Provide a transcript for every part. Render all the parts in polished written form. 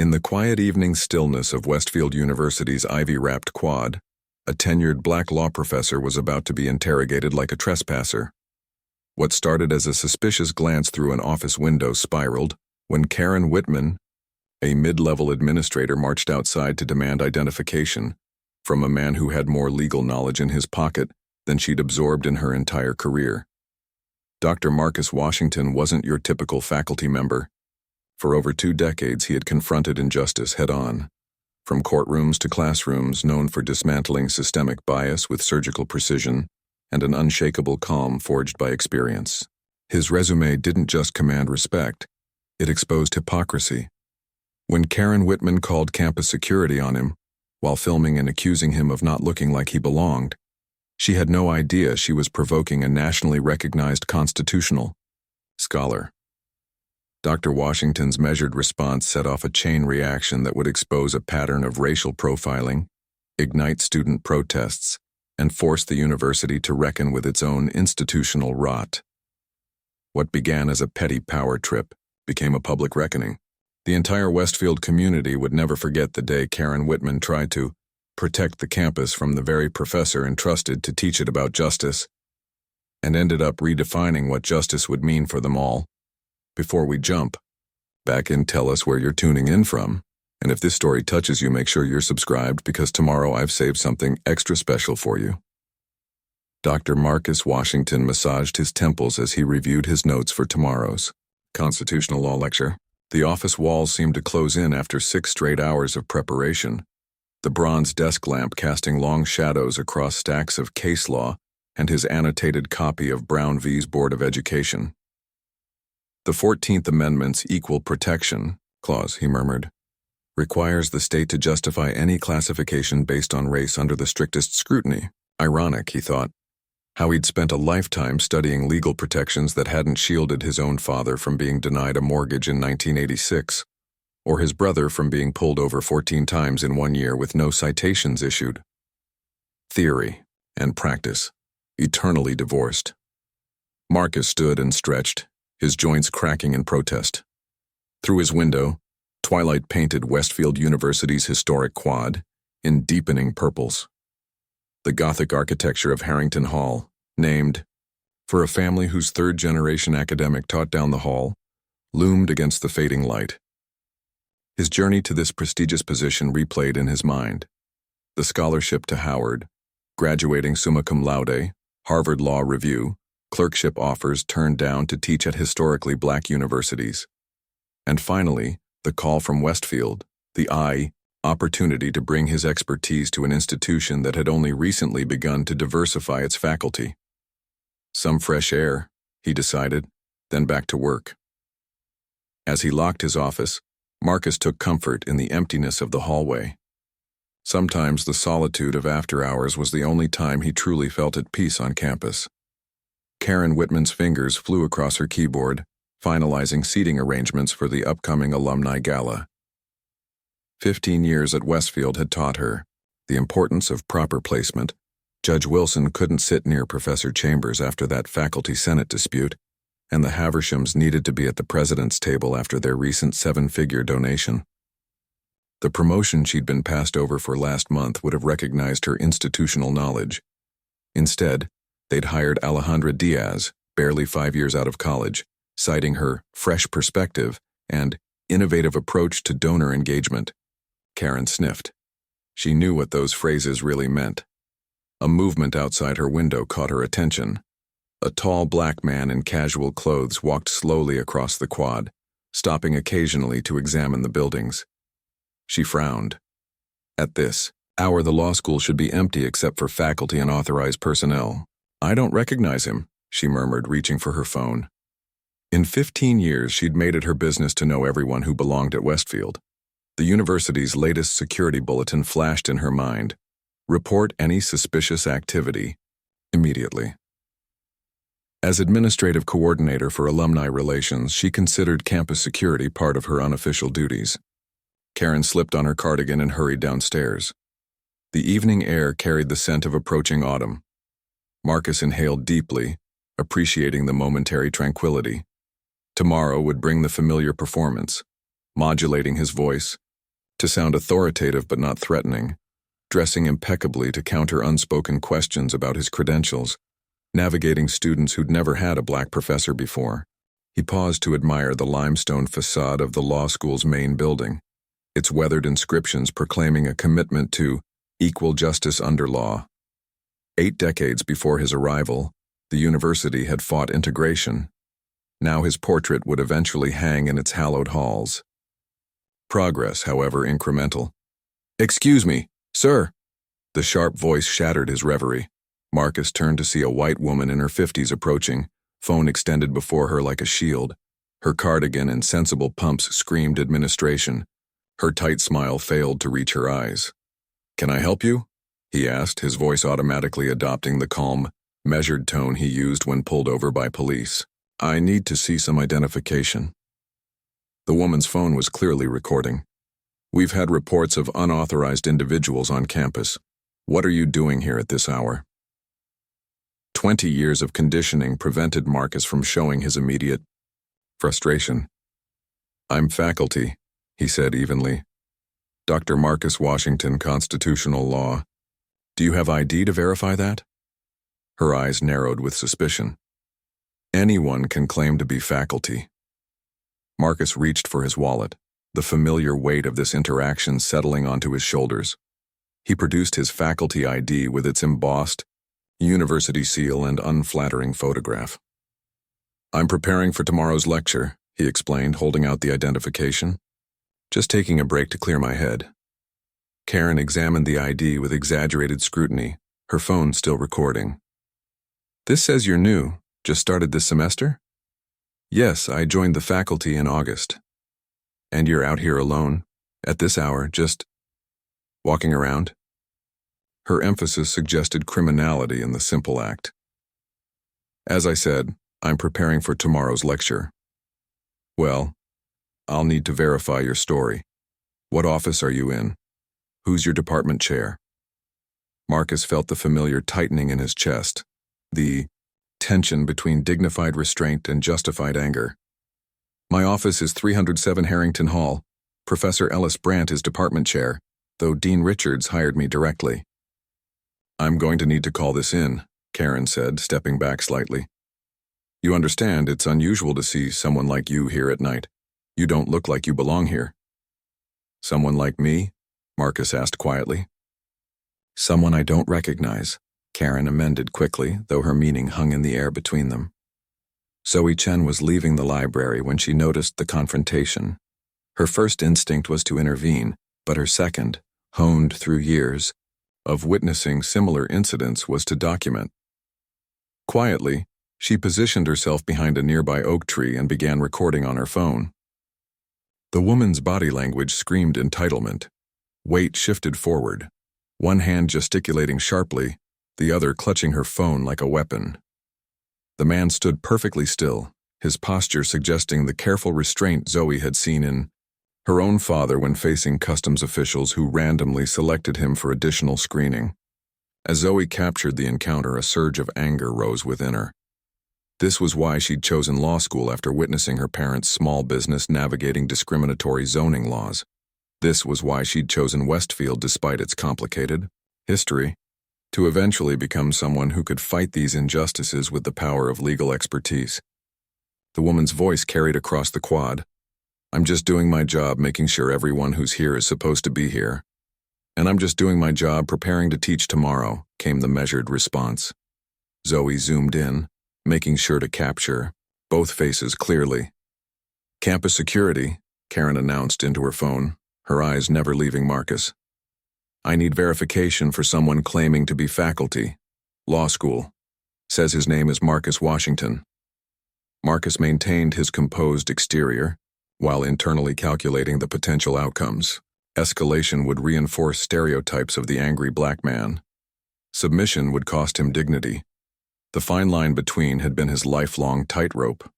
In the quiet evening stillness of Westfield University's ivy-wrapped quad, a tenured black law professor was about to be interrogated like a trespasser. What started as a suspicious glance through an office window spiraled when Karen Whitman, a mid-level administrator, marched outside to demand identification from a man who had more legal knowledge in his pocket than she'd absorbed in her entire career. Dr. Marcus Washington wasn't your typical faculty member. For over 2 decades, he had confronted injustice head-on, from courtrooms to classrooms, known for dismantling systemic bias with surgical precision and an unshakable calm forged by experience. His résumé didn't just command respect, it exposed hypocrisy. When Karen Whitman called campus security on him, while filming and accusing him of not looking like he belonged, she had no idea she was provoking a nationally recognized constitutional scholar. Dr. Washington's measured response set off a chain reaction that would expose a pattern of racial profiling, ignite student protests, and force the university to reckon with its own institutional rot. What began as a petty power trip became a public reckoning. The entire Westfield community would never forget the day Karen Whitman tried to protect the campus from the very professor entrusted to teach it about justice, and ended up redefining what justice would mean for them all. Before we jump back in, tell us where you're tuning in from, and if this story touches you, make sure you're subscribed, because tomorrow I've saved something extra special for you. Dr. Marcus Washington massaged his temples as he reviewed his notes for tomorrow's constitutional law lecture. The office walls seemed to close in after 6 straight hours of preparation, the bronze desk lamp casting long shadows across stacks of case law and his annotated copy of Brown v's Board of Education. The 14th Amendment's Equal Protection Clause, he murmured, requires the state to justify any classification based on race under the strictest scrutiny. Ironic, he thought, how he'd spent a lifetime studying legal protections that hadn't shielded his own father from being denied a mortgage in 1986, or his brother from being pulled over 14 times in 1 year with no citations issued. Theory and practice, eternally divorced. Marcus stood and stretched, his joints cracking in protest. Through his window, twilight painted Westfield University's historic quad in deepening purples. The Gothic architecture of Harrington Hall, named for a family whose 3rd-generation academic taught down the hall, loomed against the fading light. His journey to this prestigious position replayed in his mind. The scholarship to Howard, graduating summa cum laude, Harvard Law Review, clerkship offers turned down to teach at historically black universities. And finally, the call from Westfield, the opportunity to bring his expertise to an institution that had only recently begun to diversify its faculty. Some fresh air, he decided, then back to work. As he locked his office, Marcus took comfort in the emptiness of the hallway. Sometimes the solitude of after hours was the only time he truly felt at peace on campus. Karen Whitman's fingers flew across her keyboard, finalizing seating arrangements for the upcoming alumni gala. 15 years at Westfield had taught her the importance of proper placement. Judge Wilson couldn't sit near Professor Chambers after that faculty senate dispute, and the Havershams needed to be at the president's table after their recent 7-figure donation. The promotion she'd been passed over for last month would have recognized her institutional knowledge. Instead, they'd hired Alejandra Diaz, barely 5 years out of college, citing her fresh perspective and innovative approach to donor engagement. Karen sniffed. She knew what those phrases really meant. A movement outside her window caught her attention. A tall black man in casual clothes walked slowly across the quad, stopping occasionally to examine the buildings. She frowned. At this hour, the law school should be empty except for faculty and authorized personnel. I don't recognize him, she murmured, reaching for her phone. In 15 years, she'd made it her business to know everyone who belonged at Westfield. The university's latest security bulletin flashed in her mind. Report any suspicious activity immediately. As administrative coordinator for alumni relations, she considered campus security part of her unofficial duties. Karen slipped on her cardigan and hurried downstairs. The evening air carried the scent of approaching autumn. Marcus inhaled deeply, appreciating the momentary tranquility. Tomorrow would bring the familiar performance, modulating his voice, to sound authoritative but not threatening, dressing impeccably to counter unspoken questions about his credentials, navigating students who'd never had a black professor before. He paused to admire the limestone facade of the law school's main building, its weathered inscriptions proclaiming a commitment to equal justice under law. 8 decades before his arrival, the university had fought integration. Now his portrait would eventually hang in its hallowed halls. Progress, however, incremental. "Excuse me, sir." The sharp voice shattered his reverie. Marcus turned to see a white woman in her 50s approaching, phone extended before her like a shield. Her cardigan and sensible pumps screamed administration. Her tight smile failed to reach her eyes. "Can I help you?" he asked, his voice automatically adopting the calm, measured tone he used when pulled over by police. "I need to see some identification." The woman's phone was clearly recording. "We've had reports of unauthorized individuals on campus. What are you doing here at this hour?" 20 years of conditioning prevented Marcus from showing his immediate frustration. "I'm faculty," he said evenly. "Dr. Marcus Washington, Constitutional Law. Do you have ID to verify that?" Her eyes narrowed with suspicion. "Anyone can claim to be faculty." Marcus reached for his wallet, the familiar weight of this interaction settling onto his shoulders. He produced his faculty ID with its embossed university seal and unflattering photograph. "I'm preparing for tomorrow's lecture," he explained, holding out the identification. "Just taking a break to clear my head." Karen examined the ID with exaggerated scrutiny, her phone still recording. "This says you're new. Just started this semester?" "Yes, I joined the faculty in August." "And you're out here alone, at this hour, just walking around?" Her emphasis suggested criminality in the simple act. "As I said, I'm preparing for tomorrow's lecture." "Well, I'll need to verify your story. What office are you in? Who's your department chair?" Marcus felt the familiar tightening in his chest, the tension between dignified restraint and justified anger. "My office is 307 Harrington Hall. Professor Ellis Brandt is department chair, though Dean Richards hired me directly." "I'm going to need to call this in," Karen said, stepping back slightly. "You understand it's unusual to see someone like you here at night. You don't look like you belong here." "Someone like me?" Marcus asked quietly. "Someone I don't recognize," Karen amended quickly, though her meaning hung in the air between them. Zoe Chen was leaving the library when she noticed the confrontation. Her first instinct was to intervene, but her second, honed through years of witnessing similar incidents, was to document. Quietly, she positioned herself behind a nearby oak tree and began recording on her phone. The woman's body language screamed entitlement. Weight shifted forward, one hand gesticulating sharply, the other clutching her phone like a weapon. The man stood perfectly still, his posture suggesting the careful restraint Zoe had seen in her own father when facing customs officials who randomly selected him for additional screening. As Zoe captured the encounter, a surge of anger rose within her. This was why she'd chosen law school after witnessing her parents' small business navigating discriminatory zoning laws. This was why she'd chosen Westfield despite its complicated history, to eventually become someone who could fight these injustices with the power of legal expertise. The woman's voice carried across the quad. "I'm just doing my job making sure everyone who's here is supposed to be here. And I'm just doing my job preparing to teach tomorrow," came the measured response. Zoe zoomed in, making sure to capture both faces clearly. "Campus security," Karen announced into her phone, her eyes never leaving Marcus. "I need verification for someone claiming to be faculty. Law school. Says his name is Marcus Washington." Marcus maintained his composed exterior, while internally calculating the potential outcomes. Escalation would reinforce stereotypes of the angry black man. Submission would cost him dignity. The fine line between had been his lifelong tightrope.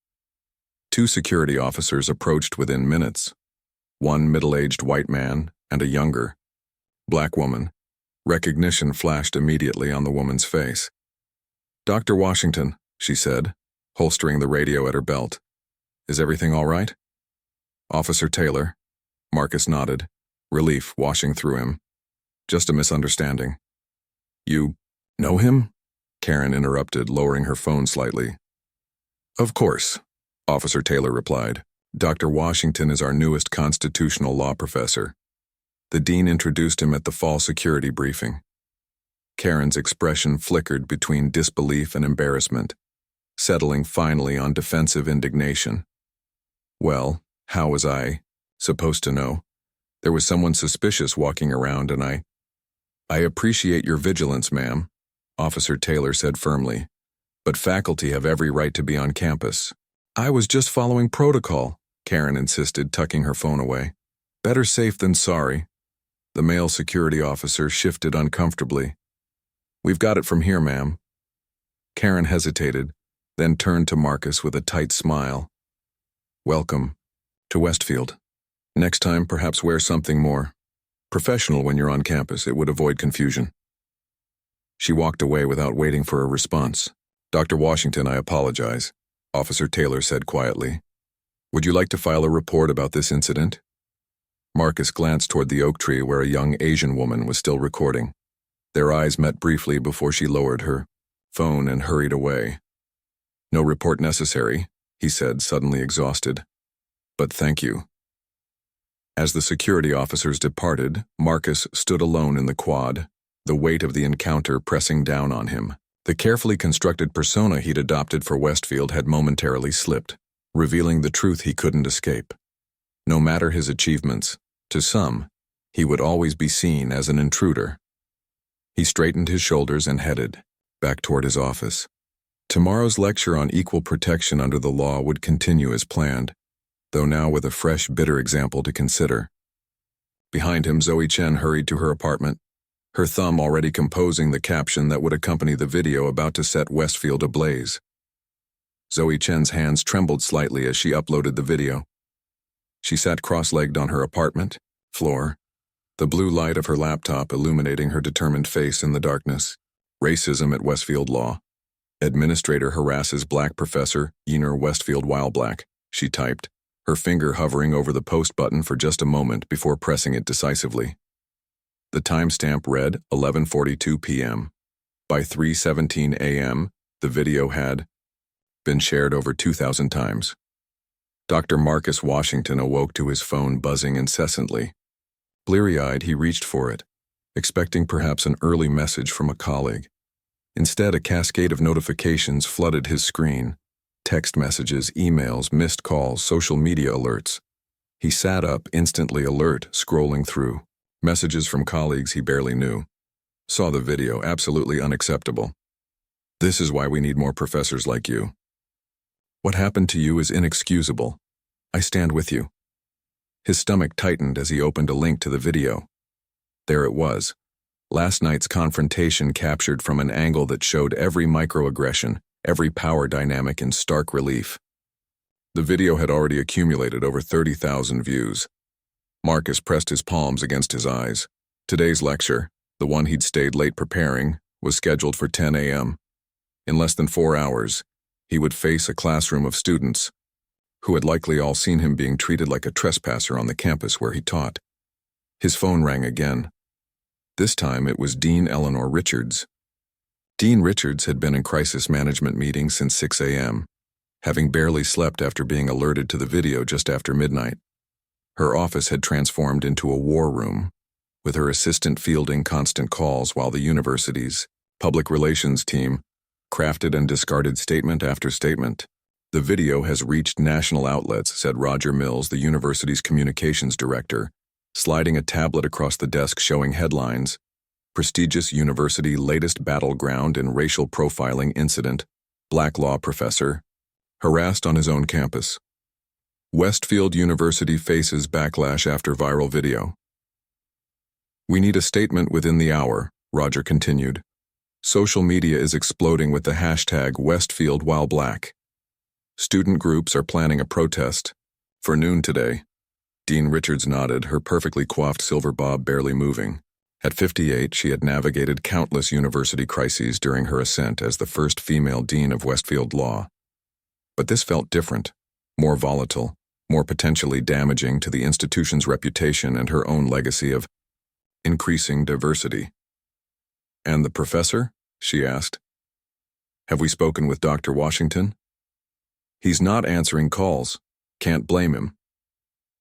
2 security officers approached within minutes. One middle-aged white man and a younger, black woman. Recognition flashed immediately on the woman's face. "Dr. Washington," she said, holstering the radio at her belt. "Is everything all right?" "Officer Taylor," Marcus nodded, relief washing through him. Just a misunderstanding. You know him? Karen interrupted, lowering her phone slightly. Of course, Officer Taylor replied. Dr. Washington is our newest constitutional law professor. The dean introduced him at the fall security briefing. Karen's expression flickered between disbelief and embarrassment, settling finally on defensive indignation. Well, how was I supposed to know? There was someone suspicious walking around and I appreciate your vigilance, ma'am, Officer Taylor said firmly, but faculty have every right to be on campus. I was just following protocol, Karen insisted, tucking her phone away. Better safe than sorry. The male security officer shifted uncomfortably. We've got it from here, ma'am. Karen hesitated, then turned to Marcus with a tight smile. Welcome to Westfield. Next time, perhaps wear something more professional when you're on campus. It would avoid confusion. She walked away without waiting for a response. Dr. Washington, I apologize, Officer Taylor said quietly. Would you like to file a report about this incident? Marcus glanced toward the oak tree where a young Asian woman was still recording. Their eyes met briefly before she lowered her phone and hurried away. No report necessary, he said, suddenly exhausted. But thank you. As the security officers departed, Marcus stood alone in the quad, the weight of the encounter pressing down on him. The carefully constructed persona he'd adopted for Westfield had momentarily slipped, revealing the truth he couldn't escape. No matter his achievements, to some, he would always be seen as an intruder. He straightened his shoulders and headed back toward his office. Tomorrow's lecture on equal protection under the law would continue as planned, though now with a fresh, bitter example to consider. Behind him, Zoe Chen hurried to her apartment, her thumb already composing the caption that would accompany the video about to set Westfield ablaze. Zoe Chen's hands trembled slightly as she uploaded the video. She sat cross-legged on her apartment floor, the blue light of her laptop illuminating her determined face in the darkness. Racism at Westfield Law. Administrator harasses black professor, Yener Westfield while black, she typed, her finger hovering over the post button for just a moment before pressing it decisively. The timestamp read 11:42 p.m. By 3:17 a.m., the video had been shared over 2,000 times. Dr. Marcus Washington awoke to his phone buzzing incessantly. Bleary-eyed, he reached for it, expecting perhaps an early message from a colleague. Instead, a cascade of notifications flooded his screen. Text messages, emails, missed calls, social media alerts. He sat up, instantly alert, scrolling through. Messages from colleagues he barely knew. Saw the video, absolutely unacceptable. This is why we need more professors like you. What happened to you is inexcusable. I stand with you. His stomach tightened as he opened a link to the video. There it was. Last night's confrontation captured from an angle that showed every microaggression, every power dynamic in stark relief. The video had already accumulated over 30,000 views. Marcus pressed his palms against his eyes. Today's lecture, the one he'd stayed late preparing, was scheduled for 10 a.m. In less than 4 hours, he would face a classroom of students who had likely all seen him being treated like a trespasser on the campus where he taught. His phone rang again. This time it was Dean Eleanor Richards. Dean Richards had been in crisis management meetings since 6 a.m., having barely slept after being alerted to the video just after midnight. Her office had transformed into a war room, with her assistant fielding constant calls while the university's public relations team crafted and discarded statement after statement. The video has reached national outlets, said Roger Mills, the university's communications director, sliding a tablet across the desk showing headlines. Prestigious university latest battleground in racial profiling incident. Black law professor harassed on his own campus. Westfield University faces backlash after viral video. We need a statement within the hour, Roger continued. Social media is exploding with the hashtag Westfield while black. Student groups are planning a protest for noon today. Dean Richards nodded, her perfectly coiffed silver bob barely moving. At 58, she had navigated countless university crises during her ascent as the first female dean of Westfield Law. But this felt different, more volatile, more potentially damaging to the institution's reputation and her own legacy of increasing diversity. "And the professor?" she asked. "Have we spoken with Dr. Washington?" "He's not answering calls. Can't blame him."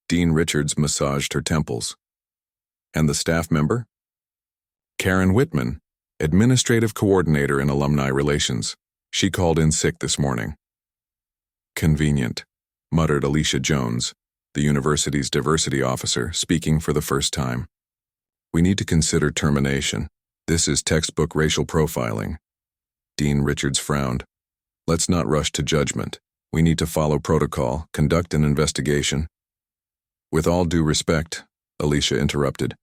Dean Richards massaged her temples. "And the staff member?" "Karen Whitman, administrative coordinator in alumni relations. She called in sick this morning." "Convenient," muttered Alicia Jones, the university's diversity officer, speaking for the first time. "We need to consider termination. This is textbook racial profiling." Dean Richards frowned. "Let's not rush to judgment. We need to follow protocol, conduct an investigation." "With all due respect," Alicia interrupted,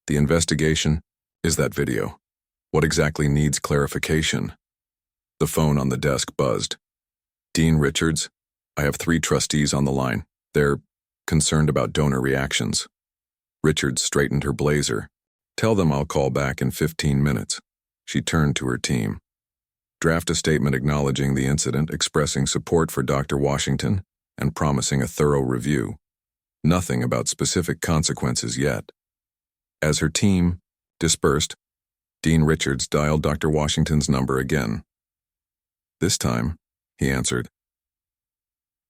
"the investigation is that video. What exactly needs clarification?" The phone on the desk buzzed. "Dean Richards, I have 3 trustees on the line. They're concerned about donor reactions." Richards straightened her blazer. "Tell them I'll call back in 15 minutes. She turned to her team. "Draft a statement acknowledging the incident, expressing support for Dr. Washington, and promising a thorough review. Nothing about specific consequences yet." As her team dispersed, Dean Richards dialed Dr. Washington's number again. "This time," he answered.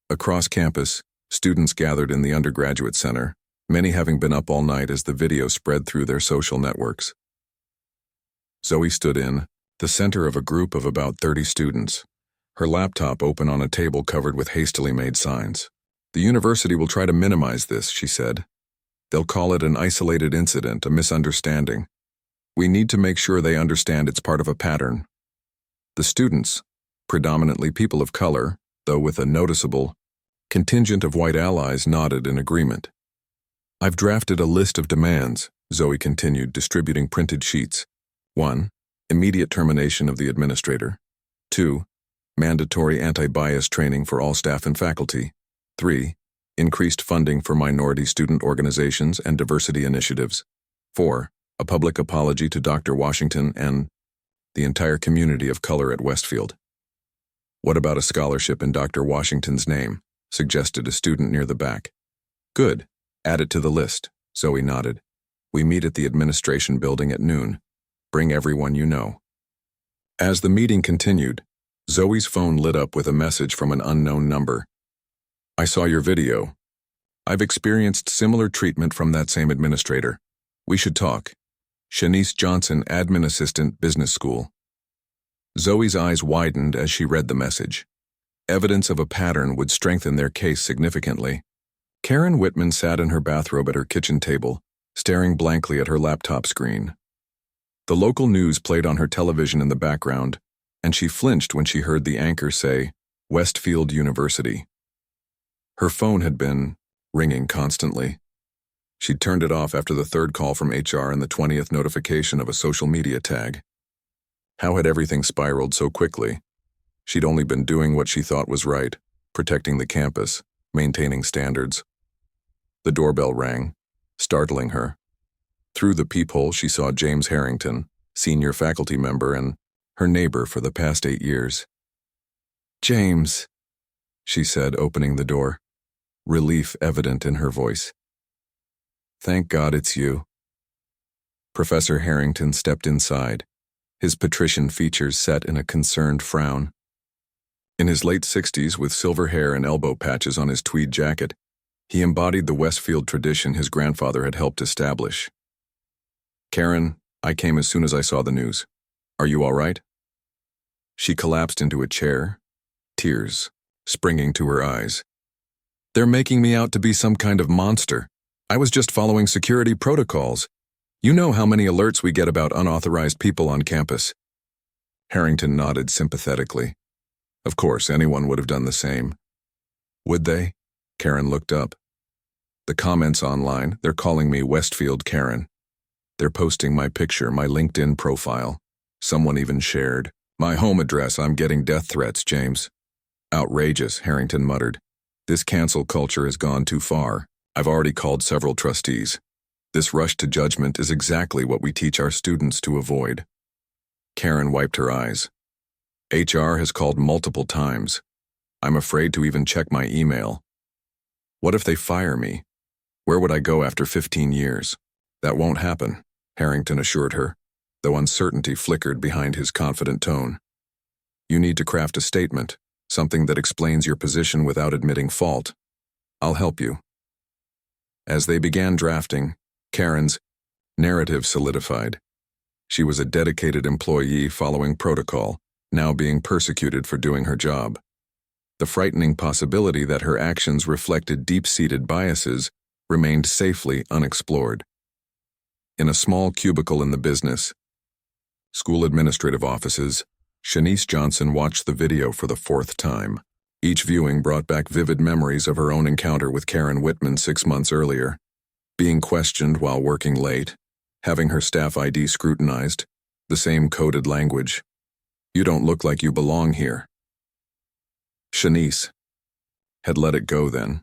Across campus, students gathered in the undergraduate center, many having been up all night as the video spread through their social networks. Zoe stood in the center of a group of about 30 students, her laptop open on a table covered with hastily made signs. "The university will try to minimize this," she said. "They'll call it an isolated incident, a misunderstanding. We need to make sure they understand it's part of a pattern." The students, predominantly people of color, though with a noticeable contingent of white allies, nodded in agreement. "I've drafted a list of demands," Zoe continued, distributing printed sheets. 1. Immediate termination of the administrator. 2. Mandatory anti-bias training for all staff and faculty. 3. Increased funding for minority student organizations and diversity initiatives. 4. A public apology to Dr. Washington and the entire community of color at Westfield. "What about a scholarship in Dr. Washington's name?" suggested a student near the back. "Good. Add it to the list," Zoe nodded. "We meet at the administration building at noon. Bring everyone you know." As the meeting continued, Zoe's phone lit up with a message from an unknown number. "I saw your video. I've experienced similar treatment from that same administrator. We should talk. Shanice Johnson, Admin Assistant, Business School." Zoe's eyes widened as she read the message. Evidence of a pattern would strengthen their case significantly. Karen Whitman sat in her bathrobe at her kitchen table, staring blankly at her laptop screen. The local news played on her television in the background, and she flinched when she heard the anchor say, "Westfield University." Her phone had been ringing constantly. She'd turned it off after the 3rd call from HR and the 20th notification of a social media tag. How had everything spiraled so quickly? She'd only been doing what she thought was right, protecting the campus, maintaining standards. The doorbell rang, startling her. Through the peephole, she saw James Harrington, senior faculty member and her neighbor for the past 8 years. "James," she said, opening the door, relief evident in her voice. "Thank God it's you." Professor Harrington stepped inside, his patrician features set in a concerned frown. In his late 60s, with silver hair and elbow patches on his tweed jacket, he embodied the Westfield tradition his grandfather had helped establish. "Karen, I came as soon as I saw the news. Are you all right?" She collapsed into a chair, tears springing to her eyes. "They're making me out to be some kind of monster. I was just following security protocols. You know how many alerts we get about unauthorized people on campus." Harrington nodded sympathetically. Of course, anyone would have done the same. Would they? Karen looked up. The comments online, they're calling me Westfield Karen. They're posting my picture, my LinkedIn profile. Someone even shared my home address. I'm getting death threats, James. Outrageous, Harrington muttered. This cancel culture has gone too far. I've already called several trustees. This rush to judgment is exactly what we teach our students to avoid. Karen wiped her eyes. HR has called multiple times. I'm afraid to even check my email. What if they fire me? Where would I go after 15 years? That won't happen, Harrington assured her, though uncertainty flickered behind his confident tone. You need to craft a statement, something that explains your position without admitting fault. I'll help you. As they began drafting, Karen's narrative solidified. She was a dedicated employee following protocol, now being persecuted for doing her job. The frightening possibility that her actions reflected deep-seated biases remained safely unexplored. In a small cubicle in the business school administrative offices, Shanice Johnson watched the video for the 4th time. Each viewing brought back vivid memories of her own encounter with Karen Whitman 6 months earlier. Being questioned while working late, having her staff ID scrutinized, the same coded language. You don't look like you belong here. Shanice had let it go then.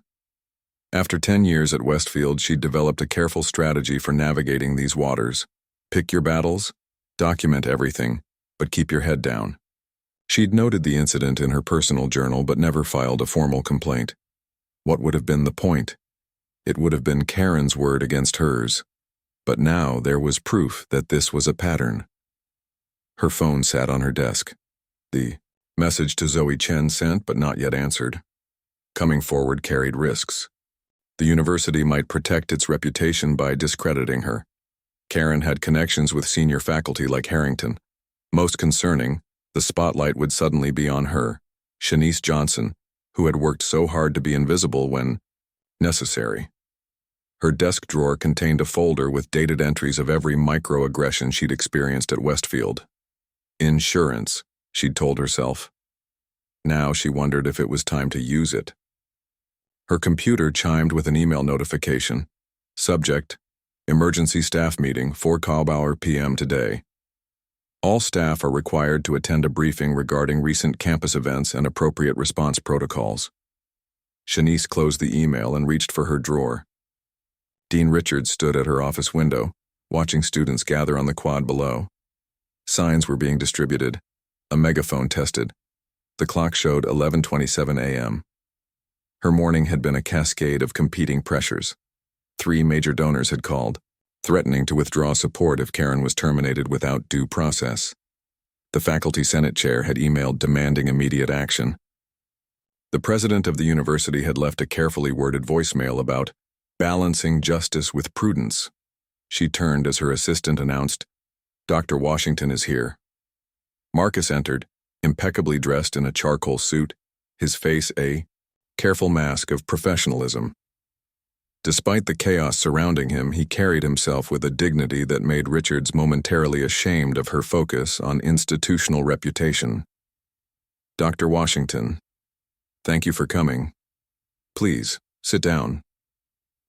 After 10 years at Westfield, she'd developed a careful strategy for navigating these waters. Pick your battles, document everything, but keep your head down. She'd noted the incident in her personal journal but never filed a formal complaint. What would have been the point? It would have been Karen's word against hers. But now there was proof that this was a pattern. Her phone sat on her desk. The message to Zoe Chen sent but not yet answered. Coming forward carried risks. The university might protect its reputation by discrediting her. Karen had connections with senior faculty like Harrington. Most concerning, the spotlight would suddenly be on her, Shanice Johnson, who had worked so hard to be invisible when necessary. Her desk drawer contained a folder with dated entries of every microaggression she'd experienced at Westfield. Insurance, she'd told herself. Now she wondered if it was time to use it. Her computer chimed with an email notification. Subject: Emergency Staff Meeting, 4 p.m. today. All staff are required to attend a briefing regarding recent campus events and appropriate response protocols. Shanice closed the email and reached for her drawer. Dean Richards stood at her office window, watching students gather on the quad below. Signs were being distributed, a megaphone tested. The clock showed 11:27 a.m. Her morning had been a cascade of competing pressures. 3 major donors had called, threatening to withdraw support if Karen was terminated without due process. The faculty senate chair had emailed demanding immediate action. The president of the university had left a carefully worded voicemail about balancing justice with prudence. She turned as her assistant announced, "Dr. Washington is here." Marcus entered, impeccably dressed in a charcoal suit, his face a careful mask of professionalism. Despite the chaos surrounding him, he carried himself with a dignity that made Richards momentarily ashamed of her focus on institutional reputation. "Dr. Washington, thank you for coming. Please, sit down."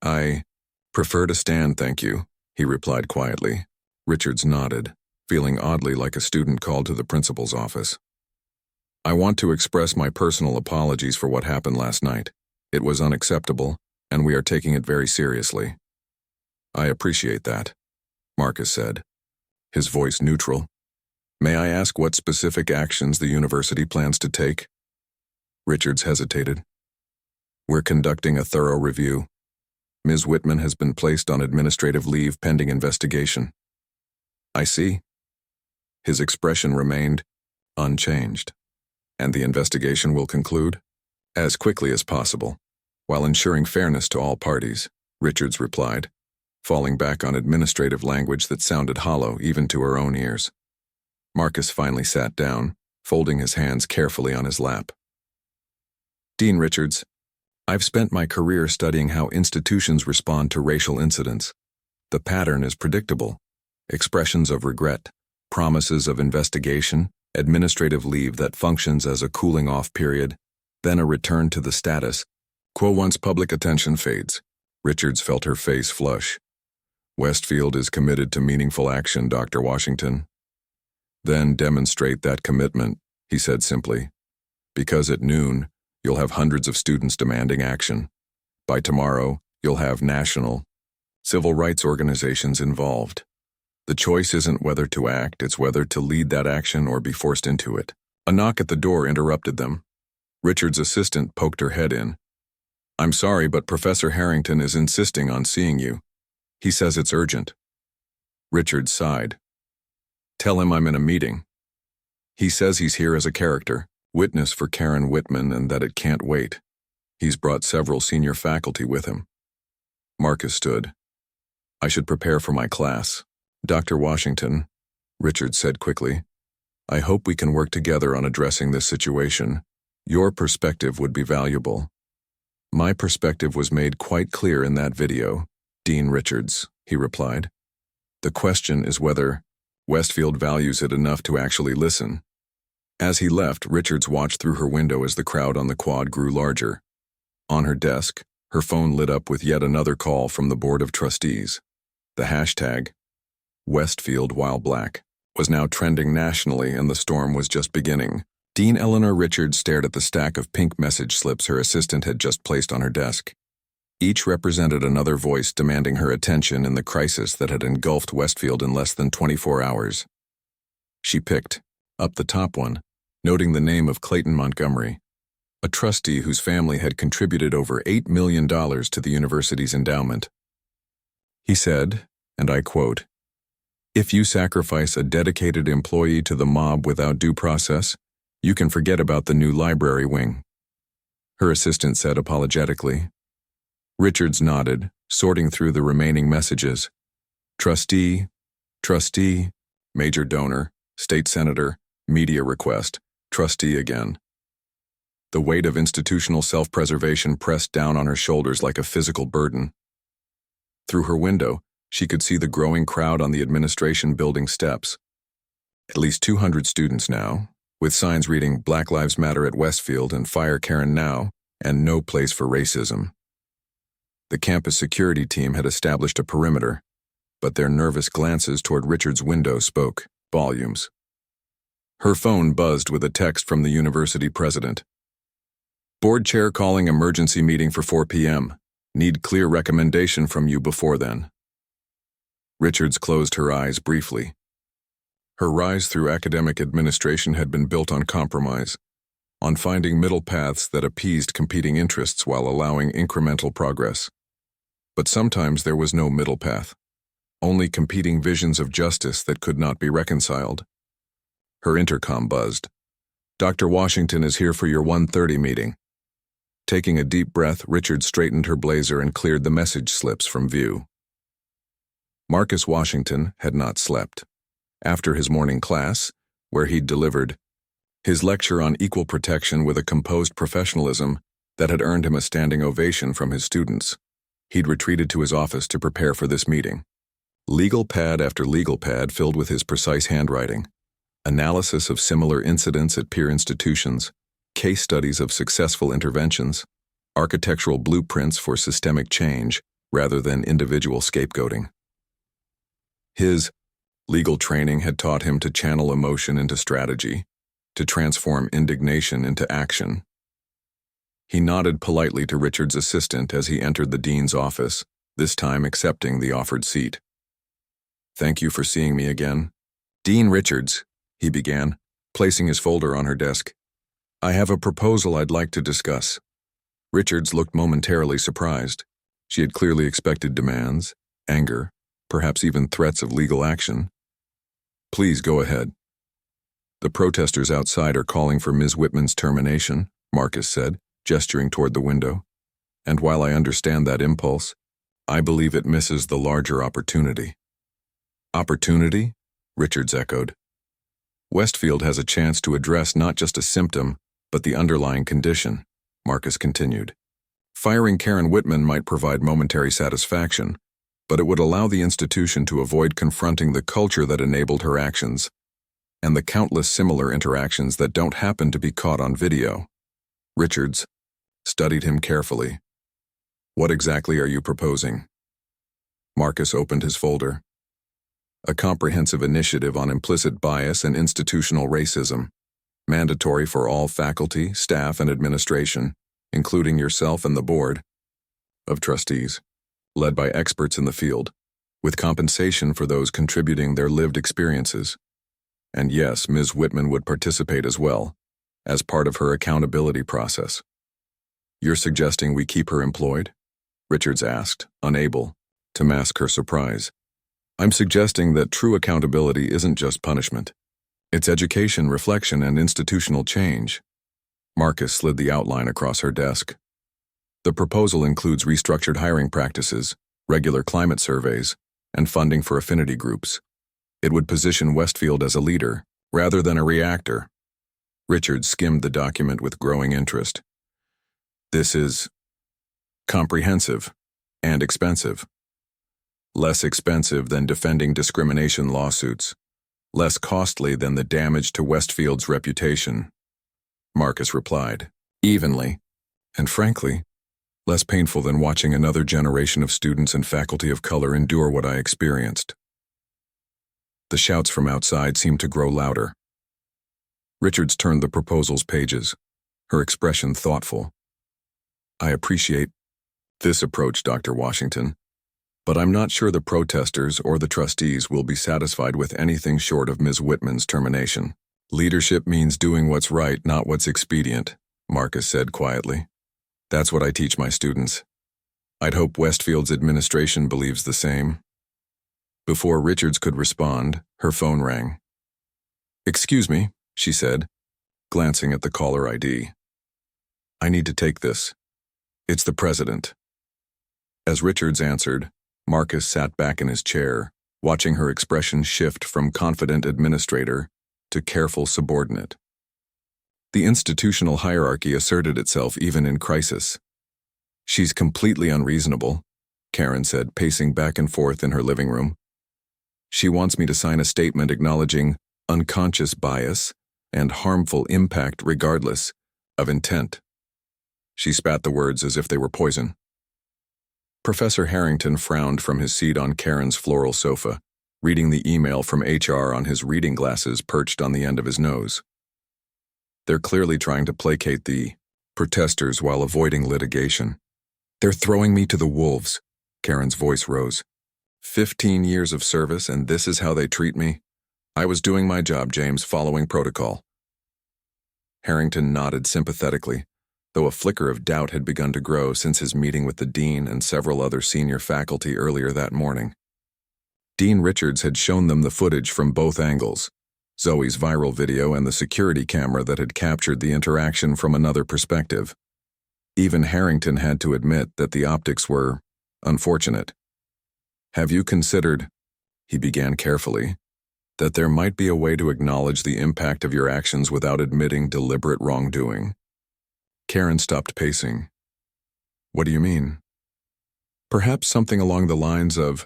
"I prefer to stand, thank you," he replied quietly. Richards nodded, feeling oddly like a student called to the principal's office. "I want to express my personal apologies for what happened last night. It was unacceptable, and we are taking it very seriously." "I appreciate that," Marcus said, his voice neutral. "May I ask what specific actions the university plans to take?" Richards hesitated. "We're conducting a thorough review. Ms. Whitman has been placed on administrative leave pending investigation." "I see." His expression remained unchanged. "And the investigation will conclude?" "As quickly as possible, while ensuring fairness to all parties," Richards replied, falling back on administrative language that sounded hollow even to her own ears. Marcus finally sat down, folding his hands carefully on his lap. "Dean Richards, I've spent my career studying how institutions respond to racial incidents. The pattern is predictable. Expressions of regret, promises of investigation, administrative leave that functions as a cooling-off period, then a return to the status quo once public attention fades. Richards felt her face flush. "Westfield is committed to meaningful action, Dr. Washington." "Then demonstrate that commitment," he said simply. "Because at noon, you'll have hundreds of students demanding action. By tomorrow, you'll have national, civil rights organizations involved. The choice isn't whether to act, it's whether to lead that action or be forced into it." A knock at the door interrupted them. Richard's assistant poked her head in. I'm sorry, but Professor Harrington is insisting on seeing you. He says it's urgent. Richards sighed. Tell him I'm in a meeting. He says he's here as a character, witness for Karen Whitman, and that it can't wait. He's brought several senior faculty with him. Marcus stood. I should prepare for my class. Dr. Washington, Richards said quickly, I hope we can work together on addressing this situation. Your perspective would be valuable. My perspective was made quite clear in that video, Dean Richards, he replied. The question is whether Westfield values it enough to actually listen. As he left, Richards watched through her window as the crowd on the quad grew larger. On her desk, her phone lit up with yet another call from the Board of Trustees. The hashtag, Westfield while black, was now trending nationally, and the storm was just beginning. Dean Eleanor Richards stared at the stack of pink message slips her assistant had just placed on her desk. Each represented another voice demanding her attention in the crisis that had engulfed Westfield in less than 24 hours. She picked up the top one, noting the name of Clayton Montgomery, a trustee whose family had contributed over $8 million to the university's endowment. He said, and I quote, "If you sacrifice a dedicated employee to the mob without due process, you can forget about the new library wing," her assistant said apologetically. Richards nodded, sorting through the remaining messages. Trustee, major donor, state senator, media request, trustee again. The weight of institutional self-preservation pressed down on her shoulders like a physical burden. Through her window, she could see the growing crowd on the administration building steps. At least 200 students now, with signs reading Black Lives Matter at Westfield and Fire Karen Now, and No Place for Racism. The campus security team had established a perimeter, but their nervous glances toward Richards' window spoke volumes. Her phone buzzed with a text from the university president. Board chair calling emergency meeting for 4 p.m. Need clear recommendation from you before then. Richards closed her eyes briefly. Her rise through academic administration had been built on compromise, on finding middle paths that appeased competing interests while allowing incremental progress. But sometimes there was no middle path, only competing visions of justice that could not be reconciled. Her intercom buzzed. Dr. Washington is here for your 1:30 meeting. Taking a deep breath, Richard straightened her blazer and cleared the message slips from view. Marcus Washington had not slept. After his morning class, where he'd delivered his lecture on equal protection with a composed professionalism that had earned him a standing ovation from his students, he'd retreated to his office to prepare for this meeting. Legal pad after legal pad filled with his precise handwriting, analysis of similar incidents at peer institutions, case studies of successful interventions, architectural blueprints for systemic change rather than individual scapegoating. His legal training had taught him to channel emotion into strategy, to transform indignation into action. He nodded politely to Richard's assistant as he entered the dean's office, this time accepting the offered seat. Thank you for seeing me again. Dean Richards, he began, placing his folder on her desk. I have a proposal I'd like to discuss. Richards looked momentarily surprised. She had clearly expected demands, anger, perhaps even threats of legal action. Please go ahead. The protesters outside are calling for Ms. Whitman's termination, Marcus said, gesturing toward the window. And while I understand that impulse, I believe it misses the larger opportunity. Opportunity? Richards echoed. Westfield has a chance to address not just a symptom, but the underlying condition, Marcus continued. Firing Karen Whitman might provide momentary satisfaction, but it would allow the institution to avoid confronting the culture that enabled her actions, and the countless similar interactions that don't happen to be caught on video. Richards studied him carefully. What exactly are you proposing? Marcus opened his folder. A comprehensive initiative on implicit bias and institutional racism, mandatory for all faculty, staff, and administration, including yourself and the board of trustees, led by experts in the field, with compensation for those contributing their lived experiences. And yes, Ms. Whitman would participate as well, as part of her accountability process. You're suggesting we keep her employed? Richards asked, unable to mask her surprise. I'm suggesting that true accountability isn't just punishment. It's education, reflection, and institutional change. Marcus slid the outline across her desk. The proposal includes restructured hiring practices, regular climate surveys, and funding for affinity groups. It would position Westfield as a leader, rather than a reactor. Richards skimmed the document with growing interest. This is comprehensive and expensive. Less expensive than defending discrimination lawsuits. Less costly than the damage to Westfield's reputation. Marcus replied, evenly, and frankly, less painful than watching another generation of students and faculty of color endure what I experienced. The shouts from outside seemed to grow louder. Richards turned the proposal's pages, her expression thoughtful. I appreciate this approach, Dr. Washington, but I'm not sure the protesters or the trustees will be satisfied with anything short of Ms. Whitman's termination. Leadership means doing what's right, not what's expedient, Marcus said quietly. That's what I teach my students. I'd hope Westfield's administration believes the same. Before Richards could respond, her phone rang. Excuse me, she said, glancing at the caller ID. I need to take this. It's the president. As Richards answered, Marcus sat back in his chair, watching her expression shift from confident administrator to careful subordinate. The institutional hierarchy asserted itself even in crisis. She's completely unreasonable, Karen said, pacing back and forth in her living room. She wants me to sign a statement acknowledging unconscious bias and harmful impact regardless of intent. She spat the words as if they were poison. Professor Harrington frowned from his seat on Karen's floral sofa, reading the email from HR on his reading glasses perched on the end of his nose. They're clearly trying to placate the protesters while avoiding litigation. They're throwing me to the wolves, Karen's voice rose. 15 years of service and this is how they treat me? I was doing my job, James, following protocol. Harrington nodded sympathetically, though a flicker of doubt had begun to grow since his meeting with the dean and several other senior faculty earlier that morning. Dean Richards had shown them the footage from both angles, Zoe's viral video and the security camera that had captured the interaction from another perspective. Even Harrington had to admit that the optics were unfortunate. Have you considered, he began carefully, that there might be a way to acknowledge the impact of your actions without admitting deliberate wrongdoing? Karen stopped pacing. What do you mean? Perhaps something along the lines of,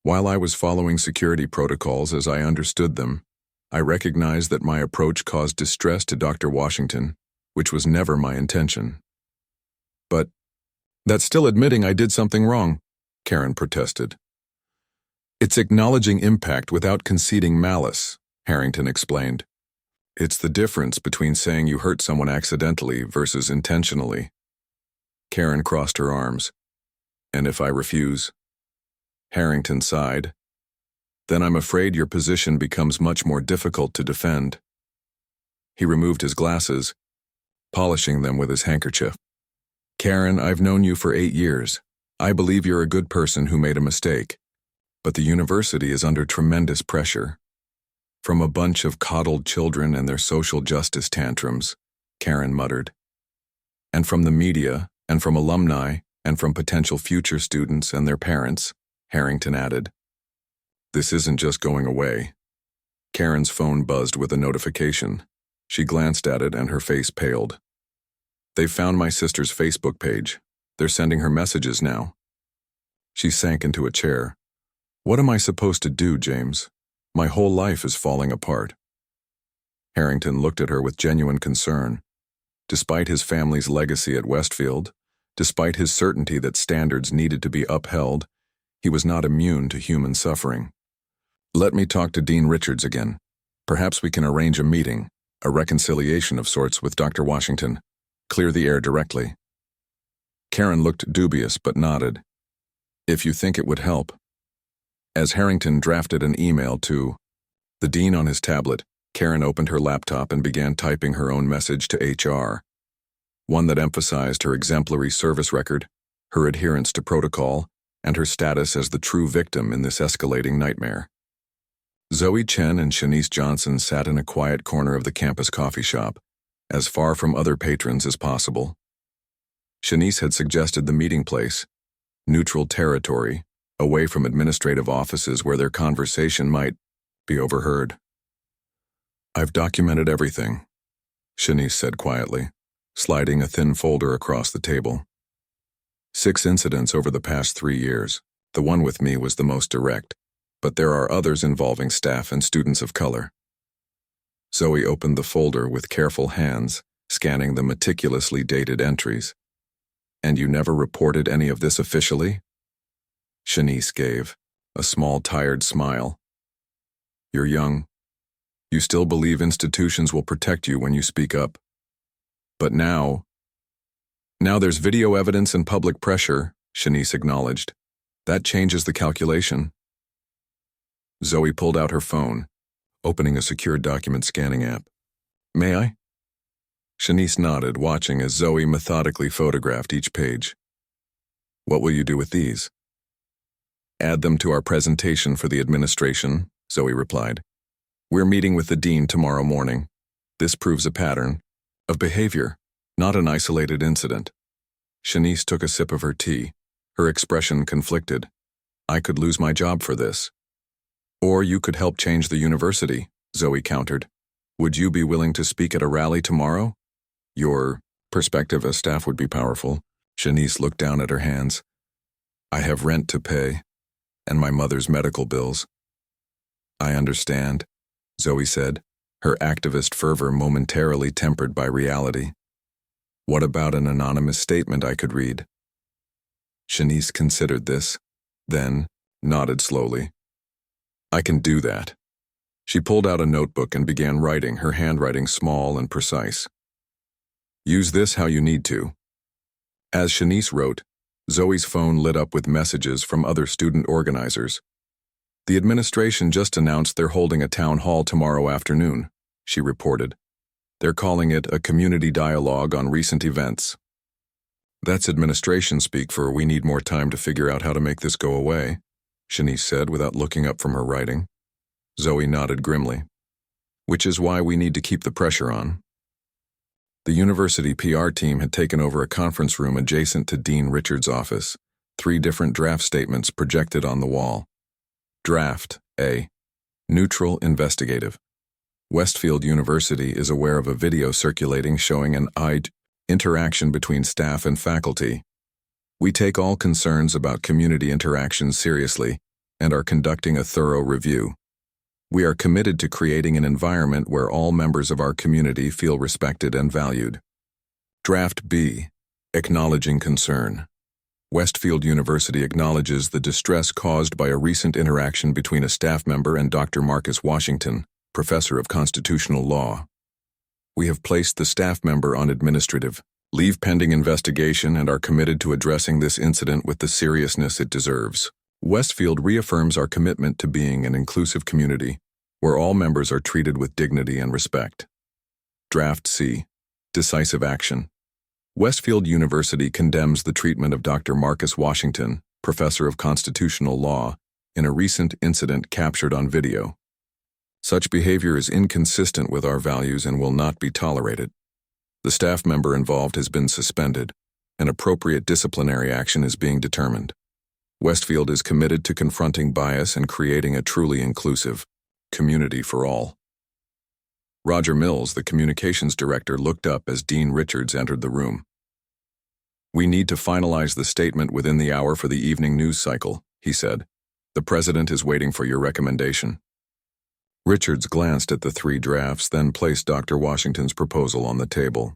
while I was following security protocols as I understood them, I recognized that my approach caused distress to Dr. Washington, which was never my intention. But that's still admitting I did something wrong, Karen protested. It's acknowledging impact without conceding malice, Harrington explained. It's the difference between saying you hurt someone accidentally versus intentionally. Karen crossed her arms. And if I refuse? Harrington sighed. Then I'm afraid your position becomes much more difficult to defend. He removed his glasses, polishing them with his handkerchief. Karen, I've known you for 8 years. I believe you're a good person who made a mistake. But the university is under tremendous pressure. From a bunch of coddled children and their social justice tantrums, Karen muttered. And from the media, and from alumni, and from potential future students and their parents, Harrington added. This isn't just going away. Karen's phone buzzed with a notification. She glanced at it and her face paled. They've found my sister's Facebook page. They're sending her messages now. She sank into a chair. What am I supposed to do, James? My whole life is falling apart. Harrington looked at her with genuine concern. Despite his family's legacy at Westfield, despite his certainty that standards needed to be upheld, he was not immune to human suffering. Let me talk to Dean Richards again. Perhaps we can arrange a meeting, a reconciliation of sorts with Dr. Washington. Clear the air directly. Karen looked dubious but nodded. If you think it would help. As Harrington drafted an email to the dean on his tablet, Karen opened her laptop and began typing her own message to HR. one that emphasized her exemplary service record, her adherence to protocol, and her status as the true victim in this escalating nightmare. Zoe Chen and Shanice Johnson sat in a quiet corner of the campus coffee shop, as far from other patrons as possible. Shanice had suggested the meeting place, neutral territory, away from administrative offices where their conversation might be overheard. "I've documented everything," Shanice said quietly, sliding a thin folder across the table. 6 incidents over the past 3 years. The one with me was the most direct, but there are others involving staff and students of color. Zoe opened the folder with careful hands, scanning the meticulously dated entries. "And you never reported any of this officially?" Shanice gave a small, tired smile. "You're young. You still believe institutions will protect you when you speak up. But now there's video evidence and public pressure," Shanice acknowledged. "That changes the calculation." Zoe pulled out her phone, opening a secure document scanning app. "May I?" Shanice nodded, watching as Zoe methodically photographed each page. "What will you do with these?" "Add them to our presentation for the administration," Zoe replied. "We're meeting with the dean tomorrow morning. This proves a pattern of behavior, not an isolated incident." Shanice took a sip of her tea, her expression conflicted. "I could lose my job for this." "Or you could help change the university," Zoe countered. "Would you be willing to speak at a rally tomorrow?" "Your perspective as staff would be powerful." Shanice looked down at her hands. "I have rent to pay, and my mother's medical bills." "I understand," Zoe said, her activist fervor momentarily tempered by reality. "What about an anonymous statement I could read?" Shanice considered this, then nodded slowly. "I can do that." She pulled out a notebook and began writing, her handwriting small and precise. "Use this how you need to." As Shanice wrote, Zoe's phone lit up with messages from other student organizers. "The administration just announced they're holding a town hall tomorrow afternoon," she reported. "They're calling it a community dialogue on recent events." "That's administration speak for we need more time to figure out how to make this go away," Shanice said without looking up from her writing. Zoe nodded grimly. "Which is why we need to keep the pressure on." The university PR team had taken over a conference room adjacent to Dean Richards' office, 3 different draft statements projected on the wall. Draft A. Neutral investigative. Westfield University is aware of a video circulating showing an interaction between staff and faculty. We take all concerns about community interactions seriously and are conducting a thorough review. We are committed to creating an environment where all members of our community feel respected and valued. Draft B. Acknowledging concern. Westfield University acknowledges the distress caused by a recent interaction between a staff member and Dr. Marcus Washington, professor of constitutional law. We have placed the staff member on administrative leave pending investigation and are committed to addressing this incident with the seriousness it deserves. Westfield reaffirms our commitment to being an inclusive community where all members are treated with dignity and respect. Draft C. Decisive action. Westfield University condemns the treatment of Dr. Marcus Washington, professor of constitutional law, in a recent incident captured on video. Such behavior is inconsistent with our values and will not be tolerated. The staff member involved has been suspended, and appropriate disciplinary action is being determined. Westfield is committed to confronting bias and creating a truly inclusive community for all. Roger Mills, the communications director, looked up as Dean Richards entered the room. "We need to finalize the statement within the hour for the evening news cycle," he said. "The president is waiting for your recommendation." Richards glanced at the 3 drafts, then placed Dr. Washington's proposal on the table.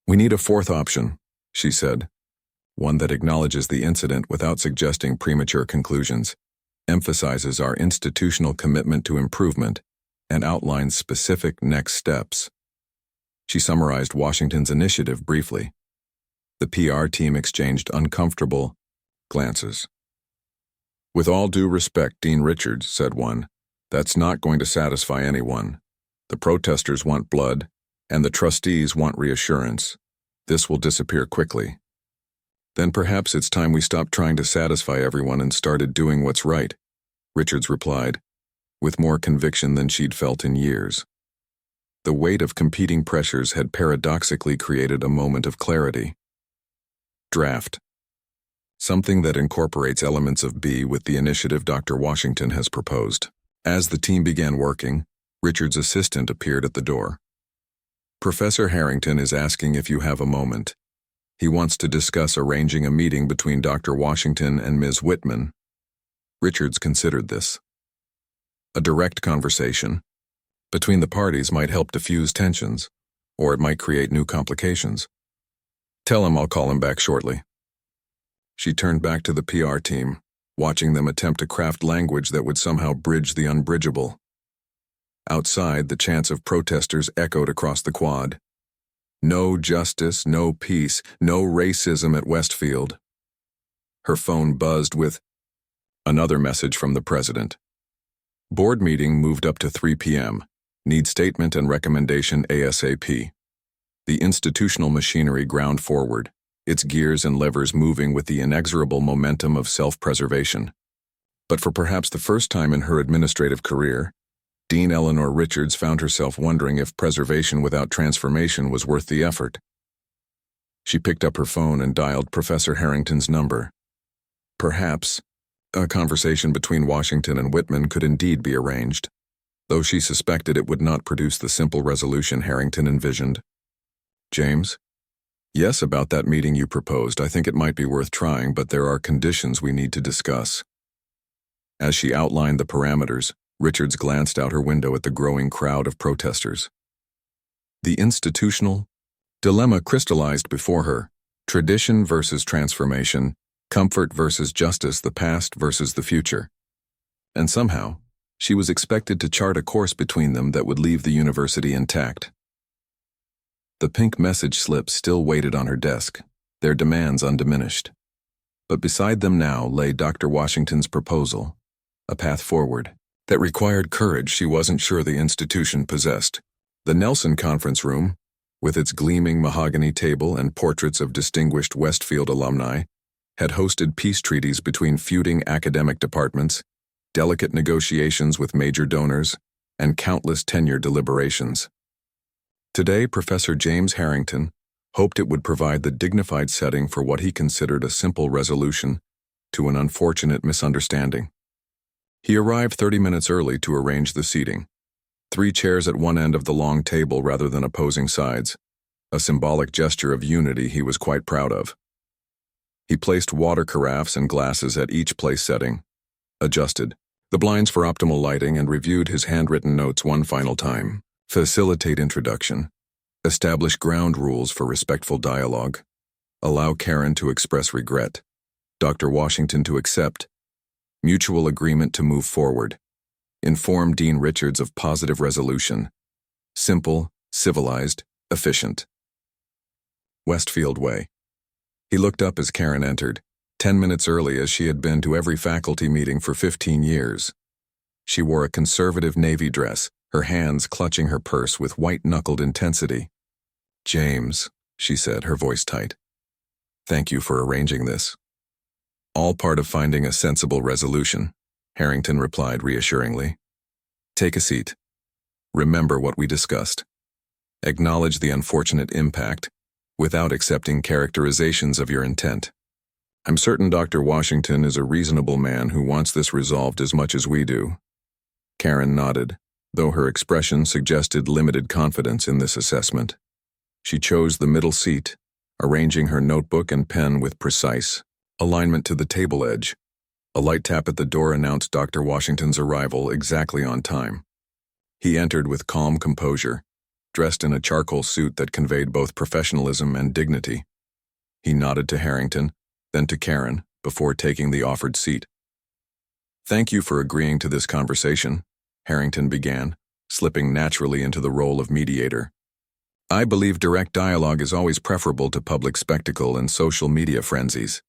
"We need a 4th option," she said. "One that acknowledges the incident without suggesting premature conclusions, emphasizes our institutional commitment to improvement, and outlines specific next steps." She summarized Washington's initiative briefly. The PR team exchanged uncomfortable glances. "With all due respect, Dean Richards," said one, "that's not going to satisfy anyone. The protesters want blood, and the trustees want reassurance. This will disappear quickly. Then perhaps it's time we stopped trying to satisfy everyone and started doing what's right, Richards replied, with more conviction than she'd felt in years. The weight of competing pressures had paradoxically created a moment of clarity. Draft. Something that incorporates elements of B with the initiative Dr. Washington has proposed. As the team began working, Richard's assistant appeared at the door. Professor Harrington is asking if you have a moment. He wants to discuss arranging a meeting between Dr. Washington and Ms. Whitman. Richards considered this. A direct conversation between the parties might help diffuse tensions, or it might create new complications. Tell him I'll call him back shortly. She turned back to the PR team, watching them attempt to craft language that would somehow bridge the unbridgeable. Outside, the chants of protesters echoed across the quad. No justice, no peace, no racism at Westfield. Her phone buzzed with another message from the president. Board meeting moved up to 3 p.m. Need statement and recommendation ASAP. The institutional machinery ground forward, its gears and levers moving with the inexorable momentum of self-preservation. But for perhaps the first time in her administrative career, Dean Eleanor Richards found herself wondering if preservation without transformation was worth the effort. She picked up her phone and dialed Professor Harrington's number. Perhaps a conversation between Washington and Whitman could indeed be arranged, though she suspected it would not produce the simple resolution Harrington envisioned. James? Yes, about that meeting you proposed. I think it might be worth trying, but there are conditions we need to discuss. As she outlined the parameters, Richards glanced out her window at the growing crowd of protesters. The institutional dilemma crystallized before her: tradition versus transformation, comfort versus justice, the past versus the future. And somehow, she was expected to chart a course between them that would leave the university intact. The pink message slips still waited on her desk, their demands undiminished. But beside them now lay Dr. Washington's proposal, a path forward that required courage she wasn't sure the institution possessed. The Nelson Conference Room, with its gleaming mahogany table and portraits of distinguished Westfield alumni, had hosted peace treaties between feuding academic departments, delicate negotiations with major donors, and countless tenure deliberations. Today, Professor James Harrington hoped it would provide the dignified setting for what he considered a simple resolution to an unfortunate misunderstanding. He arrived 30 minutes early to arrange the seating. 3 chairs at one end of the long table rather than opposing sides, a symbolic gesture of unity he was quite proud of. He placed water carafes and glasses at each place setting, adjusted the blinds for optimal lighting, and reviewed his handwritten notes one final time. Facilitate introduction. Establish ground rules for respectful dialogue. Allow Karen to express regret. Dr. Washington to accept. Mutual agreement to move forward. Inform Dean Richards of positive resolution. Simple, civilized, efficient. Westfield Way. He looked up as Karen entered, 10 minutes early as she had been to every faculty meeting for 15 years. She wore a conservative navy dress, her hands clutching her purse with white-knuckled intensity. James, she said, her voice tight. Thank you for arranging this. All part of finding a sensible resolution, Harrington replied reassuringly. Take a seat. Remember what we discussed. Acknowledge the unfortunate impact, without accepting characterizations of your intent. I'm certain Dr. Washington is a reasonable man who wants this resolved as much as we do. Karen nodded, though her expression suggested limited confidence in this assessment. She chose the middle seat, arranging her notebook and pen with precise alignment to the table edge. A light tap at the door announced Dr. Washington's arrival exactly on time. He entered with calm composure, dressed in a charcoal suit that conveyed both professionalism and dignity. He nodded to Harrington, then to Karen, before taking the offered seat. Thank you for agreeing to this conversation, Harrington began, slipping naturally into the role of mediator. I believe direct dialogue is always preferable to public spectacle and social media frenzies.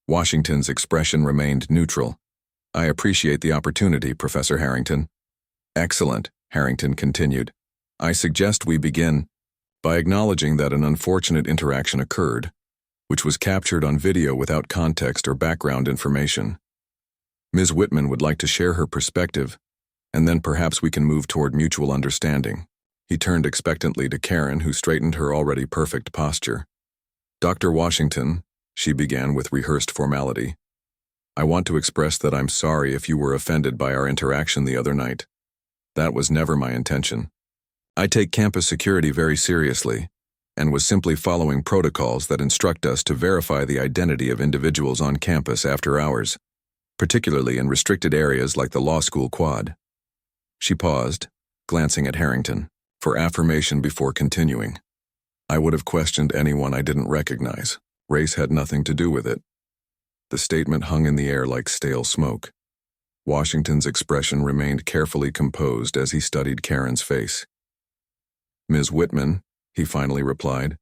Washington's expression remained neutral. I appreciate the opportunity, Professor Harrington. Excellent, Harrington continued. I suggest we begin by acknowledging that an unfortunate interaction occurred, which was captured on video without context or background information. Ms. Whitman would like to share her perspective, and then perhaps we can move toward mutual understanding. He turned expectantly to Karen, who straightened her already perfect posture. Dr. Washington, she began with rehearsed formality, I want to express that I'm sorry if you were offended by our interaction the other night. That was never my intention. I take campus security very seriously, and was simply following protocols that instruct us to verify the identity of individuals on campus after hours, particularly in restricted areas like the law school quad. She paused, glancing at Harrington, for affirmation before continuing. I would have questioned anyone I didn't recognize. Race had nothing to do with it. The statement hung in the air like stale smoke. Washington's expression remained carefully composed as he studied Karen's face. Ms. Whitman, he finally replied,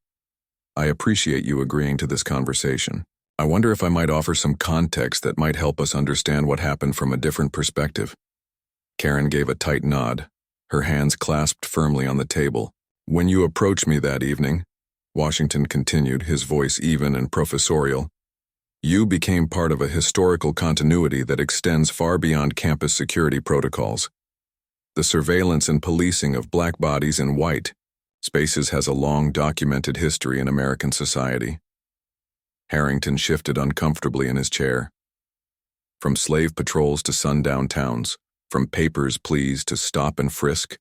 I appreciate you agreeing to this conversation. I wonder if I might offer some context that might help us understand what happened from a different perspective. Karen gave a tight nod, her hands clasped firmly on the table. When you approached me that evening, Washington continued, his voice even and professorial, you became part of a historical continuity that extends far beyond campus security protocols. The surveillance and policing of black bodies in white spaces has a long documented history in American society. Harrington shifted uncomfortably in his chair. From slave patrols to sundown towns, from papers, please, to stop and frisk,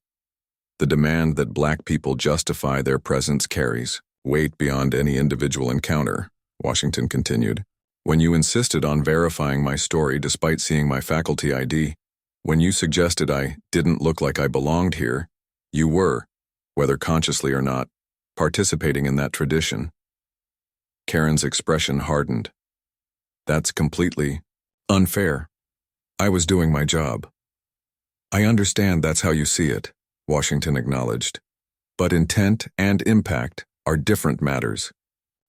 the demand that black people justify their presence carries weight beyond any individual encounter, Washington continued. When you insisted on verifying my story despite seeing my faculty ID, when you suggested I didn't look like I belonged here, you were, whether consciously or not, participating in that tradition. Karen's expression hardened. That's completely unfair. I was doing my job. I understand that's how you see it, Washington acknowledged. But intent and impact are different matters.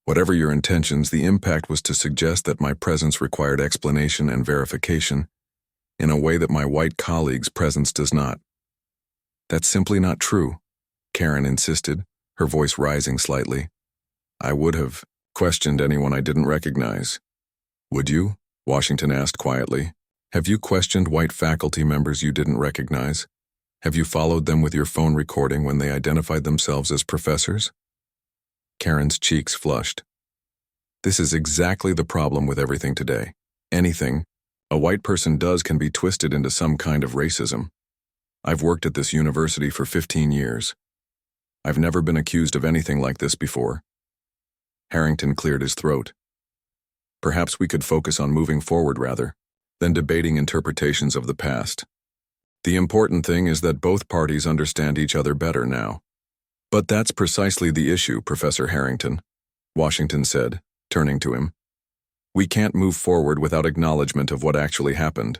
Whatever your intentions, the impact was to suggest that my presence required explanation and verification in a way that my white colleague's presence does not. That's simply not true, Karen insisted, her voice rising slightly. I would have questioned anyone I didn't recognize. Would you? Washington asked quietly. Have you questioned white faculty members you didn't recognize? Have you followed them with your phone recording when they identified themselves as professors? Karen's cheeks flushed. This is exactly the problem with everything today. Anything a white person does can be twisted into some kind of racism. I've worked at this university for 15 years. I've never been accused of anything like this before. Harrington cleared his throat. Perhaps we could focus on moving forward rather than debating interpretations of the past. The important thing is that both parties understand each other better now. But that's precisely the issue, Professor Harrington, Washington said, turning to him. We can't move forward without acknowledgement of what actually happened.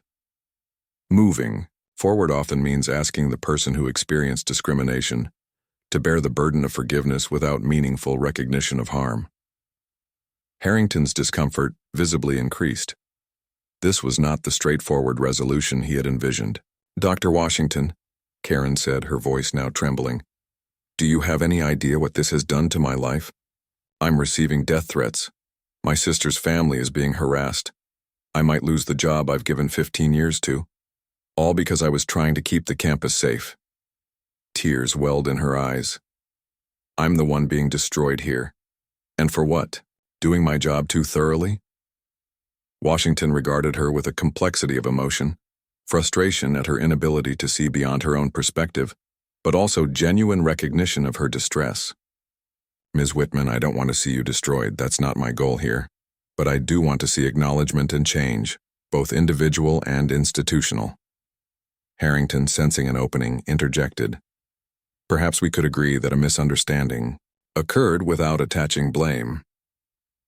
Moving forward often means asking the person who experienced discrimination to bear the burden of forgiveness without meaningful recognition of harm. Harrington's discomfort visibly increased. This was not the straightforward resolution he had envisioned. Dr. Washington, Karen said, her voice now trembling, do you have any idea what this has done to my life? I'm receiving death threats. My sister's family is being harassed. I might lose the job I've given 15 years to, all because I was trying to keep the campus safe. Tears welled in her eyes. I'm the one being destroyed here. And for what? Doing my job too thoroughly? Washington regarded her with a complexity of emotion, frustration at her inability to see beyond her own perspective, but also genuine recognition of her distress. Ms. Whitman, I don't want to see you destroyed. That's not my goal here. But I do want to see acknowledgement and change, both individual and institutional. Harrington, sensing an opening, interjected. Perhaps we could agree that a misunderstanding occurred without attaching blame.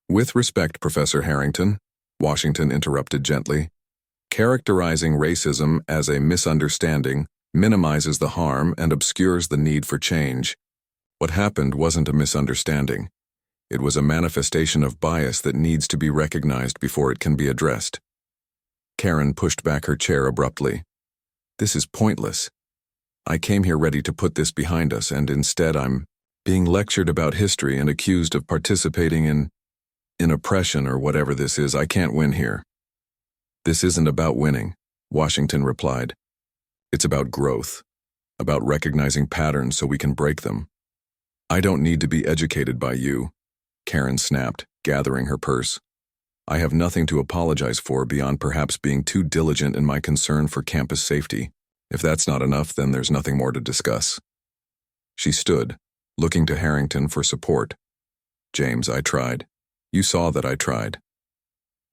With respect, Professor Harrington, Washington interrupted gently, characterizing racism as a misunderstanding minimizes the harm and obscures the need for change. What happened wasn't a misunderstanding. It was a manifestation of bias that needs to be recognized before it can be addressed. Karen pushed back her chair abruptly. This is pointless. I came here ready to put this behind us, and instead I'm being lectured about history and accused of participating in oppression or whatever this is. I can't win here. This isn't about winning, Washington replied. It's about growth, about recognizing patterns so we can break them. I don't need to be educated by you, Karen snapped, gathering her purse. I have nothing to apologize for beyond perhaps being too diligent in my concern for campus safety. If that's not enough, then there's nothing more to discuss. She stood, looking to Harrington for support. James, I tried. You saw that I tried.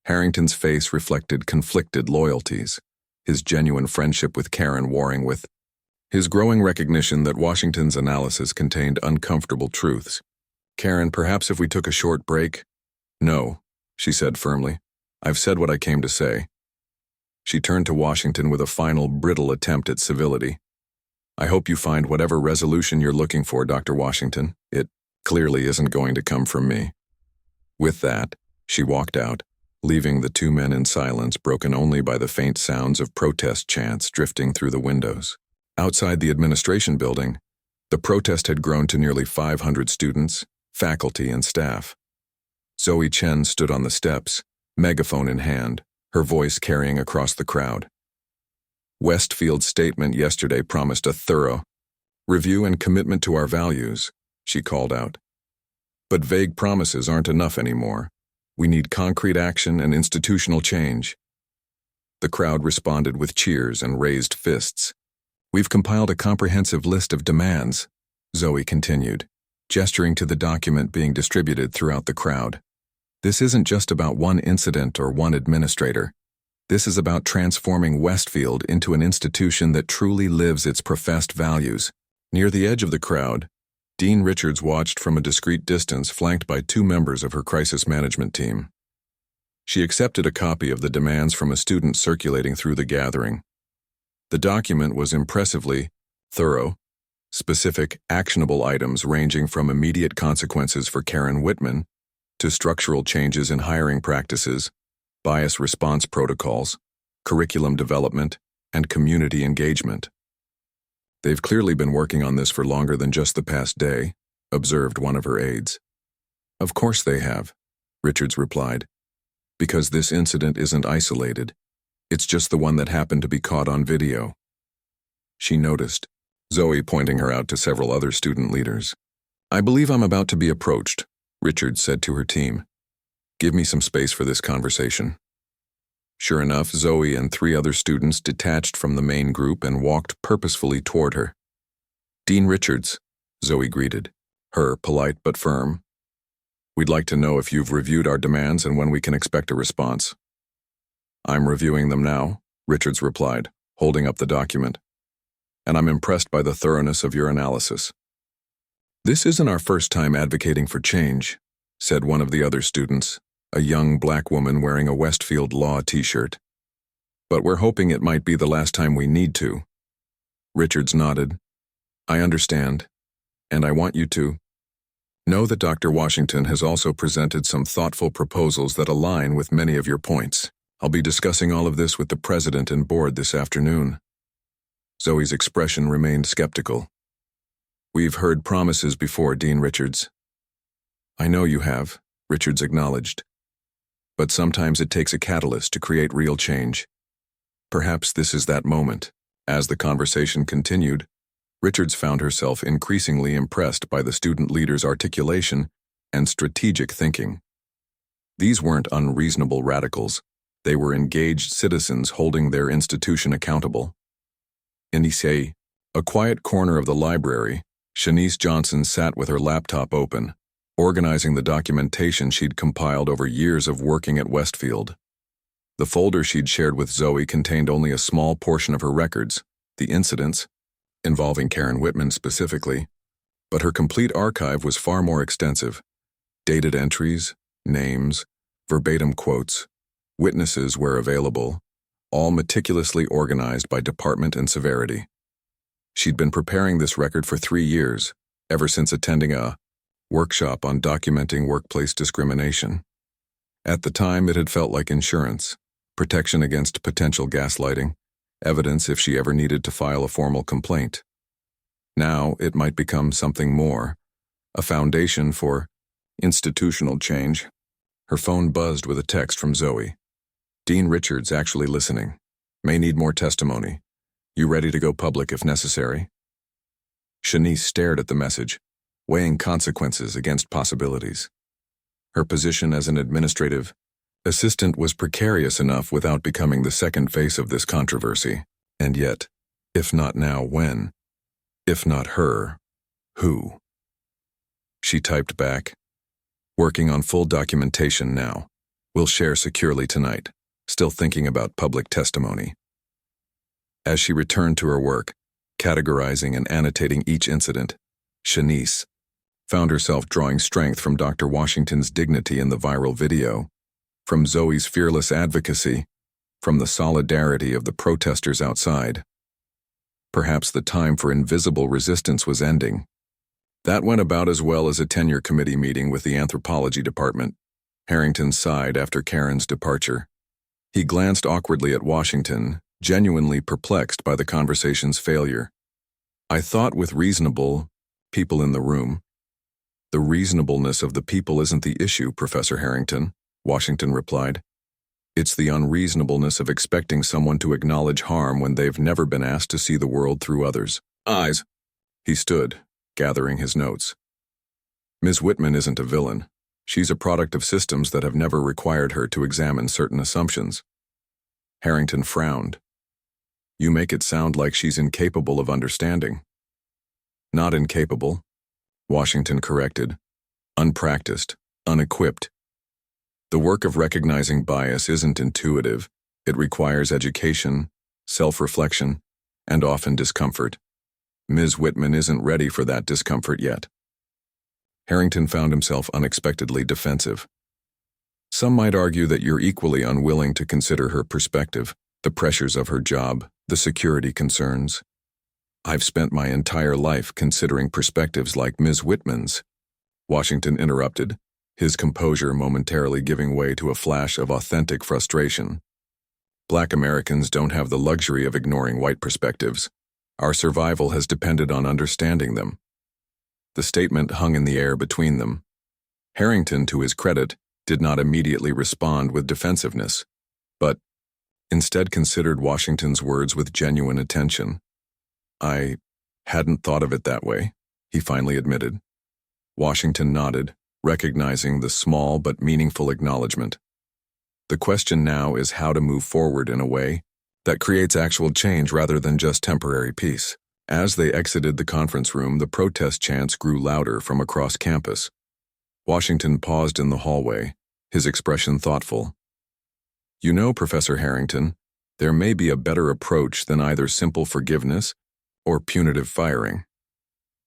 Harrington's face reflected conflicted loyalties, his genuine friendship with Karen warring with his growing recognition that Washington's analysis contained uncomfortable truths. Karen, perhaps if we took a short break? No, she said firmly. I've said what I came to say. She turned to Washington with a final brittle attempt at civility. I hope you find whatever resolution you're looking for, Dr. Washington. It clearly isn't going to come from me. With that, she walked out, leaving the two men in silence broken only by the faint sounds of protest chants drifting through the windows. Outside the administration building, the protest had grown to nearly 500 students, faculty, and staff. Zoe Chen stood on the steps, megaphone in hand, her voice carrying across the crowd. Westfield's statement yesterday promised a thorough review and commitment to our values, she called out. But vague promises aren't enough anymore. We need concrete action and institutional change. The crowd responded with cheers and raised fists. We've compiled a comprehensive list of demands, Zoe continued, gesturing to the document being distributed throughout the crowd. This isn't just about one incident or one administrator. This is about transforming Westfield into an institution that truly lives its professed values. Near the edge of the crowd, Dean Richards watched from a discreet distance, flanked by two members of her crisis management team. She accepted a copy of the demands from a student circulating through the gathering. The document was impressively thorough, specific, actionable items ranging from immediate consequences for Karen Whitman to structural changes in hiring practices, bias response protocols, curriculum development, and community engagement. They've clearly been working on this for longer than just the past day, observed one of her aides. Of course they have, Richards replied, because this incident isn't isolated. It's just the one that happened to be caught on video. She noticed, Zoe pointing her out to several other student leaders. I believe I'm about to be approached, Richards said to her team. Give me some space for this conversation. Sure enough, Zoe and three other students detached from the main group and walked purposefully toward her. Dean Richards, Zoe greeted, her polite but firm. We'd like to know if you've reviewed our demands and when we can expect a response. I'm reviewing them now, Richards replied, holding up the document. And I'm impressed by the thoroughness of your analysis. This isn't our first time advocating for change, said one of the other students, a young black woman wearing a Westfield Law t-shirt. But we're hoping it might be the last time we need to. Richards nodded. I understand, and I want you to know that Dr. Washington has also presented some thoughtful proposals that align with many of your points. I'll be discussing all of this with the president and board this afternoon. Zoe's expression remained skeptical. We've heard promises before, Dean Richards. I know you have, Richards acknowledged. But sometimes it takes a catalyst to create real change. Perhaps this is that moment. As the conversation continued, Richards found herself increasingly impressed by the student leader's articulation and strategic thinking. These weren't unreasonable radicals. They were engaged citizens holding their institution accountable. In Issei, a quiet corner of the library, Shanice Johnson sat with her laptop open, organizing the documentation she'd compiled over years of working at Westfield. The folder she'd shared with Zoe contained only a small portion of her records, the incidents, involving Karen Whitman specifically, but her complete archive was far more extensive. Dated entries, names, verbatim quotes, witnesses where available, all meticulously organized by department and severity. She'd been preparing this record for 3 years, ever since attending a workshop on documenting workplace discrimination. At the time, it had felt like insurance, protection against potential gaslighting, evidence if she ever needed to file a formal complaint. Now, it might become something more, a foundation for institutional change. Her phone buzzed with a text from Zoe. Dean Richards actually listening. May need more testimony. You ready to go public if necessary? Shanice stared at the message, weighing consequences against possibilities. Her position as an administrative assistant was precarious enough without becoming the second face of this controversy. And yet, if not now, when? If not her, who? She typed back, working on full documentation now. Will share securely tonight. Still thinking about public testimony. As she returned to her work, categorizing and annotating each incident, Shanice found herself drawing strength from Dr. Washington's dignity in the viral video, from Zoe's fearless advocacy, from the solidarity of the protesters outside. Perhaps the time for invisible resistance was ending. That went about as well as a tenure committee meeting with the anthropology department. Harrington sighed after Karen's departure. He glanced awkwardly at Washington, genuinely perplexed by the conversation's failure. I thought with reasonable people in the room. The reasonableness of the people isn't the issue, Professor Harrington, Washington replied. It's the unreasonableness of expecting someone to acknowledge harm when they've never been asked to see the world through others' eyes. He stood, gathering his notes. Ms. Whitman isn't a villain. She's a product of systems that have never required her to examine certain assumptions. Harrington frowned. You make it sound like she's incapable of understanding. Not incapable, Washington corrected. Unpracticed, unequipped. The work of recognizing bias isn't intuitive. It requires education, self-reflection, and often discomfort. Ms. Whitman isn't ready for that discomfort yet. Harrington found himself unexpectedly defensive. Some might argue that you're equally unwilling to consider her perspective, the pressures of her job, the security concerns. I've spent my entire life considering perspectives like Ms. Whitman's, Washington interrupted, his composure momentarily giving way to a flash of authentic frustration. Black Americans don't have the luxury of ignoring white perspectives. Our survival has depended on understanding them. The statement hung in the air between them. Harrington, to his credit, did not immediately respond with defensiveness, but instead considered Washington's words with genuine attention. I hadn't thought of it that way, he finally admitted. Washington nodded, recognizing the small but meaningful acknowledgement. The question now is how to move forward in a way that creates actual change rather than just temporary peace. As they exited the conference room, the protest chants grew louder from across campus. Washington paused in the hallway, his expression thoughtful. You know, Professor Harrington, there may be a better approach than either simple forgiveness or punitive firing.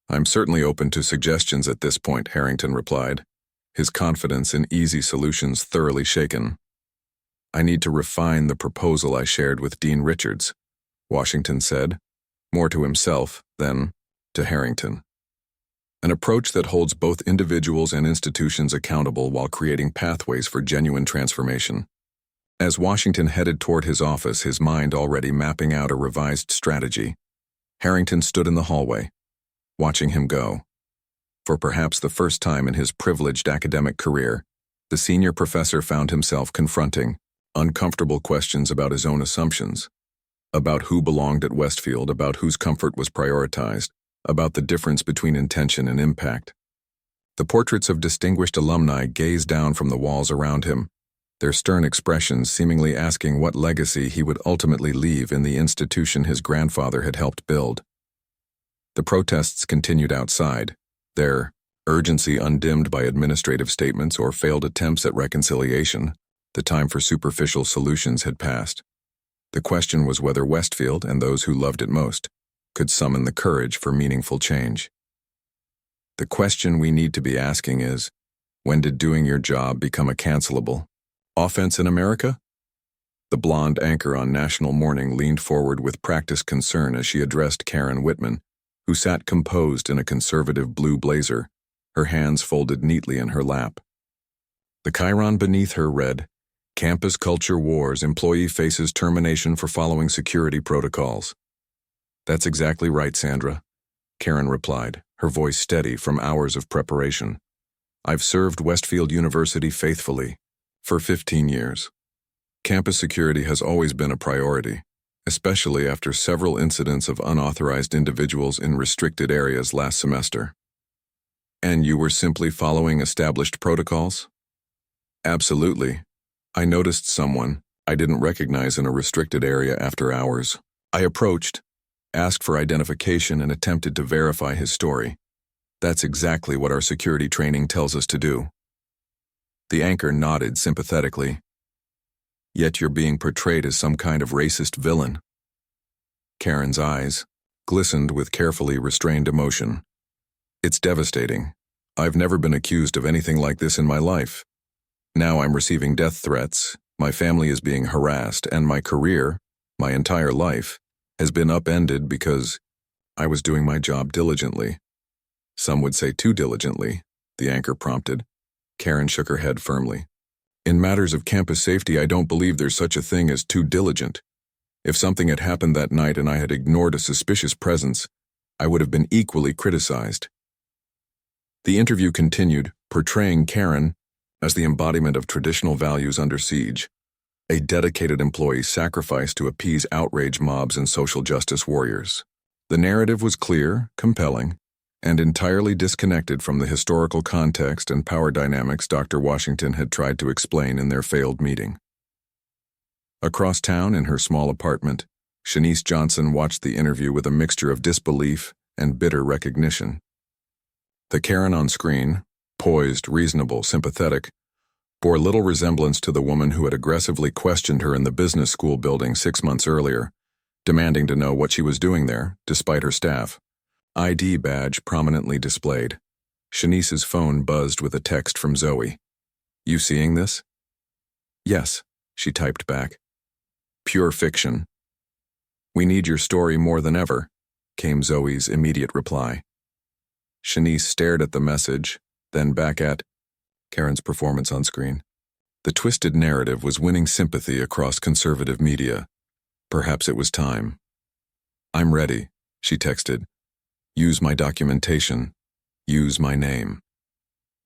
I'm certainly open to suggestions at this point, Harrington replied, his confidence in easy solutions thoroughly shaken. I need to refine the proposal I shared with Dean Richards, Washington said, more to himself than to Harrington. An approach that holds both individuals and institutions accountable while creating pathways for genuine transformation. As Washington headed toward his office, his mind already mapping out a revised strategy, Harrington stood in the hallway, watching him go. For perhaps the first time in his privileged academic career, the senior professor found himself confronting uncomfortable questions about his own assumptions, about who belonged at Westfield, about whose comfort was prioritized, about the difference between intention and impact. The portraits of distinguished alumni gazed down from the walls around him, their stern expressions seemingly asking what legacy he would ultimately leave in the institution his grandfather had helped build. The protests continued outside, their urgency undimmed by administrative statements or failed attempts at reconciliation. The time for superficial solutions had passed. The question was whether Westfield and those who loved it most could summon the courage for meaningful change. The question we need to be asking is, when did doing your job become a cancelable offense in America? The blonde anchor on National Morning leaned forward with practiced concern as she addressed Karen Whitman, who sat composed in a conservative blue blazer, her hands folded neatly in her lap. The chyron beneath her read, Campus Culture Wars, Employee Faces Termination for Following Security Protocols. That's exactly right, Sandra, Karen replied, her voice steady from hours of preparation. "I've served Westfield University faithfully for 15 years. Campus security has always been a priority, especially after several incidents of unauthorized individuals in restricted areas last semester." "And you were simply following established protocols?" "Absolutely. I noticed someone I didn't recognize in a restricted area after hours. I approached, asked for identification, and attempted to verify his story. That's exactly what our security training tells us to do." The anchor nodded sympathetically. "Yet you're being portrayed as some kind of racist villain." Karen's eyes glistened with carefully restrained emotion. "It's devastating. I've never been accused of anything like this in my life. Now I'm receiving death threats, my family is being harassed, and my career, my entire life, has been upended because I was doing my job diligently." "Some would say too diligently," the anchor prompted. Karen shook her head firmly. "In matters of campus safety, I don't believe there's such a thing as too diligent. If something had happened that night and I had ignored a suspicious presence, I would have been equally criticized." The interview continued, portraying Karen as the embodiment of traditional values under siege, a dedicated employee sacrificed to appease outrage mobs and social justice warriors. The narrative was clear, compelling, and entirely disconnected from the historical context and power dynamics Dr. Washington had tried to explain in their failed meeting. Across town in her small apartment, Shanice Johnson watched the interview with a mixture of disbelief and bitter recognition. The Karen on screen, poised, reasonable, sympathetic, bore little resemblance to the woman who had aggressively questioned her in the business school building 6 months earlier, demanding to know what she was doing there, despite her staff. ID badge prominently displayed. Shanice's phone buzzed with a text from Zoe. "You seeing this?" "Yes," she typed back. "Pure fiction." "We need your story more than ever," came Zoe's immediate reply. Shanice stared at the message, then back at Karen's performance on screen. The twisted narrative was winning sympathy across conservative media. Perhaps it was time. "I'm ready," she texted. "Use my documentation. Use my name."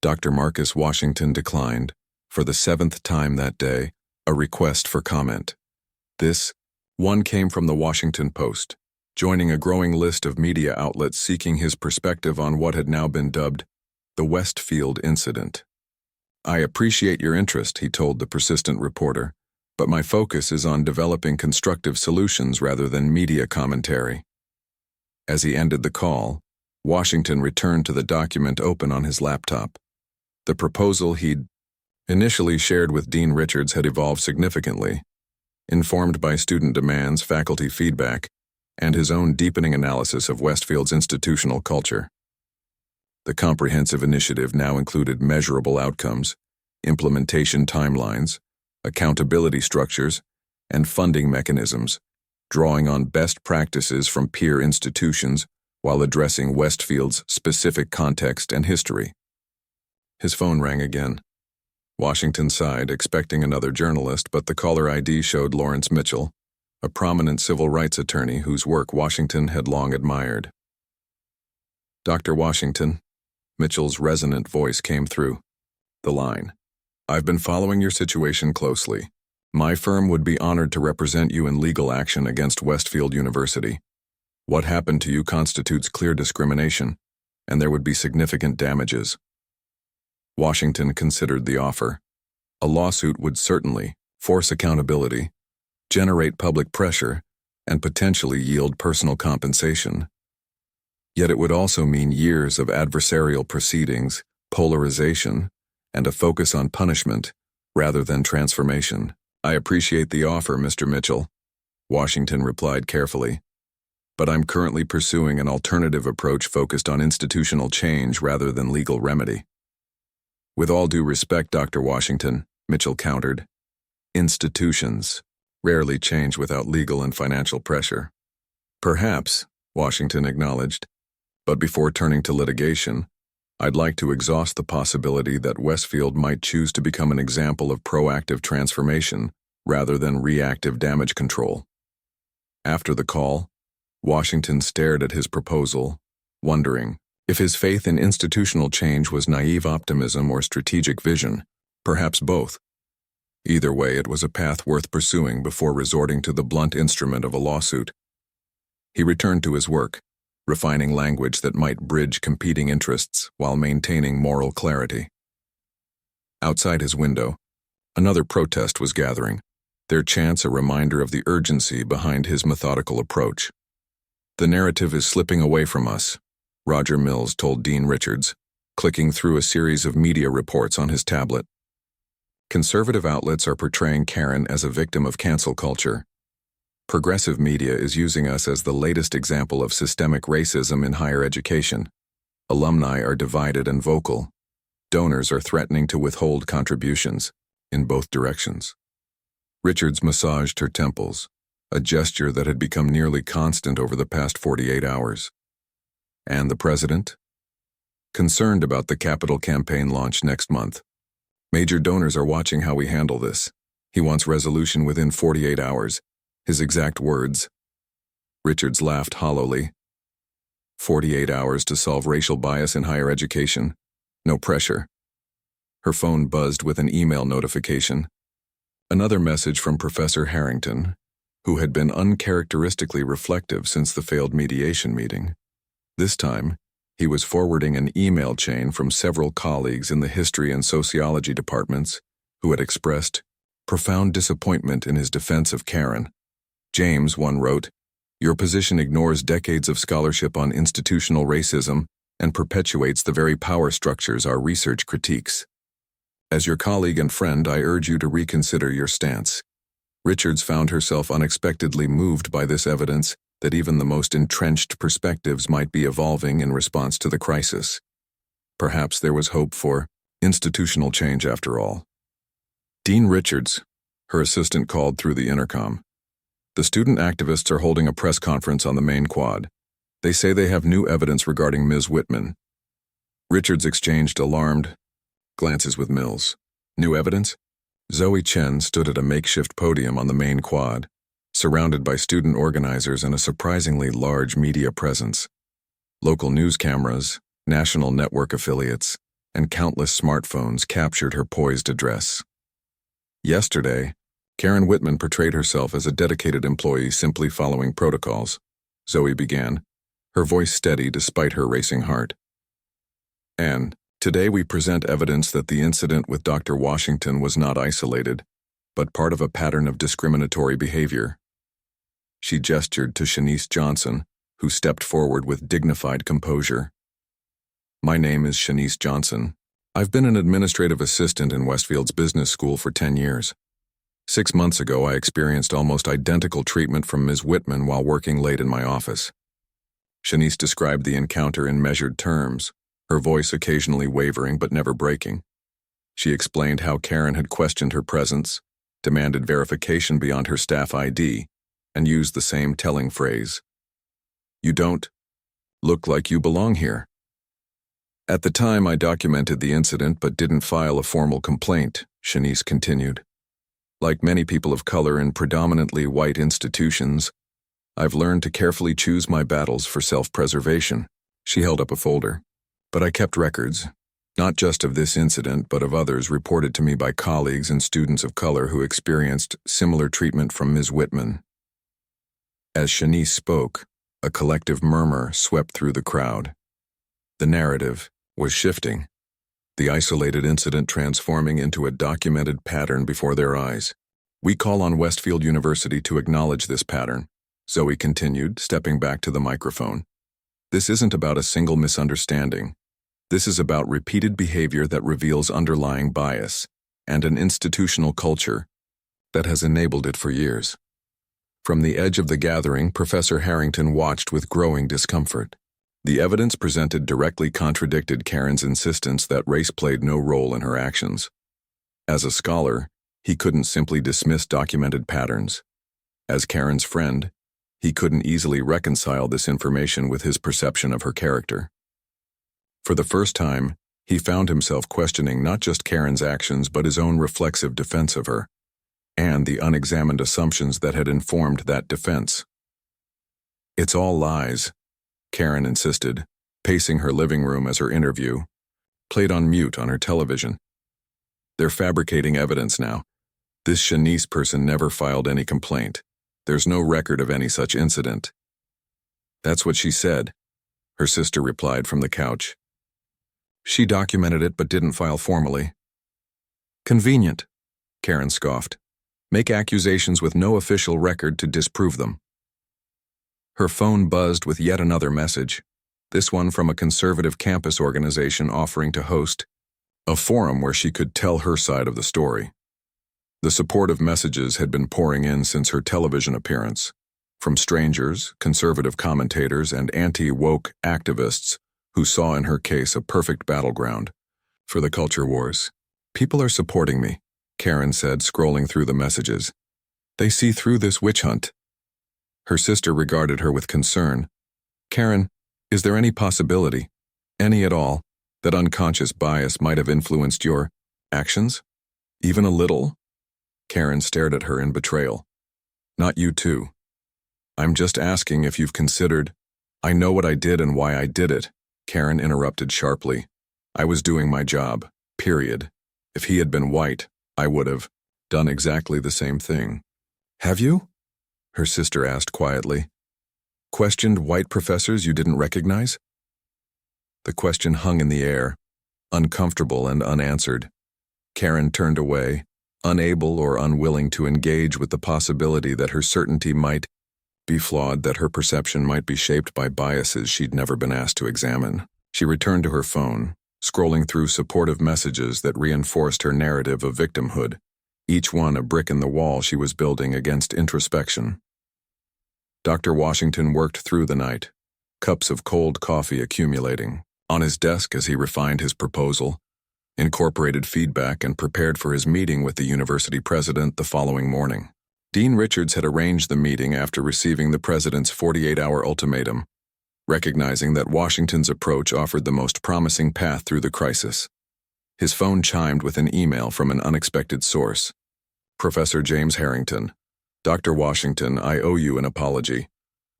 Dr. Marcus Washington declined, for the 7th time that day, a request for comment. This one came from the Washington Post, joining a growing list of media outlets seeking his perspective on what had now been dubbed the Westfield incident. "I appreciate your interest," he told the persistent reporter, "but my focus is on developing constructive solutions rather than media commentary." As he ended the call, Washington returned to the document open on his laptop. The proposal he'd initially shared with Dean Richards had evolved significantly, informed by student demands, faculty feedback, and his own deepening analysis of Westfield's institutional culture. The comprehensive initiative now included measurable outcomes, implementation timelines, accountability structures, and funding mechanisms, drawing on best practices from peer institutions while addressing Westfield's specific context and history. His phone rang again. Washington sighed, expecting another journalist, but the caller ID showed Lawrence Mitchell, a prominent civil rights attorney whose work Washington had long admired. "Dr. Washington," Mitchell's resonant voice came through the line. "I've been following your situation closely. My firm would be honored to represent you in legal action against Westfield University. What happened to you constitutes clear discrimination, and there would be significant damages." Washington considered the offer. A lawsuit would certainly force accountability, generate public pressure, and potentially yield personal compensation. Yet it would also mean years of adversarial proceedings, polarization, and a focus on punishment rather than transformation. "I appreciate the offer, Mr. Mitchell," Washington replied carefully, "but I'm currently pursuing an alternative approach focused on institutional change rather than legal remedy." "With all due respect, Dr. Washington," Mitchell countered, "institutions rarely change without legal and financial pressure." "Perhaps," Washington acknowledged, "but before turning to litigation, I'd like to exhaust the possibility that Westfield might choose to become an example of proactive transformation rather than reactive damage control." After the call, Washington stared at his proposal, wondering If his faith in institutional change was naive optimism or strategic vision, perhaps both. Either way, it was a path worth pursuing before resorting to the blunt instrument of a lawsuit. He returned to his work, refining language that might bridge competing interests while maintaining moral clarity. Outside his window, another protest was gathering, their chants a reminder of the urgency behind his methodical approach. "The narrative is slipping away from us," Roger Mills told Dean Richards, clicking through a series of media reports on his tablet. "Conservative outlets are portraying Karen as a victim of cancel culture. Progressive media is using us as the latest example of systemic racism in higher education. Alumni are divided and vocal. Donors are threatening to withhold contributions, in both directions." Richards massaged her temples, a gesture that had become nearly constant over the past 48 hours. "And the president?" "Concerned about the Capitol campaign launch next month. Major donors are watching how we handle this. He wants resolution within 48 hours. His exact words." Richards laughed hollowly. 48 hours to solve racial bias in higher education. No pressure. Her phone buzzed with an email notification. Another message from Professor Harrington, who had been uncharacteristically reflective since the failed mediation meeting. This time, he was forwarding an email chain from several colleagues in the history and sociology departments who had expressed profound disappointment in his defense of Karen. James, one wrote, "Your position ignores decades of scholarship on institutional racism and perpetuates the very power structures our research critiques. As your colleague and friend, I urge you to reconsider your stance." Richards found herself unexpectedly moved by this evidence that even the most entrenched perspectives might be evolving in response to the crisis. Perhaps there was hope for institutional change after all. "Dean Richards," her assistant called through the intercom. "The student activists are holding a press conference on the main quad. They say they have new evidence regarding Ms. Whitman." Richards exchanged alarmed glances with Mills. "New evidence?" Zoe Chen stood at a makeshift podium on the main quad, surrounded by student organizers and a surprisingly large media presence. Local news cameras, national network affiliates, and countless smartphones captured her poised address. "Yesterday, Karen Whitman portrayed herself as a dedicated employee simply following protocols," Zoe began, her voice steady despite her racing heart. "And today we present evidence that the incident with Dr. Washington was not isolated, but part of a pattern of discriminatory behavior." She gestured to Shanice Johnson, who stepped forward with dignified composure. "My name is Shanice Johnson. I've been an administrative assistant in Westfield's business school for 10 years. 6 months ago, I experienced almost identical treatment from Ms. Whitman while working late in my office." Shanice described the encounter in measured terms, her voice occasionally wavering but never breaking. She explained how Karen had questioned her presence, demanded verification beyond her staff ID, and used the same telling phrase, "You don't look like you belong here." "At the time, I documented the incident but didn't file a formal complaint," Shanice continued. "Like many people of color in predominantly white institutions, I've learned to carefully choose my battles for self-preservation." She held up a folder. "But I kept records, not just of this incident but of others reported to me by colleagues and students of color who experienced similar treatment from Ms. Whitman." As Shanice spoke, a collective murmur swept through the crowd. The narrative was shifting, the isolated incident transforming into a documented pattern before their eyes. "We call on Westfield University to acknowledge this pattern," Zoe continued, stepping back to the microphone. "This isn't about a single misunderstanding. This is about repeated behavior that reveals underlying bias and an institutional culture that has enabled it for years." From the edge of the gathering, Professor Harrington watched with growing discomfort. The evidence presented directly contradicted Karen's insistence that race played no role in her actions. As a scholar, he couldn't simply dismiss documented patterns. As Karen's friend, he couldn't easily reconcile this information with his perception of her character. For the first time, he found himself questioning not just Karen's actions but his own reflexive defense of her, and the unexamined assumptions that had informed that defense. "It's all lies," Karen insisted, pacing her living room as her interview played on mute on her television. They're fabricating evidence now. This Shanice person never filed any complaint. There's no record of any such incident. That's what she said, her sister replied from the couch. She documented it but didn't file formally. Convenient, Karen scoffed. Make accusations with no official record to disprove them. Her phone buzzed with yet another message, this one from a conservative campus organization offering to host a forum where she could tell her side of the story. The supportive messages had been pouring in since her television appearance, from strangers, conservative commentators, and anti-woke activists who saw in her case a perfect battleground for the culture wars. People are supporting me, Karen said, scrolling through the messages. They see through this witch hunt. Her sister regarded her with concern. Karen, is there any possibility, any at all, that unconscious bias might have influenced your actions? Even a little? Karen stared at her in betrayal. Not you too. I'm just asking if you've considered. I know what I did and why I did it, Karen interrupted sharply. I was doing my job, period. If he had been white, I would have done exactly the same thing. Have you? Her sister asked quietly. Questioned white professors you didn't recognize? The question hung in the air, uncomfortable and unanswered. Karen turned away, unable or unwilling to engage with the possibility that her certainty might be flawed, that her perception might be shaped by biases she'd never been asked to examine. She returned to her phone, scrolling through supportive messages that reinforced her narrative of victimhood, each one a brick in the wall she was building against introspection. Dr. Washington worked through the night, cups of cold coffee accumulating on his desk as he refined his proposal, incorporated feedback, and prepared for his meeting with the university president the following morning. Dean Richards had arranged the meeting after receiving the president's 48-hour ultimatum, recognizing that Washington's approach offered the most promising path through the crisis. His phone chimed with an email from an unexpected source. Professor James Harrington. Dr. Washington, I owe you an apology.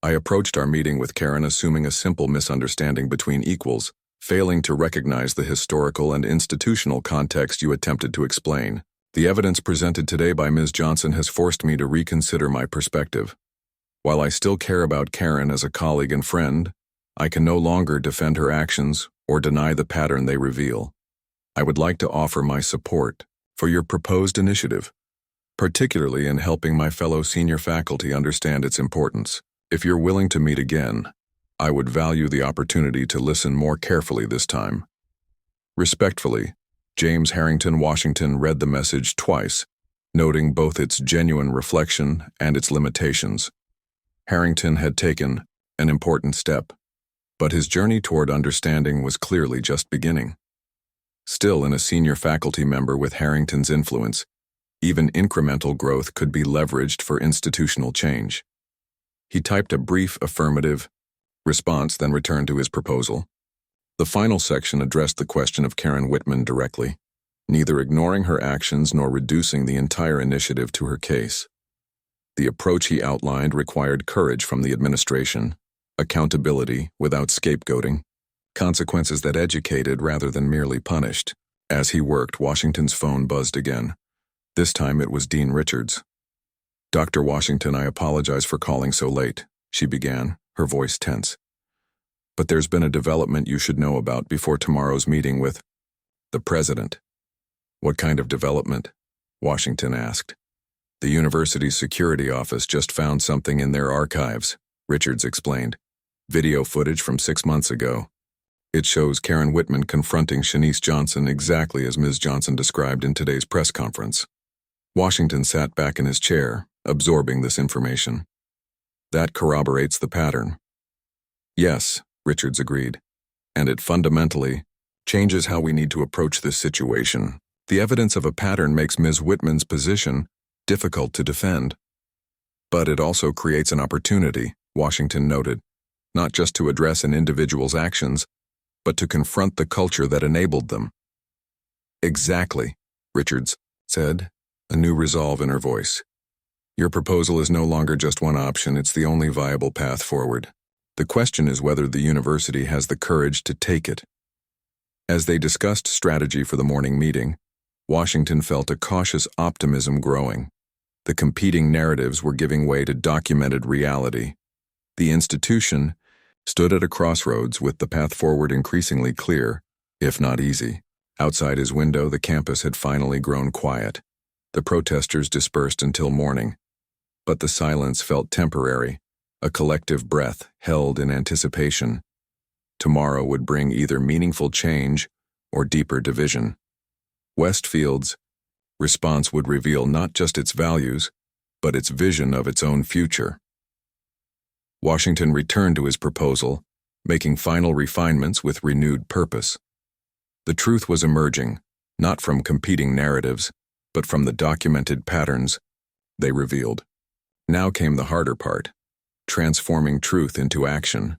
I approached our meeting with Karen assuming a simple misunderstanding between equals, failing to recognize the historical and institutional context you attempted to explain. The evidence presented today by Ms. Johnson has forced me to reconsider my perspective. While I still care about Karen as a colleague and friend, I can no longer defend her actions or deny the pattern they reveal. I would like to offer my support for your proposed initiative, particularly in helping my fellow senior faculty understand its importance. If you're willing to meet again, I would value the opportunity to listen more carefully this time. Respectfully, James Harrington Washington read the message twice, noting both its genuine reflection and its limitations. Harrington had taken an important step, but his journey toward understanding was clearly just beginning. Still, in a senior faculty member with Harrington's influence, even incremental growth could be leveraged for institutional change. He typed a brief affirmative response, then returned to his proposal. The final section addressed the question of Karen Whitman directly, neither ignoring her actions nor reducing the entire initiative to her case. The approach he outlined required courage from the administration, accountability without scapegoating, consequences that educated rather than merely punished. As he worked, Washington's phone buzzed again. This time it was Dean Richards. Dr. Washington, I apologize for calling so late, she began, her voice tense. But there's been a development you should know about before tomorrow's meeting with the president. What kind of development? Washington asked. The university's security office just found something in their archives, Richards explained. Video footage from 6 months ago. It shows Karen Whitman confronting Shanice Johnson exactly as Ms. Johnson described in today's press conference. Washington sat back in his chair, absorbing this information. That corroborates the pattern. Yes, Richards agreed. And it fundamentally changes how we need to approach this situation. The evidence of a pattern makes Ms. Whitman's position difficult to defend. But it also creates an opportunity, Washington noted, not just to address an individual's actions, but to confront the culture that enabled them. Exactly, Richards said, a new resolve in her voice. Your proposal is no longer just one option, it's the only viable path forward. The question is whether the university has the courage to take it. As they discussed strategy for the morning meeting, Washington felt a cautious optimism growing. The competing narratives were giving way to documented reality. The institution stood at a crossroads with the path forward increasingly clear, if not easy. Outside his window, the campus had finally grown quiet. The protesters dispersed until morning. But the silence felt temporary, a collective breath held in anticipation. Tomorrow would bring either meaningful change or deeper division. Westfield's response would reveal not just its values, but its vision of its own future. Washington returned to his proposal, making final refinements with renewed purpose. The truth was emerging, not from competing narratives, but from the documented patterns they revealed. Now came the harder part, transforming truth into action.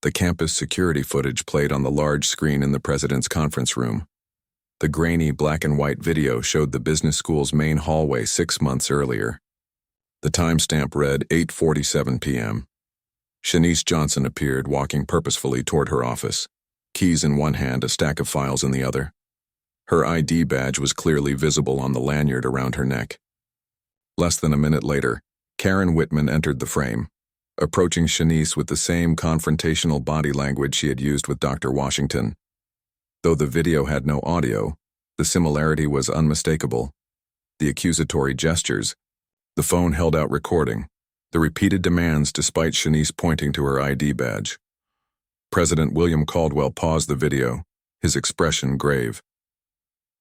The campus security footage played on the large screen in the president's conference room. The grainy black and white video showed the business school's main hallway 6 months earlier. The timestamp read 8:47 p.m. Shanice Johnson appeared, walking purposefully toward her office, keys in one hand, a stack of files in the other. Her ID badge was clearly visible on the lanyard around her neck. Less than a minute later, Karen Whitman entered the frame, approaching Shanice with the same confrontational body language she had used with Dr. Washington. Though the video had no audio, the similarity was unmistakable. The accusatory gestures, the phone held out recording, the repeated demands despite Shanice pointing to her ID badge. President William Caldwell paused the video, his expression grave.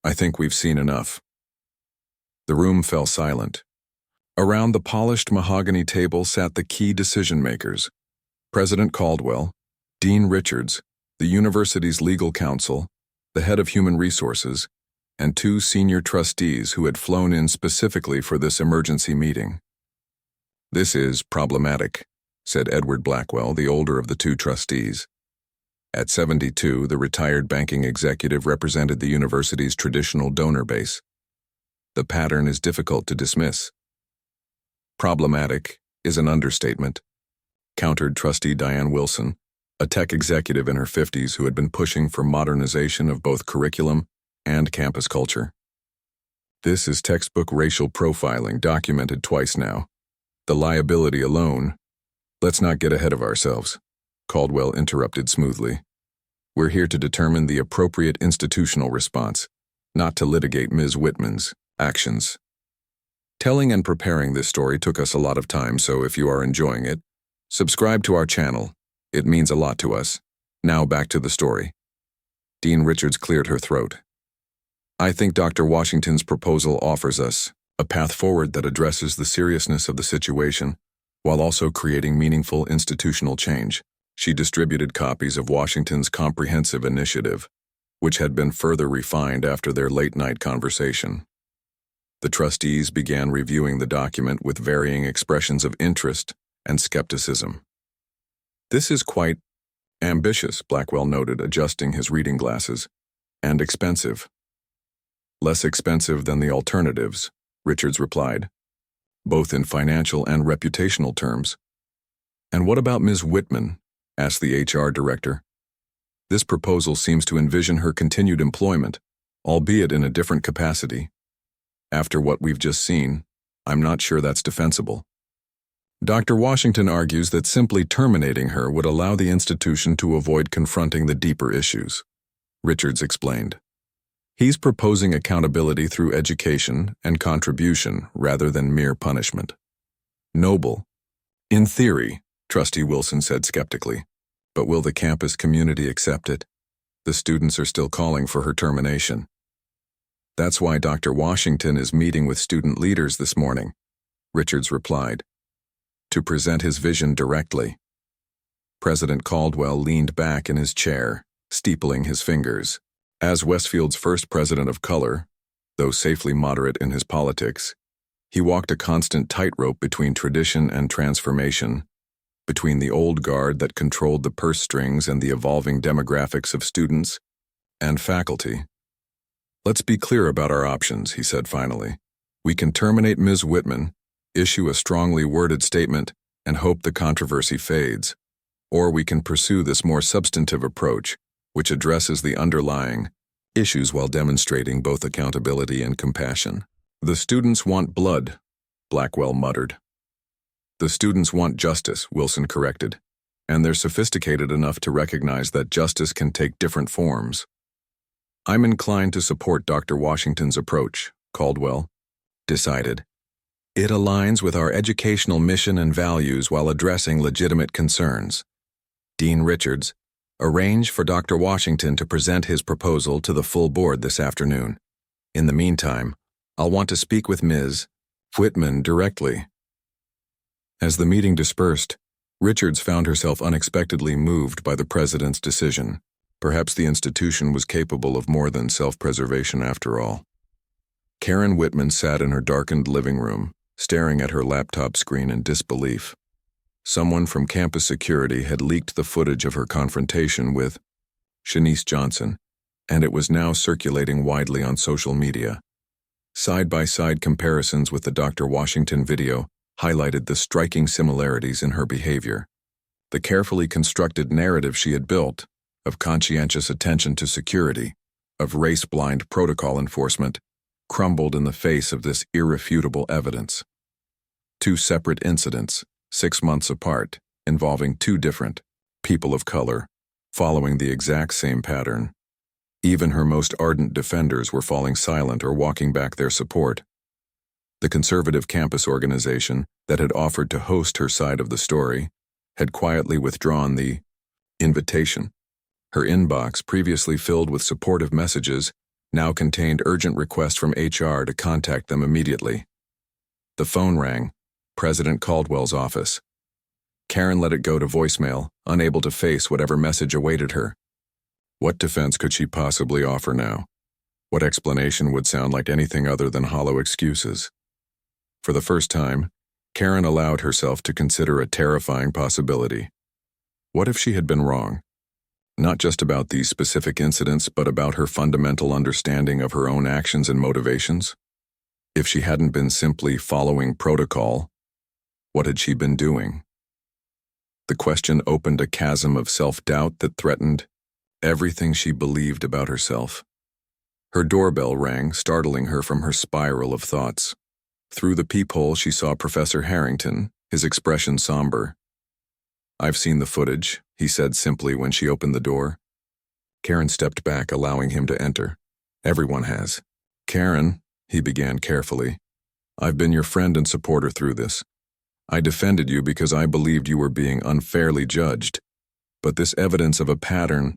"I think we've seen enough." The room fell silent. Around the polished mahogany table sat the key decision-makers: President Caldwell, Dean Richards, the university's legal counsel, the head of human resources, and 2 senior trustees who had flown in specifically for this emergency meeting. "This is problematic," said Edward Blackwell, the older of the 2 trustees. At 72, the retired banking executive represented the university's traditional donor base. "The pattern is difficult to dismiss." "Problematic is an understatement," countered Trustee Diane Wilson, a tech executive in her 50s who had been pushing for modernization of both curriculum and campus culture. "This is textbook racial profiling, documented twice now. The liability alone—" "Let's not get ahead of ourselves," Caldwell interrupted smoothly. "We're here to determine the appropriate institutional response, not to litigate Ms. Whitman's actions." Telling and preparing this story took us a lot of time, so if you are enjoying it, subscribe to our channel. It means a lot to us. Now back to the story. Dean Richards cleared her throat. "I think Dr. Washington's proposal offers us a path forward that addresses the seriousness of the situation while also creating meaningful institutional change." She distributed copies of Washington's comprehensive initiative, which had been further refined after their late-night conversation. The trustees began reviewing the document with varying expressions of interest and skepticism. "This is quite ambitious," Blackwell noted, adjusting his reading glasses, "and expensive." "Less expensive than the alternatives," Richards replied, "both in financial and reputational terms." "And what about Ms. Whitman?" asked the HR director. "This proposal seems to envision her continued employment, albeit in a different capacity. After what we've just seen, I'm not sure that's defensible." Dr. Washington argues that simply terminating her would allow the institution to avoid confronting the deeper issues, Richards explained. He's proposing accountability through education and contribution rather than mere punishment. "Noble. In theory," Trustee Wilson said skeptically. "But will the campus community accept it? The students are still calling for her termination." "That's why Dr. Washington is meeting with student leaders this morning," Richards replied, "to present his vision directly." President Caldwell leaned back in his chair, steepling his fingers. As Westfield's first president of color, though safely moderate in his politics, he walked a constant tightrope between tradition and transformation, between the old guard that controlled the purse strings and the evolving demographics of students and faculty. "Let's be clear about our options," he said finally. "We can terminate Ms. Whitman, issue a strongly worded statement, and hope the controversy fades. Or we can pursue this more substantive approach, which addresses the underlying issues while demonstrating both accountability and compassion. The students want blood, Blackwell muttered. The students want justice, Wilson corrected, and they're sophisticated enough to recognize that justice can take different forms. I'm inclined to support Dr. Washington's approach, Caldwell decided. It aligns with our educational mission and values while addressing legitimate concerns. Dean Richards, arrange for Dr. Washington to present his proposal to the full board this afternoon. In the meantime, I'll want to speak with Ms. Whitman directly. As the meeting dispersed, Richards found herself unexpectedly moved by the president's decision. Perhaps the institution was capable of more than self-preservation after all. Karen Whitman sat in her darkened living room, staring at her laptop screen in disbelief. Someone from campus security had leaked the footage of her confrontation with Shanice Johnson, and it was now circulating widely on social media. Side-by-side comparisons with the Dr. Washington video highlighted the striking similarities in her behavior. The carefully constructed narrative she had built, of conscientious attention to security, of race-blind protocol enforcement, crumbled in the face of this irrefutable evidence. Two separate incidents, 6 months apart, involving two different people of color, following the exact same pattern. Even her most ardent defenders were falling silent or walking back their support. The conservative campus organization that had offered to host her side of the story had quietly withdrawn the invitation. Her inbox, previously filled with supportive messages, now contained urgent requests from HR to contact them immediately. The phone rang, President Caldwell's office. Karen let it go to voicemail, unable to face whatever message awaited her. What defense could she possibly offer now? What explanation would sound like anything other than hollow excuses? For the first time, Karen allowed herself to consider a terrifying possibility. What if she had been wrong? Not just about these specific incidents, but about her fundamental understanding of her own actions and motivations? If she hadn't been simply following protocol, what had she been doing? The question opened a chasm of self-doubt that threatened everything she believed about herself. Her doorbell rang, startling her from her spiral of thoughts. Through the peephole, she saw Professor Harrington, his expression somber. "I've seen the footage," he said simply when she opened the door. Karen stepped back, allowing him to enter. "Everyone has." "Karen," he began carefully, "I've been your friend and supporter through this. I defended you because I believed you were being unfairly judged. But this evidence of a pattern—"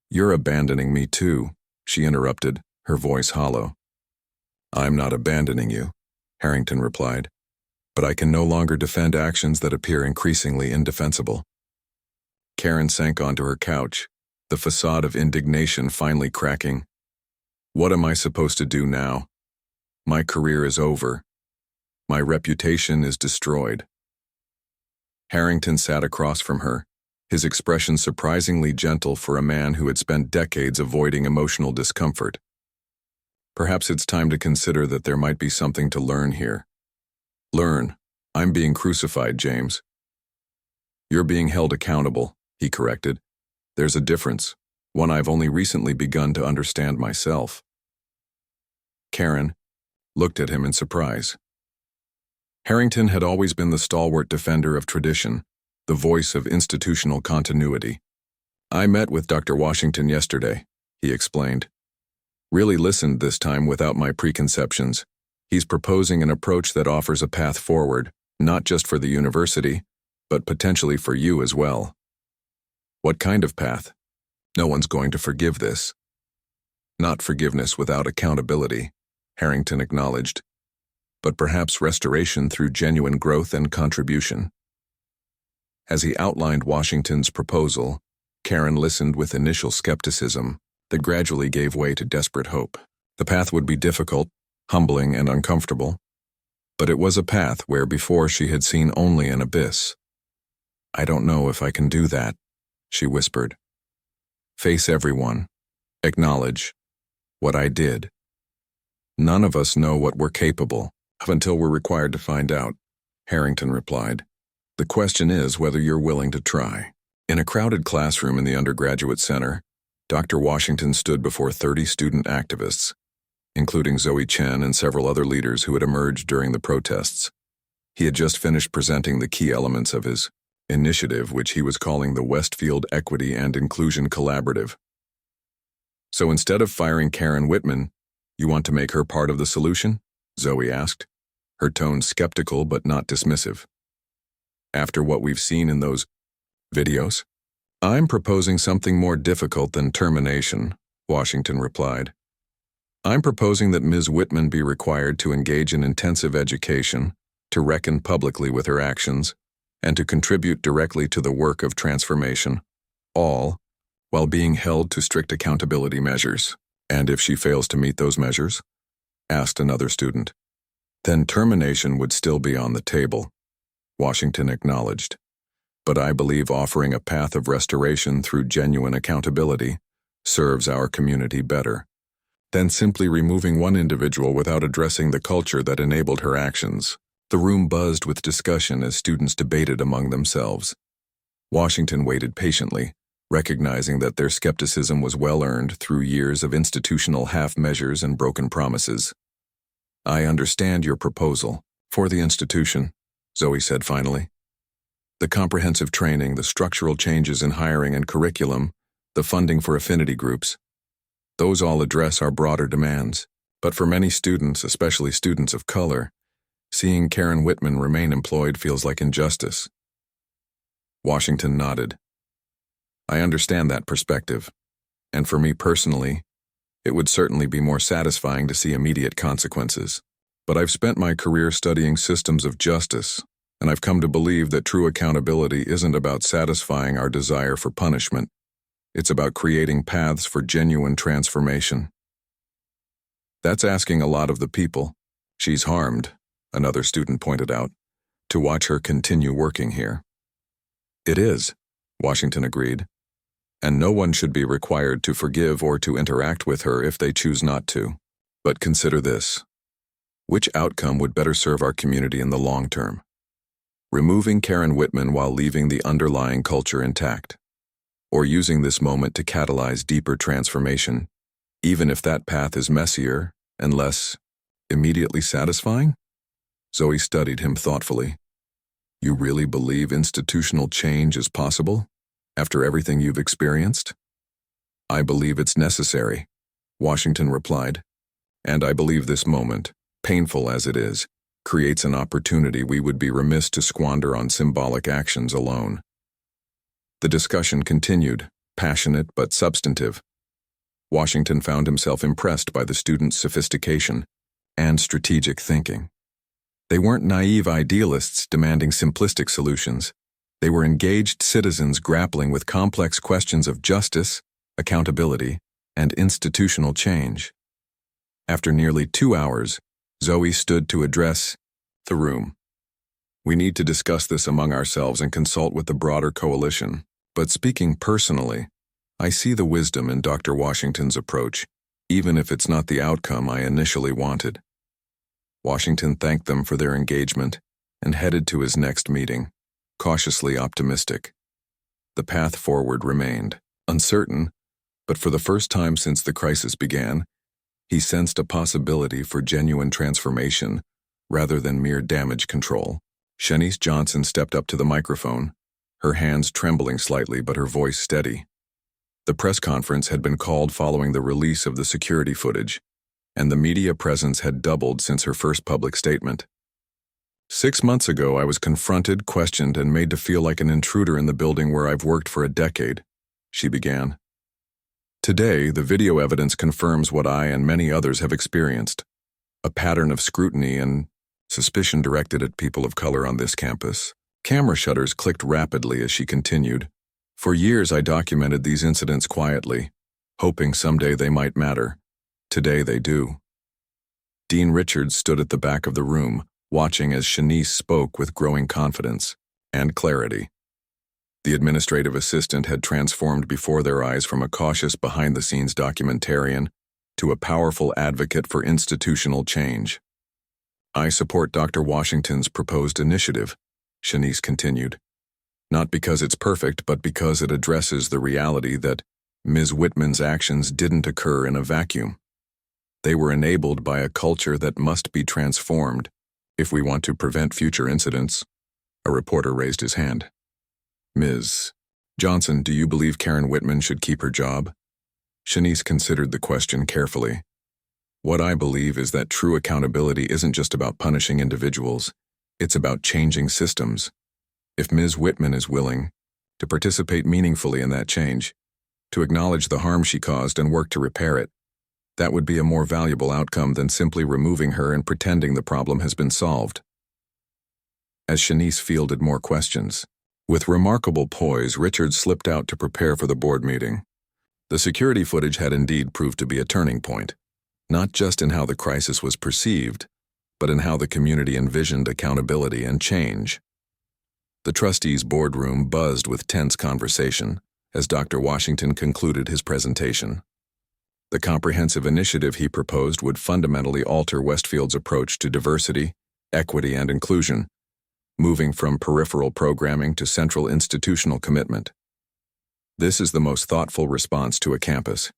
"You're abandoning me too," she interrupted, her voice hollow. "I'm not abandoning you," Harrington replied, "but I can no longer defend actions that appear increasingly indefensible." Karen sank onto her couch, the facade of indignation finally cracking. "What am I supposed to do now? My career is over. My reputation is destroyed." Harrington sat across from her, his expression surprisingly gentle for a man who had spent decades avoiding emotional discomfort. "Perhaps it's time to consider that there might be something to learn here." "Learn? I'm being crucified, James." "You're being held accountable," he corrected. "There's a difference, one I've only recently begun to understand myself." Karen looked at him in surprise. Harrington had always been the stalwart defender of tradition, the voice of institutional continuity. "I met with Dr. Washington yesterday," he explained. "Really listened this time without my preconceptions. He's proposing an approach that offers a path forward, not just for the university, but potentially for you as well." "What kind of path?" "No one's going to forgive this." "Not forgiveness without accountability," Harrington acknowledged, "but perhaps restoration through genuine growth and contribution." As he outlined Washington's proposal, Karen listened with initial skepticism that gradually gave way to desperate hope. The path would be difficult, humbling, and uncomfortable, but it was a path where before she had seen only an abyss. "I don't know if I can do that," she whispered. "Face everyone. Acknowledge what I did. None of us know what we're capable of until we're required to find out," Harrington replied. "The question is whether you're willing to try." In a crowded classroom in the undergraduate center, Dr. Washington stood before 30 student activists, including Zoe Chen and several other leaders who had emerged during the protests. He had just finished presenting the key elements of his initiative, which he was calling the Westfield Equity and Inclusion Collaborative. "So instead of firing Karen Whitman, you want to make her part of the solution?" Zoe asked, her tone skeptical but not dismissive. "After what we've seen in those videos?" "I'm proposing something more difficult than termination," Washington replied. "I'm proposing that Ms. Whitman be required to engage in intensive education, to reckon publicly with her actions, and to contribute directly to the work of transformation, all while being held to strict accountability measures." "And if she fails to meet those measures?" asked another student. "Then termination would still be on the table," Washington acknowledged. "But I believe offering a path of restoration through genuine accountability serves our community better than simply removing one individual without addressing the culture that enabled her actions." The room buzzed with discussion as students debated among themselves. Washington waited patiently, recognizing that their skepticism was well-earned through years of institutional half-measures and broken promises. "I understand your proposal for the institution," Zoe said finally. "The comprehensive training, the structural changes in hiring and curriculum, the funding for affinity groups, those all address our broader demands. But for many students, especially students of color, seeing Karen Whitman remain employed feels like injustice." Washington nodded. "I understand that perspective, and for me personally, it would certainly be more satisfying to see immediate consequences. But I've spent my career studying systems of justice, and I've come to believe that true accountability isn't about satisfying our desire for punishment. It's about creating paths for genuine transformation." "That's asking a lot of the people she's harmed," another student pointed out, "to watch her continue working here." "It is," Washington agreed, "and no one should be required to forgive or to interact with her if they choose not to. But consider this. Which outcome would better serve our community in the long term? Removing Karen Whitman while leaving the underlying culture intact, or using this moment to catalyze deeper transformation, even if that path is messier and less immediately satisfying?" Zoe studied him thoughtfully. "You really believe institutional change is possible, after everything you've experienced?" "I believe it's necessary," Washington replied. "And I believe this moment, painful as it is, creates an opportunity we would be remiss to squander on symbolic actions alone." The discussion continued, passionate but substantive. Washington found himself impressed by the students' sophistication and strategic thinking. They weren't naive idealists demanding simplistic solutions. They were engaged citizens grappling with complex questions of justice, accountability, and institutional change. After nearly 2 hours, Zoe stood to address the room. "We need to discuss this among ourselves and consult with the broader coalition. But speaking personally, I see the wisdom in Dr. Washington's approach, even if it's not the outcome I initially wanted." Washington thanked them for their engagement and headed to his next meeting, cautiously optimistic. The path forward remained uncertain, but for the first time since the crisis began, he sensed a possibility for genuine transformation rather than mere damage control. Shanice Johnson stepped up to the microphone, her hands trembling slightly but her voice steady. The press conference had been called following the release of the security footage, and the media presence had doubled since her first public statement. 6 months ago, I was confronted, questioned, and made to feel like an intruder in the building where I've worked for a decade," she began. "Today, the video evidence confirms what I and many others have experienced, a pattern of scrutiny and suspicion directed at people of color on this campus." Camera shutters clicked rapidly as she continued. "For years, I documented these incidents quietly, hoping someday they might matter. Today they do." Dean Richards stood at the back of the room, watching as Shanice spoke with growing confidence and clarity. The administrative assistant had transformed before their eyes from a cautious behind-the-scenes documentarian to a powerful advocate for institutional change. "I support Dr. Washington's proposed initiative," Shanice continued. Not because it's perfect, but because it addresses the reality that Ms. Whitman's actions didn't occur in a vacuum. They were enabled by a culture that must be transformed if we want to prevent future incidents. A reporter raised his hand. Ms. Johnson, do you believe Karen Whitman should keep her job? Shanice considered the question carefully. What I believe is that true accountability isn't just about punishing individuals, it's about changing systems. If Ms. Whitman is willing to participate meaningfully in that change, to acknowledge the harm she caused and work to repair it, that would be a more valuable outcome than simply removing her and pretending the problem has been solved. As Shanice fielded more questions, with remarkable poise, Richard slipped out to prepare for the board meeting. The security footage had indeed proved to be a turning point, not just in how the crisis was perceived, but in how the community envisioned accountability and change. The trustees' boardroom buzzed with tense conversation as Dr. Washington concluded his presentation. The comprehensive initiative he proposed would fundamentally alter Westfield's approach to diversity, equity, and inclusion, moving from peripheral programming to central institutional commitment. This is the most thoughtful response to a campus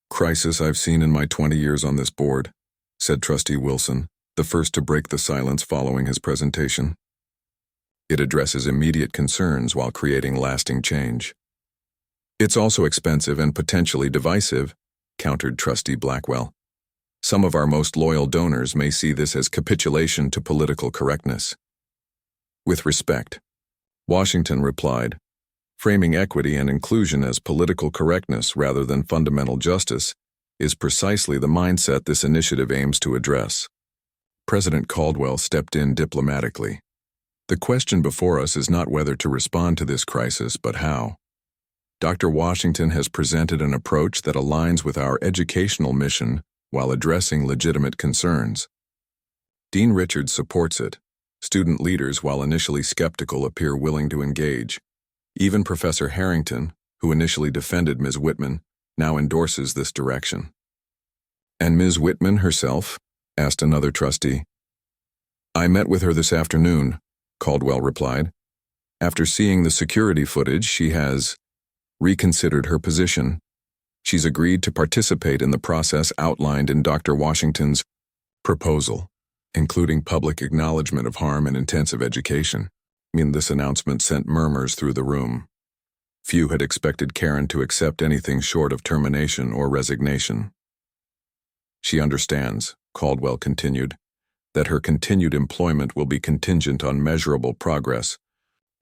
crisis I've seen in my 20 years on this board, said Trustee Wilson, the first to break the silence following his presentation. It addresses immediate concerns while creating lasting change. It's also expensive and potentially divisive, countered Trustee Blackwell. Some of our most loyal donors may see this as capitulation to political correctness. With respect, Washington replied, framing equity and inclusion as political correctness rather than fundamental justice is precisely the mindset this initiative aims to address. President Caldwell stepped in diplomatically. The question before us is not whether to respond to this crisis, but how. Dr. Washington has presented an approach that aligns with our educational mission while addressing legitimate concerns. Dean Richards supports it. Student leaders, while initially skeptical, appear willing to engage. Even Professor Harrington, who initially defended Ms. Whitman, now endorses this direction. And Ms. Whitman herself? Asked another trustee. I met with her this afternoon, Caldwell replied. After seeing the security footage, she has reconsidered her position. She's agreed to participate in the process outlined in Dr. Washington's proposal, including public acknowledgement of harm and intensive education. This announcement sent murmurs through the room. Few had expected Karen to accept anything short of termination or resignation. She understands, Caldwell continued, that her continued employment will be contingent on measurable progress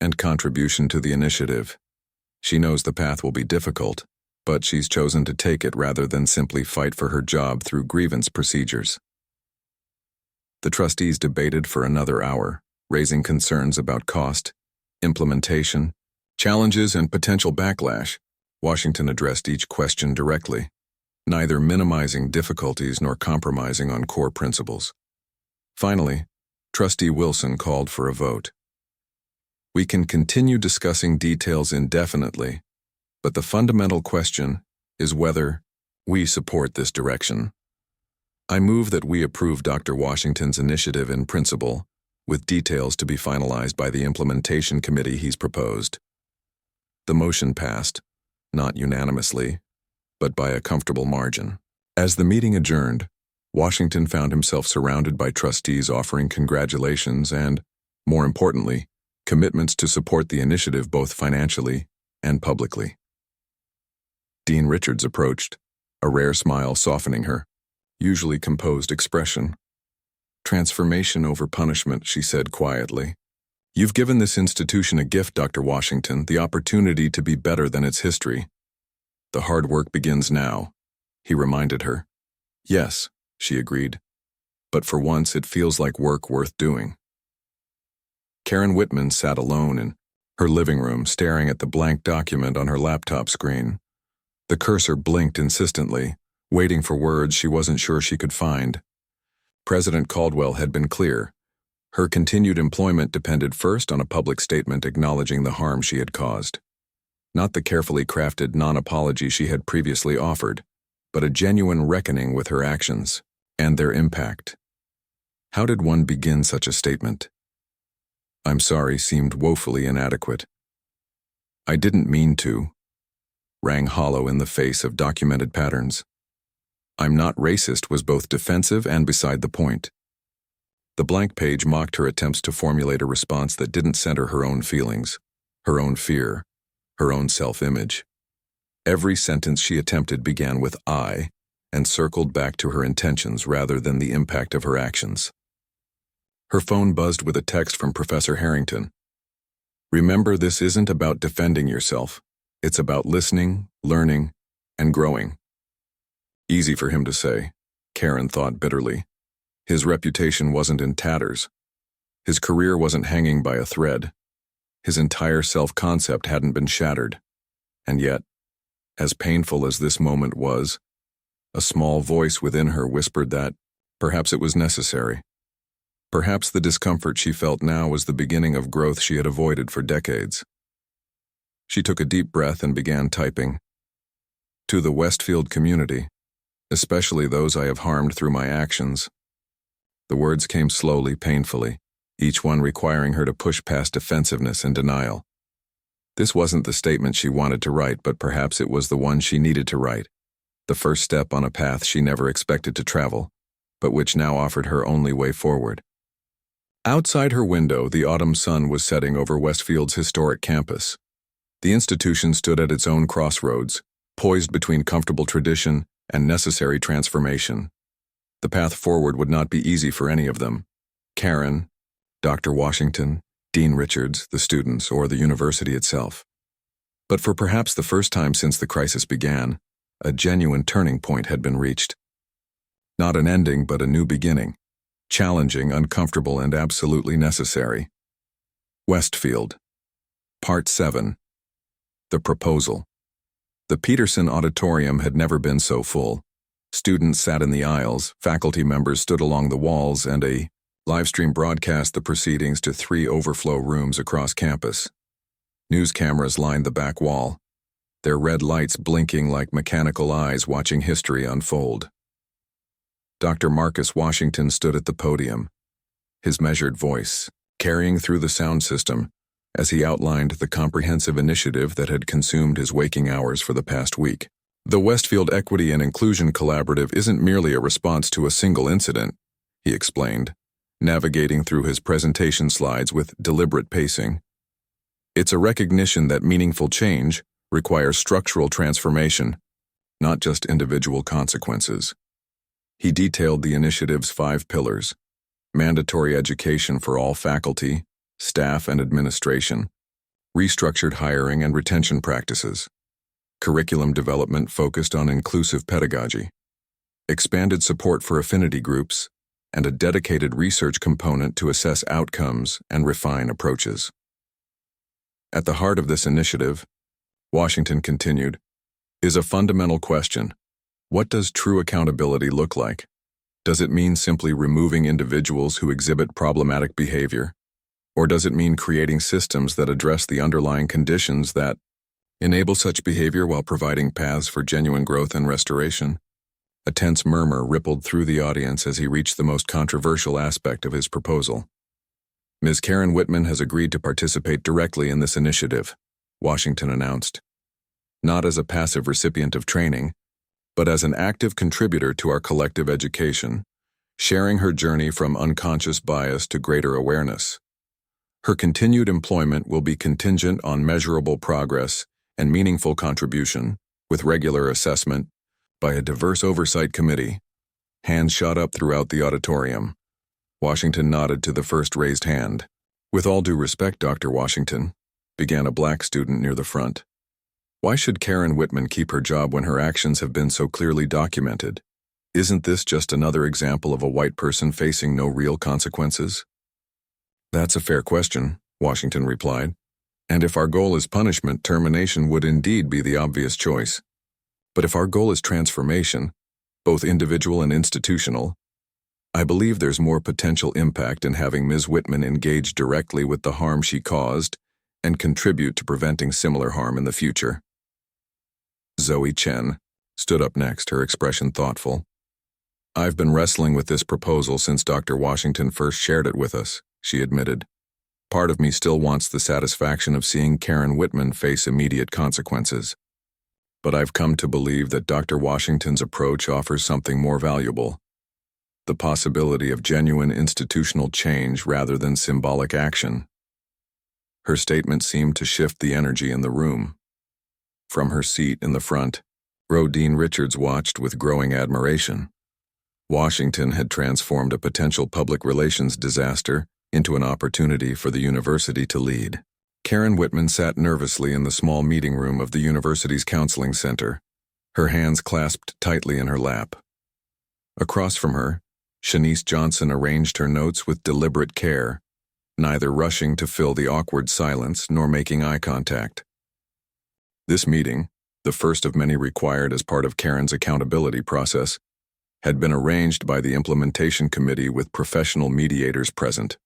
and contribution to the initiative. She knows the path will be difficult, but she's chosen to take it rather than simply fight for her job through grievance procedures. The trustees debated for another hour, raising concerns about cost, implementation, challenges, and potential backlash. Washington addressed each question directly, neither minimizing difficulties nor compromising on core principles. Finally, Trustee Wilson called for a vote. We can continue discussing details indefinitely, but the fundamental question is whether we support this direction. I move that we approve Dr. Washington's initiative in principle, with details to be finalized by the implementation committee he's proposed. The motion passed, not unanimously, but by a comfortable margin. As the meeting adjourned, Washington found himself surrounded by trustees offering congratulations and, more importantly, commitments to support the initiative both financially and publicly. Dean Richards approached, a rare smile softening her usually composed expression. Transformation over punishment, she said quietly. You've given this institution a gift, Dr. Washington, the opportunity to be better than its history. The hard work begins now, he reminded her. Yes, she agreed, but for once it feels like work worth doing. Karen Whitman sat alone in her living room, staring at the blank document on her laptop screen. The cursor blinked insistently, waiting for words she wasn't sure she could find. President Caldwell had been clear. Her continued employment depended first on a public statement acknowledging the harm she had caused. Not the carefully crafted non-apology she had previously offered, but a genuine reckoning with her actions and their impact. How did one begin such a statement? I'm sorry seemed woefully inadequate. "I didn't mean to," rang hollow in the face of documented patterns. "I'm not racist" was both defensive and beside the point. The blank page mocked her attempts to formulate a response that didn't center her own feelings, her own fear, her own self-image. Every sentence she attempted began with "I" and circled back to her intentions rather than the impact of her actions. Her phone buzzed with a text from Professor Harrington. "Remember, this isn't about defending yourself. It's about listening, learning, and growing." Easy for him to say, Karen thought bitterly. His reputation wasn't in tatters. His career wasn't hanging by a thread. His entire self-concept hadn't been shattered. And yet, as painful as this moment was, a small voice within her whispered that perhaps it was necessary. Perhaps the discomfort she felt now was the beginning of growth she had avoided for decades. She took a deep breath and began typing. "To the Westfield community, especially those I have harmed through my actions." The words came slowly, painfully, each one requiring her to push past defensiveness and denial. This wasn't the statement she wanted to write, but perhaps it was the one she needed to write, the first step on a path she never expected to travel, but which now offered her only way forward. Outside her window, the autumn sun was setting over Westfield's historic campus. The institution stood at its own crossroads, poised between comfortable tradition and necessary transformation. The path forward would not be easy for any of them. Karen, Dr. Washington, Dean Richards, the students, or the university itself. But for perhaps the first time since the crisis began, a genuine turning point had been reached. Not an ending, but a new beginning. Challenging, uncomfortable, and absolutely necessary. Westfield. Part 7. The Proposal. The Peterson Auditorium had never been so full. Students sat in the aisles, faculty members stood along the walls, and a livestream broadcast the proceedings to 3 overflow rooms across campus. News cameras lined the back wall, their red lights blinking like mechanical eyes watching history unfold. Dr. Marcus Washington stood at the podium, his measured voice carrying through the sound system as he outlined the comprehensive initiative that had consumed his waking hours for the past week. The Westfield Equity and Inclusion Collaborative isn't merely a response to a single incident, he explained, navigating through his presentation slides with deliberate pacing. It's a recognition that meaningful change requires structural transformation, not just individual consequences. He detailed the initiative's 5 pillars: mandatory education for all faculty, staff, and administration, restructured hiring and retention practices, curriculum development focused on inclusive pedagogy, expanded support for affinity groups, and a dedicated research component to assess outcomes and refine approaches. At the heart of this initiative, Washington continued, is a fundamental question. What does true accountability look like? Does it mean simply removing individuals who exhibit problematic behavior? Or does it mean creating systems that address the underlying conditions that enable such behavior while providing paths for genuine growth and restoration? A tense murmur rippled through the audience as he reached the most controversial aspect of his proposal. Ms. Karen Whitman has agreed to participate directly in this initiative, Washington announced. Not as a passive recipient of training, but as an active contributor to our collective education, sharing her journey from unconscious bias to greater awareness. Her continued employment will be contingent on measurable progress and meaningful contribution, with regular assessment, by a diverse oversight committee. Hands shot up throughout the auditorium. Washington nodded to the first raised hand. With all due respect, Dr. Washington, began a black student near the front. Why should Karen Whitman keep her job when her actions have been so clearly documented? Isn't this just another example of a white person facing no real consequences? That's a fair question, Washington replied. And if our goal is punishment, termination would indeed be the obvious choice. But if our goal is transformation, both individual and institutional, I believe there's more potential impact in having Ms. Whitman engage directly with the harm she caused and contribute to preventing similar harm in the future. Zoe Chen stood up next, her expression thoughtful. I've been wrestling with this proposal since Dr. Washington first shared it with us, she admitted. Part of me still wants the satisfaction of seeing Karen Whitman face immediate consequences. But I've come to believe that Dr. Washington's approach offers something more valuable: the possibility of genuine institutional change rather than symbolic action. Her statement seemed to shift the energy in the room. From her seat in the front row, Dean Richards watched with growing admiration. Washington had transformed a potential public relations disaster into an opportunity for the university to lead. Karen Whitman sat nervously in the small meeting room of the university's counseling center, her hands clasped tightly in her lap. Across from her, Shanice Johnson arranged her notes with deliberate care, neither rushing to fill the awkward silence nor making eye contact. This meeting, the first of many required as part of Karen's accountability process, had been arranged by the implementation committee with professional mediators present.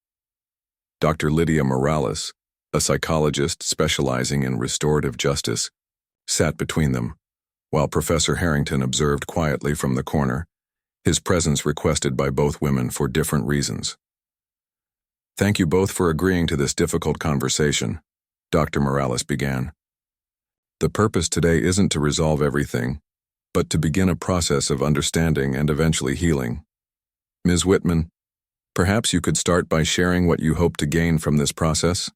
Dr. Lydia Morales, a psychologist specializing in restorative justice, sat between them, while Professor Harrington observed quietly from the corner, his presence requested by both women for different reasons. "Thank you both for agreeing to this difficult conversation," Dr. Morales began. "The purpose today isn't to resolve everything, but to begin a process of understanding and eventually healing. Ms. Whitman, perhaps you could start by sharing what you hope to gain from this process?"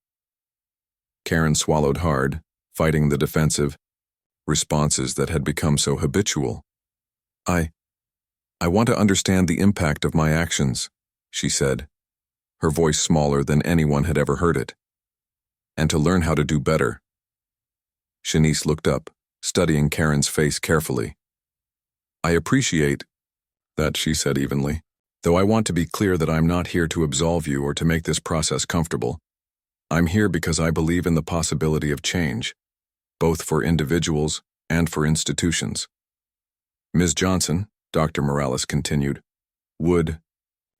Karen swallowed hard, fighting the defensive responses that had become so habitual. I want to understand the impact of my actions," she said, her voice smaller than anyone had ever heard it, "and to learn how to do better." Shanice looked up, studying Karen's face carefully. "I appreciate that," she said evenly, "though I want to be clear that I'm not here to absolve you or to make this process comfortable. I'm here because I believe in the possibility of change, both for individuals and for institutions." "Ms. Johnson," Dr. Morales continued, "would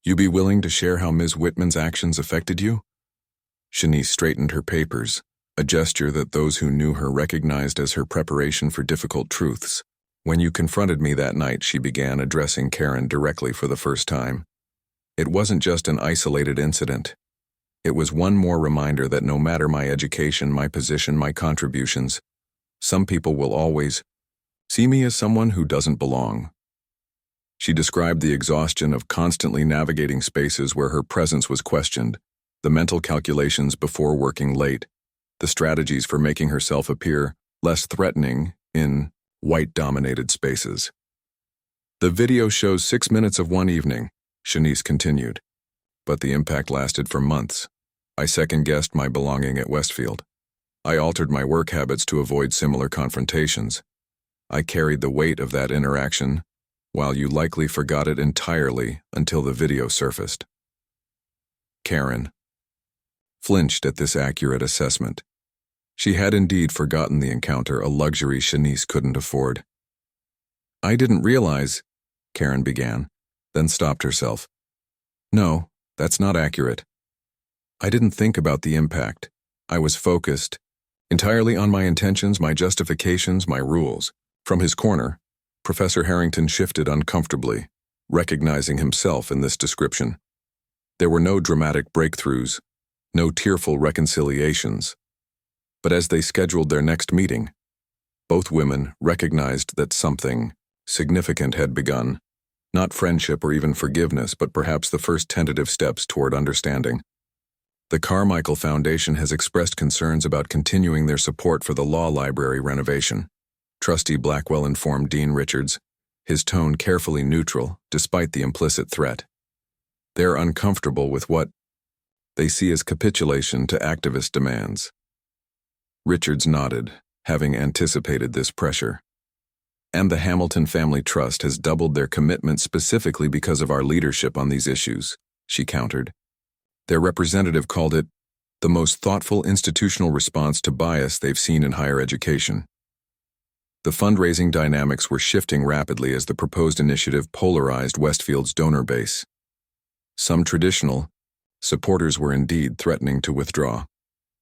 you be willing to share how Ms. Whitman's actions affected you?" Shanice straightened her papers, a gesture that those who knew her recognized as her preparation for difficult truths. "When you confronted me that night," she began, addressing Karen directly for the first time, "it wasn't just an isolated incident. It was one more reminder that no matter my education, my position, my contributions, some people will always see me as someone who doesn't belong." She described the exhaustion of constantly navigating spaces where her presence was questioned, the mental calculations before working late, the strategies for making herself appear less threatening in white-dominated spaces. "The video shows 6 minutes of one evening," Shanice continued, "but the impact lasted for months. I second-guessed my belonging at Westfield. I altered my work habits to avoid similar confrontations. I carried the weight of that interaction, while you likely forgot it entirely until the video surfaced." Karen flinched at this accurate assessment. She had indeed forgotten the encounter, a luxury Shanice couldn't afford. "I didn't realize," Karen began, then stopped herself. "No, that's not accurate. I didn't think about the impact. I was focused entirely on my intentions, my justifications, my rules." From his corner, Professor Harrington shifted uncomfortably, recognizing himself in this description. There were no dramatic breakthroughs, no tearful reconciliations. But as they scheduled their next meeting, both women recognized that something significant had begun, not friendship or even forgiveness, but perhaps the first tentative steps toward understanding. The Carmichael Foundation has expressed concerns about continuing their support for the law library renovation. Trustee Blackwell informed Dean Richards, his tone carefully neutral despite the implicit threat. They're uncomfortable with what they see as capitulation to activist demands. Richards nodded, having anticipated this pressure. "And the Hamilton Family Trust has doubled their commitment specifically because of our leadership on these issues," she countered. Their representative called it the most thoughtful institutional response to bias they've seen in higher education. The fundraising dynamics were shifting rapidly as the proposed initiative polarized Westfield's donor base. Some traditional supporters were indeed threatening to withdraw,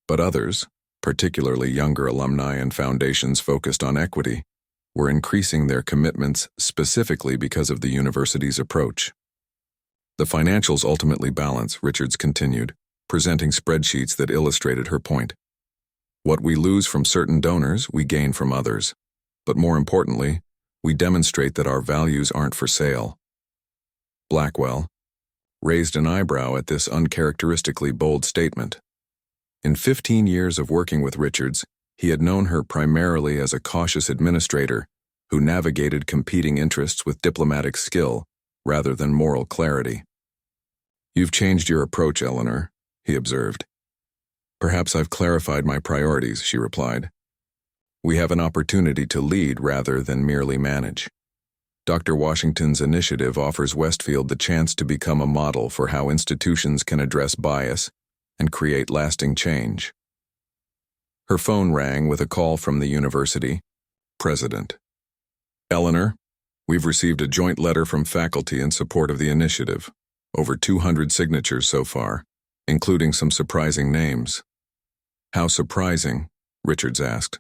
but others, particularly younger alumni and foundations focused on equity, were increasing their commitments specifically because of the university's approach. "The financials ultimately balance," Richards continued, presenting spreadsheets that illustrated her point. What we lose from certain donors, we gain from others. But more importantly, we demonstrate that our values aren't for sale. Blackwell raised an eyebrow at this uncharacteristically bold statement. In 15 years of working with Richards, he had known her primarily as a cautious administrator who navigated competing interests with diplomatic skill rather than moral clarity. "You've changed your approach, Eleanor," he observed. "Perhaps I've clarified my priorities," she replied. "We have an opportunity to lead rather than merely manage. Dr. Washington's initiative offers Westfield the chance to become a model for how institutions can address bias and create lasting change." Her phone rang with a call from the university president. "Eleanor, we've received a joint letter from faculty in support of the initiative. Over 200 signatures so far, including some surprising names." "How surprising?" Richards asked.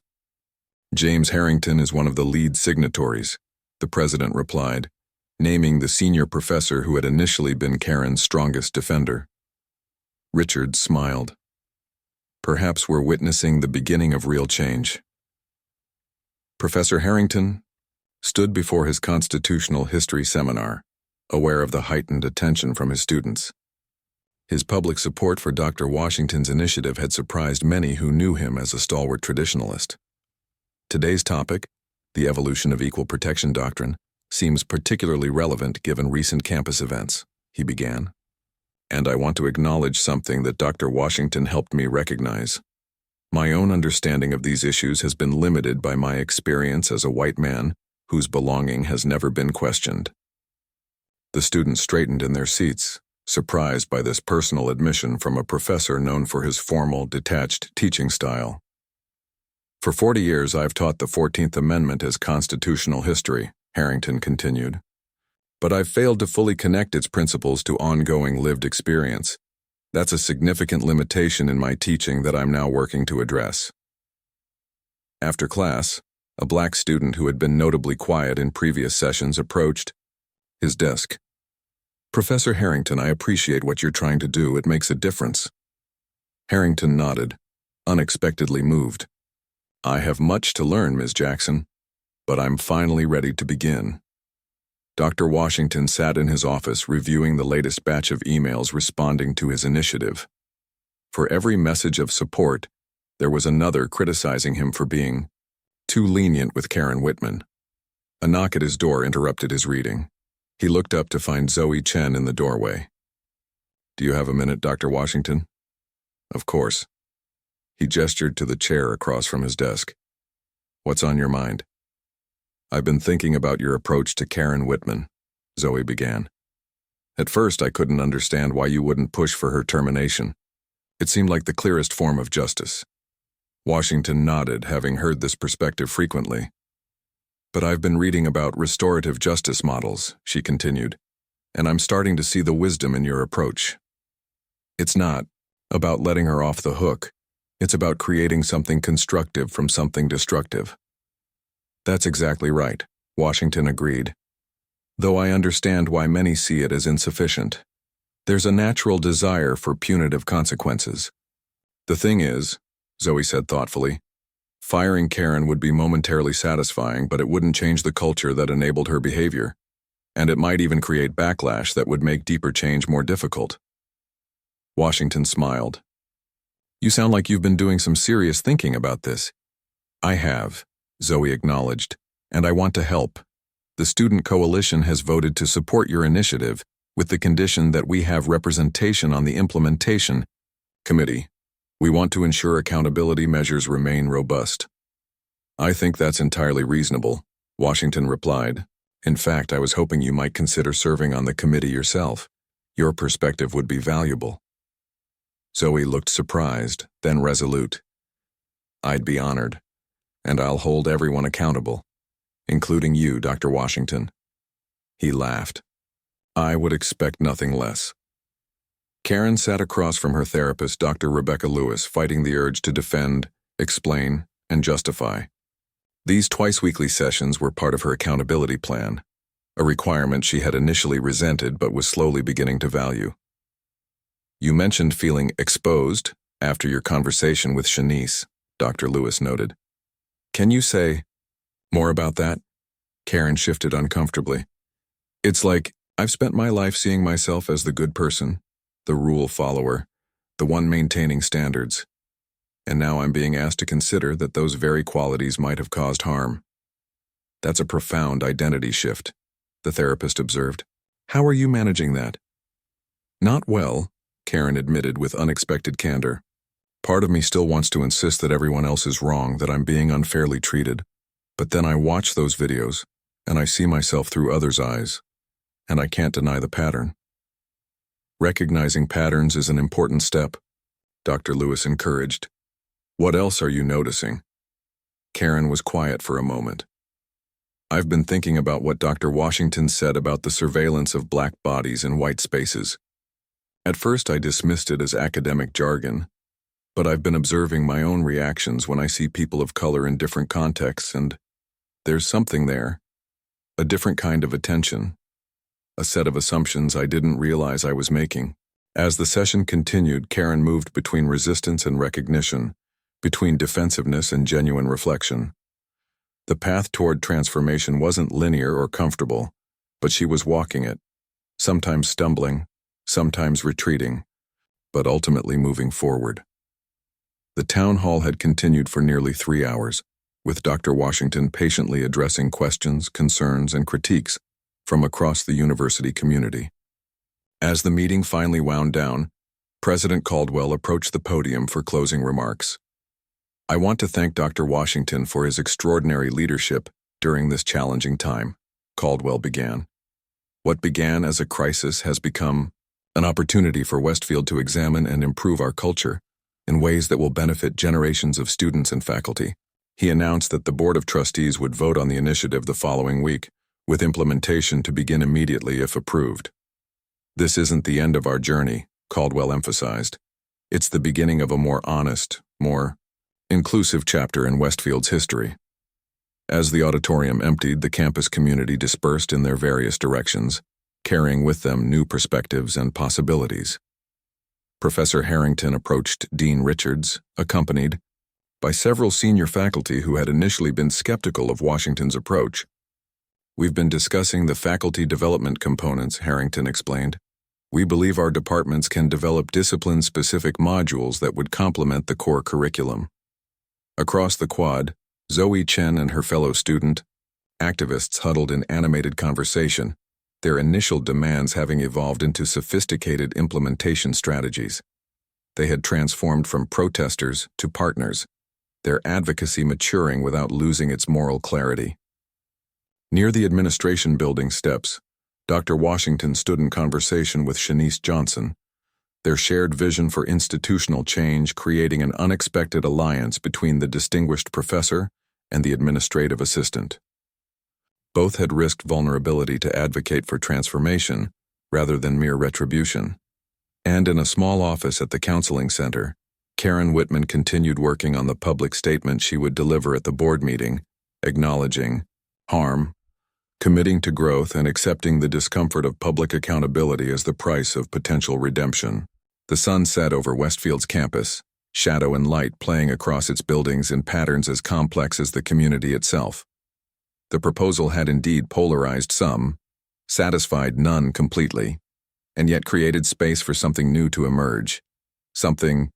"James Harrington is one of the lead signatories," the president replied, naming the senior professor who had initially been Karen's strongest defender. Richards smiled. "Perhaps we're witnessing the beginning of real change." Professor Harrington stood before his constitutional history seminar, aware of the heightened attention from his students. His public support for Dr. Washington's initiative had surprised many who knew him as a stalwart traditionalist. Today's topic, the evolution of equal protection doctrine, seems particularly relevant given recent campus events, he began. "And I want to acknowledge something that Dr. Washington helped me recognize. My own understanding of these issues has been limited by my experience as a white man whose belonging has never been questioned." The students straightened in their seats, surprised by this personal admission from a professor known for his formal, detached teaching style. "For 40 years I've taught the 14th Amendment as constitutional history," Harrington continued. "But I've failed to fully connect its principles to ongoing lived experience. That's a significant limitation in my teaching that I'm now working to address." After class, a black student who had been notably quiet in previous sessions approached his desk. "Professor Harrington, I appreciate what you're trying to do. It makes a difference." Harrington nodded, unexpectedly moved. "I have much to learn, Ms. Jackson, but I'm finally ready to begin." Dr. Washington sat in his office reviewing the latest batch of emails responding to his initiative. For every message of support, there was another criticizing him for being too lenient with Karen Whitman. A knock at his door interrupted his reading. He looked up to find Zoe Chen in the doorway. "Do you have a minute, Dr. Washington?" "Of course." He gestured to the chair across from his desk. "What's on your mind?" "I've been thinking about your approach to Karen Whitman," Zoe began. "At first, I couldn't understand why you wouldn't push for her termination. It seemed like the clearest form of justice." Washington nodded, having heard this perspective frequently. "But I've been reading about restorative justice models," she continued, "and I'm starting to see the wisdom in your approach. It's not about letting her off the hook. It's about creating something constructive from something destructive." "That's exactly right," Washington agreed. "Though I understand why many see it as insufficient. There's a natural desire for punitive consequences. The thing is," Zoe said thoughtfully, "firing Karen would be momentarily satisfying, but it wouldn't change the culture that enabled her behavior. And it might even create backlash that would make deeper change more difficult." Washington smiled. "You sound like you've been doing some serious thinking about this." "I have," Zoe acknowledged, "and I want to help. The Student Coalition has voted to support your initiative with the condition that we have representation on the implementation committee. We want to ensure accountability measures remain robust." "I think that's entirely reasonable," Washington replied. "In fact, I was hoping you might consider serving on the committee yourself. Your perspective would be valuable." Zoe looked surprised, then resolute. "I'd be honored, and I'll hold everyone accountable, including you, Dr. Washington." He laughed. "I would expect nothing less." Karen sat across from her therapist, Dr. Rebecca Lewis, fighting the urge to defend, explain, and justify. These twice-weekly sessions were part of her accountability plan, a requirement she had initially resented but was slowly beginning to value. You mentioned feeling exposed after your conversation with Shanice, Dr. Lewis noted. Can you say more about that? Karen shifted uncomfortably. It's like I've spent my life seeing myself as the good person, the rule follower, the one maintaining standards. And now I'm being asked to consider that those very qualities might have caused harm. That's a profound identity shift, the therapist observed. How are you managing that? Not well, Karen admitted with unexpected candor. Part of me still wants to insist that everyone else is wrong, that I'm being unfairly treated. But then I watch those videos, and I see myself through others' eyes, and I can't deny the pattern. Recognizing patterns is an important step, Dr. Lewis encouraged. What else are you noticing? Karen was quiet for a moment. I've been thinking about what Dr. Washington said about the surveillance of black bodies in white spaces. At first I dismissed it as academic jargon, but I've been observing my own reactions when I see people of color in different contexts, and there's something there, a different kind of attention, a set of assumptions I didn't realize I was making. As the session continued, Karen moved between resistance and recognition, between defensiveness and genuine reflection. The path toward transformation wasn't linear or comfortable, but she was walking it, sometimes stumbling, sometimes retreating, but ultimately moving forward. The town hall had continued for nearly 3 hours, with Dr. Washington patiently addressing questions, concerns, and critiques from across the university community. As the meeting finally wound down, President Caldwell approached the podium for closing remarks. I want to thank Dr. Washington for his extraordinary leadership during this challenging time, Caldwell began. What began as a crisis has become an opportunity for Westfield to examine and improve our culture in ways that will benefit generations of students and faculty. He announced that the Board of Trustees would vote on the initiative the following week, with implementation to begin immediately if approved. This isn't the end of our journey, Caldwell emphasized. It's the beginning of a more honest, more inclusive chapter in Westfield's history. As the auditorium emptied, the campus community dispersed in their various directions, carrying with them new perspectives and possibilities. Professor Harrington approached Dean Richards, accompanied by several senior faculty who had initially been skeptical of Washington's approach. We've been discussing the faculty development components, Harrington explained. We believe our departments can develop discipline-specific modules that would complement the core curriculum. Across the quad, Zoe Chen and her fellow student, activists huddled in animated conversation, their initial demands having evolved into sophisticated implementation strategies. They had transformed from protesters to partners, their advocacy maturing without losing its moral clarity. Near the administration building steps, Dr. Washington stood in conversation with Shanice Johnson, their shared vision for institutional change creating an unexpected alliance between the distinguished professor and the administrative assistant. Both had risked vulnerability to advocate for transformation rather than mere retribution. And in a small office at the counseling center, Karen Whitman continued working on the public statement she would deliver at the board meeting, acknowledging harm, committing to growth, and accepting the discomfort of public accountability as the price of potential redemption. The sun set over Westfield's campus, shadow and light playing across its buildings in patterns as complex as the community itself. The proposal had indeed polarized some, satisfied none completely, and yet created space for something new to emerge, something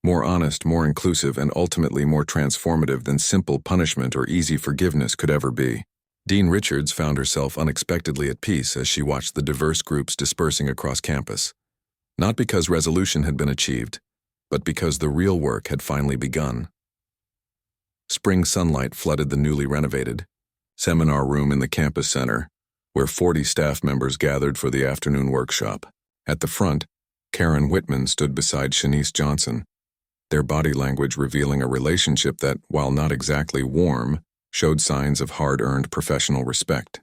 more honest, more inclusive, and ultimately more transformative than simple punishment or easy forgiveness could ever be. Dean Richards found herself unexpectedly at peace as she watched the diverse groups dispersing across campus, not because resolution had been achieved, but because the real work had finally begun. Spring sunlight flooded the newly renovated seminar room in the campus center, where 40 staff members gathered for the afternoon workshop. At the front, Karen Whitman stood beside Shanice Johnson, their body language revealing a relationship that, while not exactly warm, showed signs of hard-earned professional respect.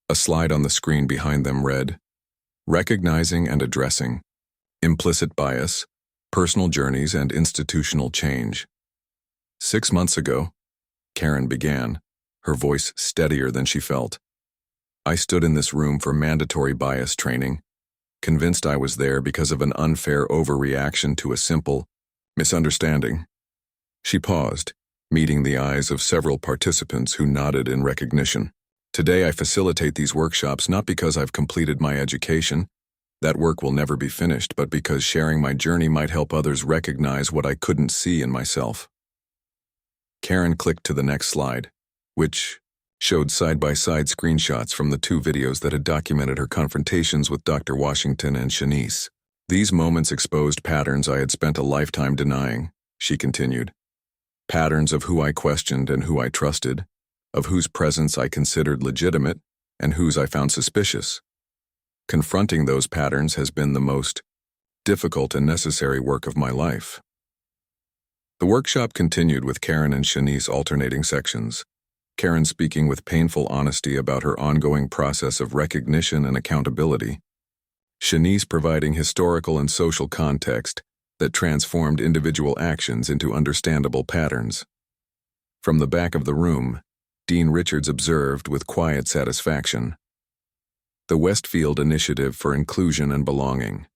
A slide on the screen behind them read, "Recognizing and addressing implicit bias, personal journeys, and institutional change." 6 months ago, Karen began, her voice steadier than she felt. I stood in this room for mandatory bias training, convinced I was there because of an unfair overreaction to a simple misunderstanding. She paused, meeting the eyes of several participants who nodded in recognition. Today I facilitate these workshops not because I've completed my education, that work will never be finished, but because sharing my journey might help others recognize what I couldn't see in myself. Karen clicked to the next slide, which showed side-by-side screenshots from the 2 videos that had documented her confrontations with Dr. Washington and Shanice. These moments exposed patterns I had spent a lifetime denying, she continued. Patterns of who I questioned and who I trusted, of whose presence I considered legitimate and whose I found suspicious. Confronting those patterns has been the most difficult and necessary work of my life. The workshop continued with Karen and Shanice alternating sections, Karen speaking with painful honesty about her ongoing process of recognition and accountability, Shanice providing historical and social context that transformed individual actions into understandable patterns. From the back of the room, Dean Richards observed with quiet satisfaction. The Westfield Initiative for Inclusion and Belonging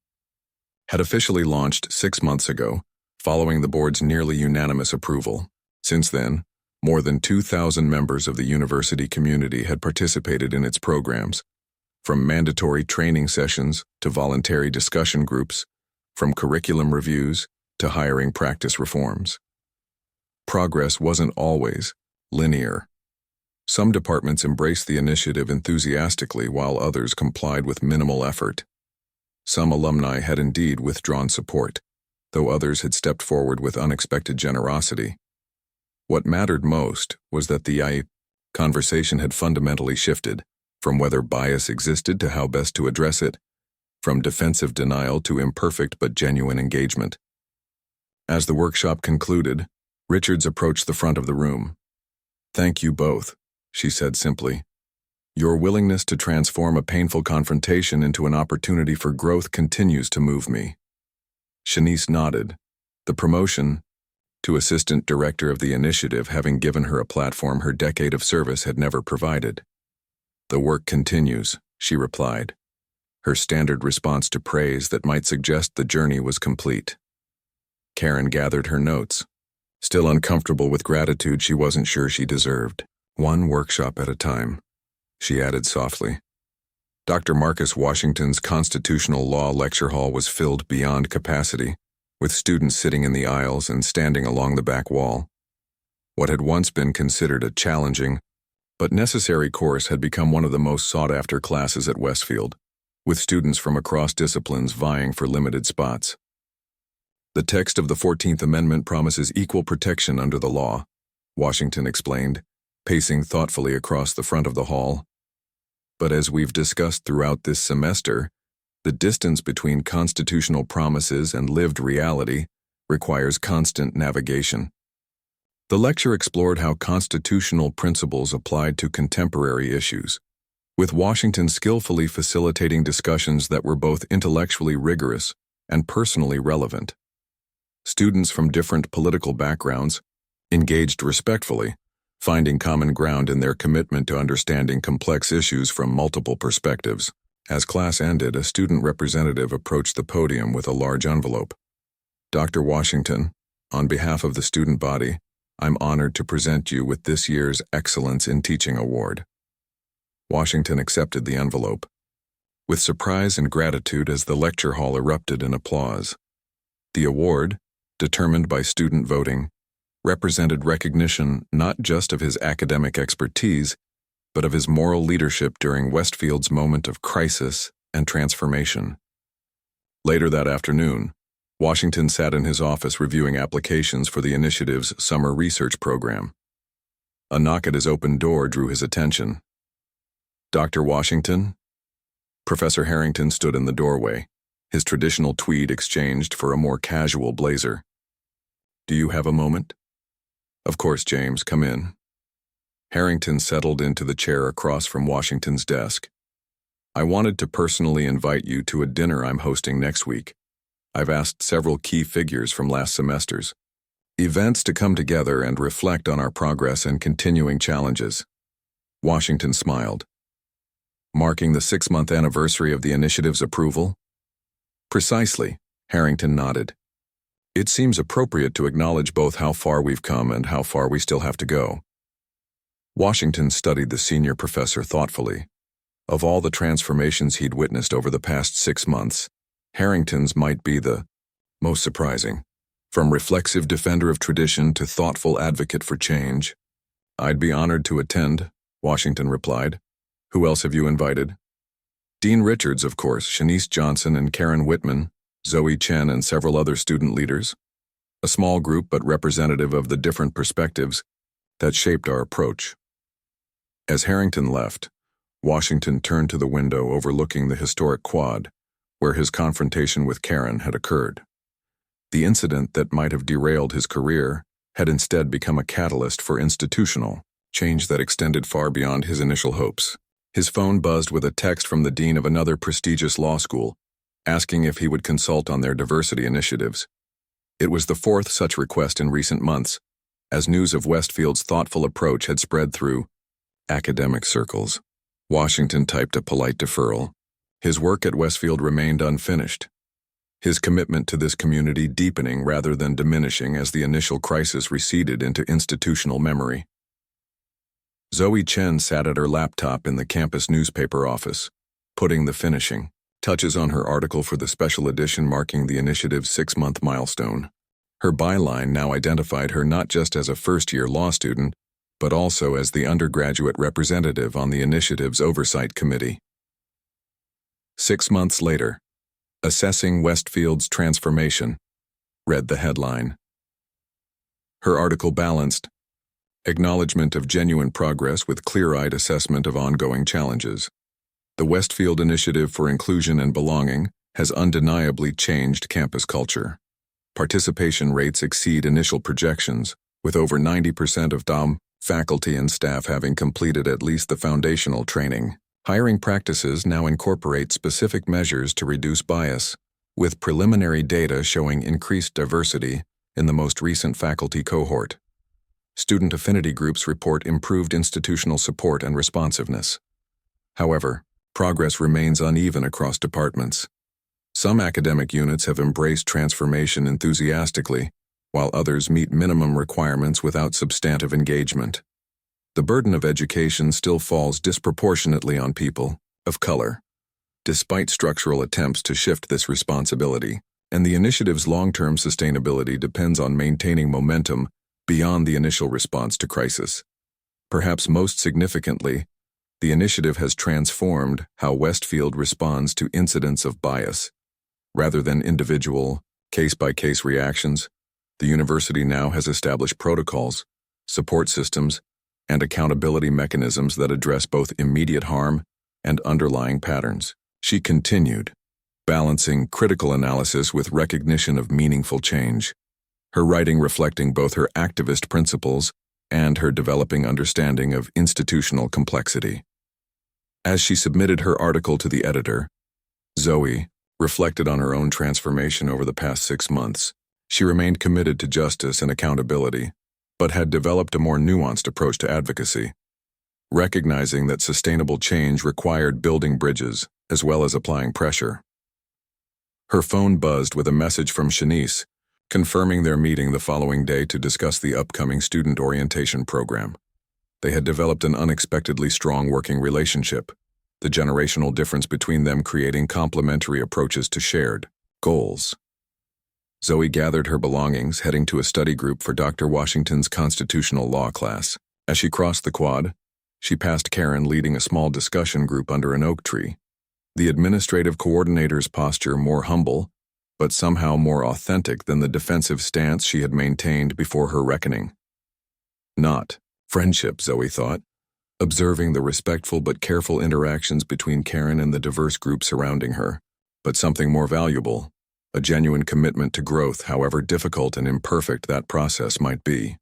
had officially launched 6 months ago, following the board's nearly unanimous approval. Since then, more than 2,000 members of the university community had participated in its programs, from mandatory training sessions to voluntary discussion groups, from curriculum reviews to hiring practice reforms. Progress wasn't always linear. Some departments embraced the initiative enthusiastically while others complied with minimal effort. Some alumni had indeed withdrawn support, though others had stepped forward with unexpected generosity. What mattered most was that the conversation had fundamentally shifted, from whether bias existed to how best to address it, from defensive denial to imperfect but genuine engagement. As the workshop concluded, Richards approached the front of the room. "Thank you both," she said simply. "Your willingness to transform a painful confrontation into an opportunity for growth continues to move me." Shanice nodded. The promotion to assistant director of the initiative having given her a platform her decade of service had never provided. "The work continues," she replied, her standard response to praise that might suggest the journey was complete. Karen gathered her notes, still uncomfortable with gratitude she wasn't sure she deserved. "One workshop at a time," she added softly. Dr. Marcus Washington's constitutional law lecture hall was filled beyond capacity, with students sitting in the aisles and standing along the back wall. What had once been considered a challenging but necessary course had become one of the most sought-after classes at Westfield, with students from across disciplines vying for limited spots. "The text of the 14th Amendment promises equal protection under the law," Washington explained, pacing thoughtfully across the front of the hall. "But as we've discussed throughout this semester, the distance between constitutional promises and lived reality requires constant navigation." The lecture explored how constitutional principles applied to contemporary issues, with Washington skillfully facilitating discussions that were both intellectually rigorous and personally relevant. Students from different political backgrounds engaged respectfully, finding common ground in their commitment to understanding complex issues from multiple perspectives. As class ended, a student representative approached the podium with a large envelope. "Dr. Washington, on behalf of the student body, I'm honored to present you with this year's Excellence in Teaching Award." Washington accepted the envelope, with surprise and gratitude as the lecture hall erupted in applause. The award, determined by student voting, represented recognition not just of his academic expertise, but of his moral leadership during Westfield's moment of crisis and transformation. Later that afternoon, Washington sat in his office reviewing applications for the initiative's summer research program. A knock at his open door drew his attention. "Dr. Washington?" Professor Harrington stood in the doorway, his traditional tweed exchanged for a more casual blazer. "Do you have a moment?" "Of course, James, come in." Harrington settled into the chair across from Washington's desk. "I wanted to personally invite you to a dinner I'm hosting next week. I've asked several key figures from last semester's events to come together and reflect on our progress and continuing challenges." Washington smiled. "Marking the 6-month anniversary of the initiative's approval?" Precisely, Harrington nodded. It seems appropriate to acknowledge both how far we've come and how far we still have to go. Washington studied the senior professor thoughtfully. Of all the transformations he'd witnessed over the past 6 months, Harrington's might be the most surprising. From reflexive defender of tradition to thoughtful advocate for change. I'd be honored to attend, Washington replied. Who else have you invited? Dean Richards, of course, Shanice Johnson and Karen Whitman, Zoe Chen and several other student leaders. A small group but representative of the different perspectives that shaped our approach. As Harrington left, Washington turned to the window overlooking the historic quad, where his confrontation with Karen had occurred. The incident that might have derailed his career had instead become a catalyst for institutional change that extended far beyond his initial hopes. His phone buzzed with a text from the dean of another prestigious law school, asking if he would consult on their diversity initiatives. It was the 4th such request in recent months, as news of Westfield's thoughtful approach had spread through academic circles. Washington typed a polite deferral. His work at Westfield remained unfinished, his commitment to this community deepening rather than diminishing as the initial crisis receded into institutional memory. Zoe Chen sat at her laptop in the campus newspaper office, putting the finishing touches on her article for the special edition marking the initiative's 6-month milestone. Her byline now identified her not just as a first-year law student, but also as the undergraduate representative on the initiative's oversight committee. 6 months later, Assessing Westfield's Transformation, read the headline. Her article balanced acknowledgement of genuine progress with clear-eyed assessment of ongoing challenges. The Westfield Initiative for Inclusion and Belonging has undeniably changed campus culture. Participation rates exceed initial projections, with over 90% of DOM faculty and staff having completed at least the foundational training. Hiring practices now incorporate specific measures to reduce bias, with preliminary data showing increased diversity in the most recent faculty cohort. Student affinity groups report improved institutional support and responsiveness. However, progress remains uneven across departments. Some academic units have embraced transformation enthusiastically, while others meet minimum requirements without substantive engagement. The burden of education still falls disproportionately on people of color, despite structural attempts to shift this responsibility, and the initiative's long-term sustainability depends on maintaining momentum beyond the initial response to crisis. Perhaps most significantly, the initiative has transformed how Westfield responds to incidents of bias. Rather than individual, case-by-case reactions, the university now has established protocols, support systems, and accountability mechanisms that address both immediate harm and underlying patterns. She continued, balancing critical analysis with recognition of meaningful change, her writing reflecting both her activist principles and her developing understanding of institutional complexity. As she submitted her article to the editor, Zoe reflected on her own transformation over the past 6 months. She remained committed to justice and accountability, but had developed a more nuanced approach to advocacy, recognizing that sustainable change required building bridges as well as applying pressure. Her phone buzzed with a message from Shanice, confirming their meeting the following day to discuss the upcoming student orientation program. They had developed an unexpectedly strong working relationship, the generational difference between them creating complementary approaches to shared goals. Zoe gathered her belongings, heading to a study group for Dr. Washington's constitutional law class. As she crossed the quad, she passed Karen leading a small discussion group under an oak tree, the administrative coordinator's posture more humble, but somehow more authentic than the defensive stance she had maintained before her reckoning. Not friendship, Zoe thought, observing the respectful but careful interactions between Karen and the diverse group surrounding her, but something more valuable, a genuine commitment to growth, however difficult and imperfect that process might be.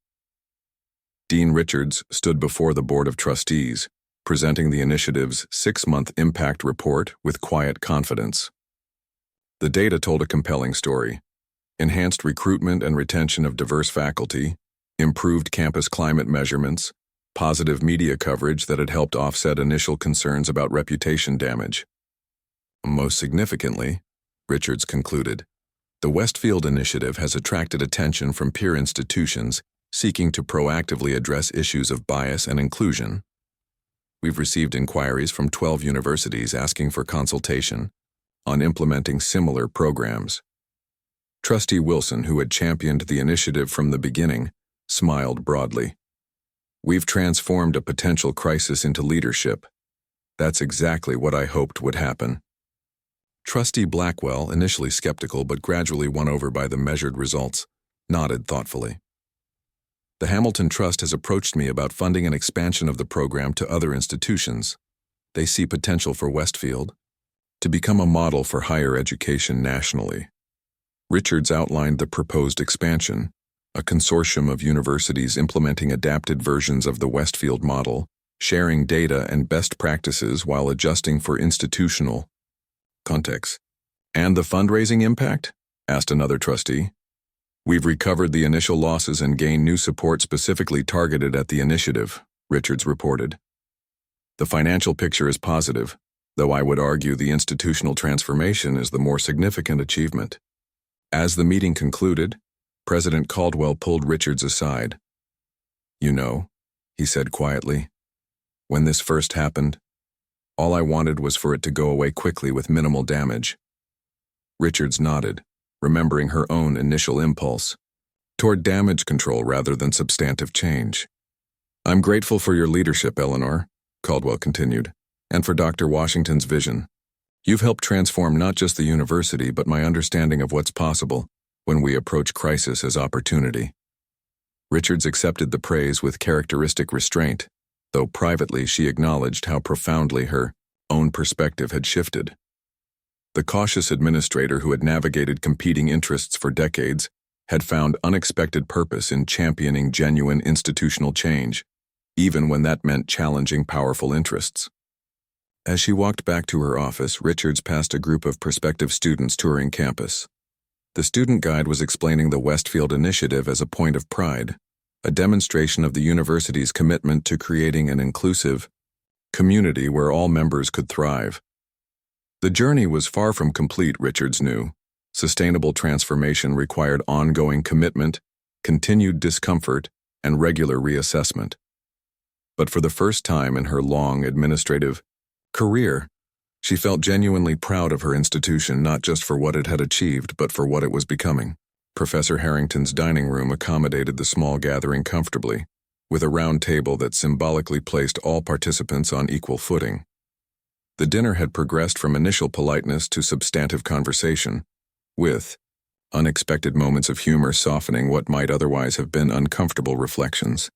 Dean Richards stood before the Board of Trustees, presenting the initiative's 6-month impact report with quiet confidence. The data told a compelling story: enhanced recruitment and retention of diverse faculty, improved campus climate measurements, positive media coverage that had helped offset initial concerns about reputation damage. Most significantly, Richards concluded. The Westfield Initiative has attracted attention from peer institutions seeking to proactively address issues of bias and inclusion. We've received inquiries from 12 universities asking for consultation on implementing similar programs. Trustee Wilson, who had championed the initiative from the beginning, smiled broadly. We've transformed a potential crisis into leadership. That's exactly what I hoped would happen. Trustee Blackwell, initially skeptical but gradually won over by the measured results, nodded thoughtfully. The Hamilton Trust has approached me about funding an expansion of the program to other institutions. They see potential for Westfield to become a model for higher education nationally. Richards outlined the proposed expansion, a consortium of universities implementing adapted versions of the Westfield model, sharing data and best practices while adjusting for institutional context. And the fundraising impact? Asked another trustee. We've recovered the initial losses and gained new support specifically targeted at the initiative, Richards reported. The financial picture is positive, though I would argue the institutional transformation is the more significant achievement. As the meeting concluded, President Caldwell pulled Richards aside. You know, he said quietly, when this first happened, all I wanted was for it to go away quickly with minimal damage. Richards nodded, remembering her own initial impulse toward damage control rather than substantive change. I'm grateful for your leadership, Eleanor, Caldwell continued, and for Dr. Washington's vision. You've helped transform not just the university but my understanding of what's possible when we approach crisis as opportunity. Richards accepted the praise with characteristic restraint, though privately she acknowledged how profoundly her own perspective had shifted. The cautious administrator who had navigated competing interests for decades had found unexpected purpose in championing genuine institutional change, even when that meant challenging powerful interests. As she walked back to her office, Richards passed a group of prospective students touring campus. The student guide was explaining the Westfield Initiative as a point of pride, a demonstration of the university's commitment to creating an inclusive community where all members could thrive. The journey was far from complete, Richards knew. Sustainable transformation required ongoing commitment, continued discomfort, and regular reassessment. But for the first time in her long administrative career, she felt genuinely proud of her institution, not just for what it had achieved, but for what it was becoming. Professor Harrington's dining room accommodated the small gathering comfortably, with a round table that symbolically placed all participants on equal footing. The dinner had progressed from initial politeness to substantive conversation, with unexpected moments of humor softening what might otherwise have been uncomfortable reflections.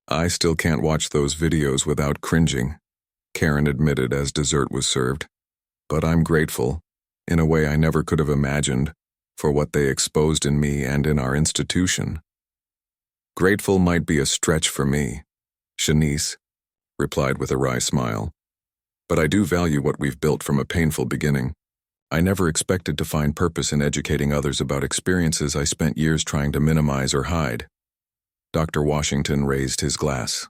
I still can't watch those videos without cringing, Karen admitted as dessert was served. But I'm grateful, in a way I never could have imagined, for what they exposed in me and in our institution. Grateful might be a stretch for me, Shanice replied with a wry smile. But I do value what we've built from a painful beginning. I never expected to find purpose in educating others about experiences I spent years trying to minimize or hide. Dr. Washington raised his glass.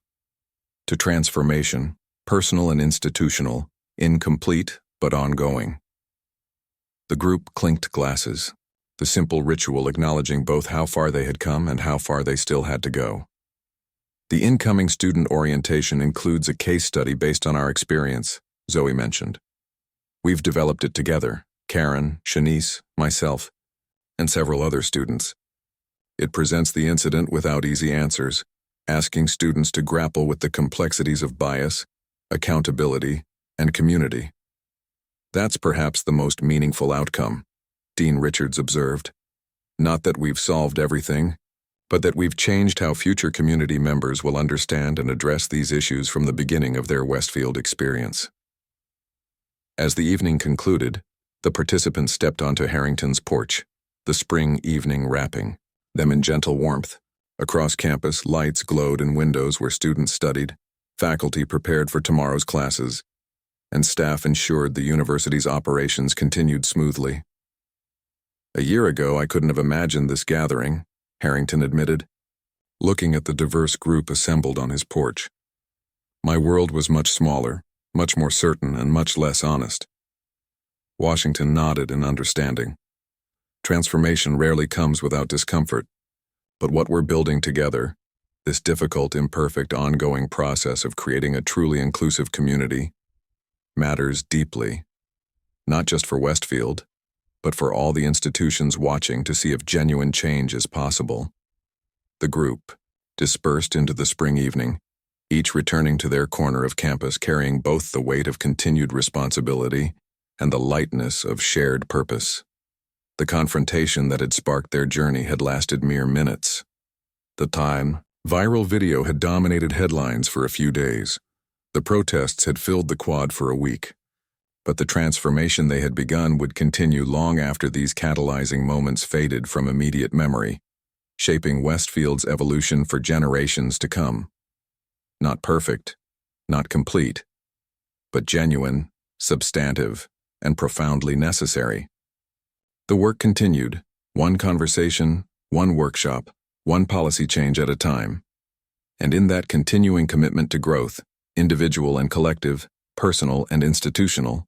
To transformation, personal and institutional, incomplete but ongoing. The group clinked glasses, the simple ritual acknowledging both how far they had come and how far they still had to go. The incoming student orientation includes a case study based on our experience, Zoe mentioned. We've developed it together, Karen, Shanice, myself, and several other students. It presents the incident without easy answers, asking students to grapple with the complexities of bias, accountability, and community. That's perhaps the most meaningful outcome, Dean Richards observed. Not that we've solved everything, but that we've changed how future community members will understand and address these issues from the beginning of their Westfield experience. As the evening concluded, the participants stepped onto Harrington's porch, the spring evening wrapping them in gentle warmth. Across campus, lights glowed in windows where students studied, faculty prepared for tomorrow's classes, and staff ensured the university's operations continued smoothly. A year ago, I couldn't have imagined this gathering, Harrington admitted, looking at the diverse group assembled on his porch. My world was much smaller, much more certain, and much less honest. Washington nodded in understanding. Transformation rarely comes without discomfort, but what we're building together, this difficult, imperfect, ongoing process of creating a truly inclusive community, matters deeply, not just for Westfield, but for all the institutions watching to see if genuine change is possible. The group dispersed into the spring evening, each returning to their corner of campus carrying both the weight of continued responsibility and the lightness of shared purpose. The confrontation that had sparked their journey had lasted mere minutes. The time, viral video had dominated headlines for a few days. The protests had filled the quad for a week. But the transformation they had begun would continue long after these catalyzing moments faded from immediate memory, shaping Westfield's evolution for generations to come. Not perfect, not complete, but genuine, substantive, and profoundly necessary. The work continued, one conversation, one workshop, one policy change at a time. And in that continuing commitment to growth, individual and collective, personal and institutional,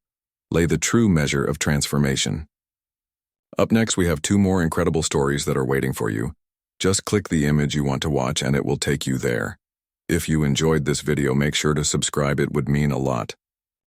lay the true measure of transformation. Up next, we have 2 more incredible stories that are waiting for you. Just click the image you want to watch and it will take you there. If you enjoyed this video, make sure to subscribe. It would mean a lot.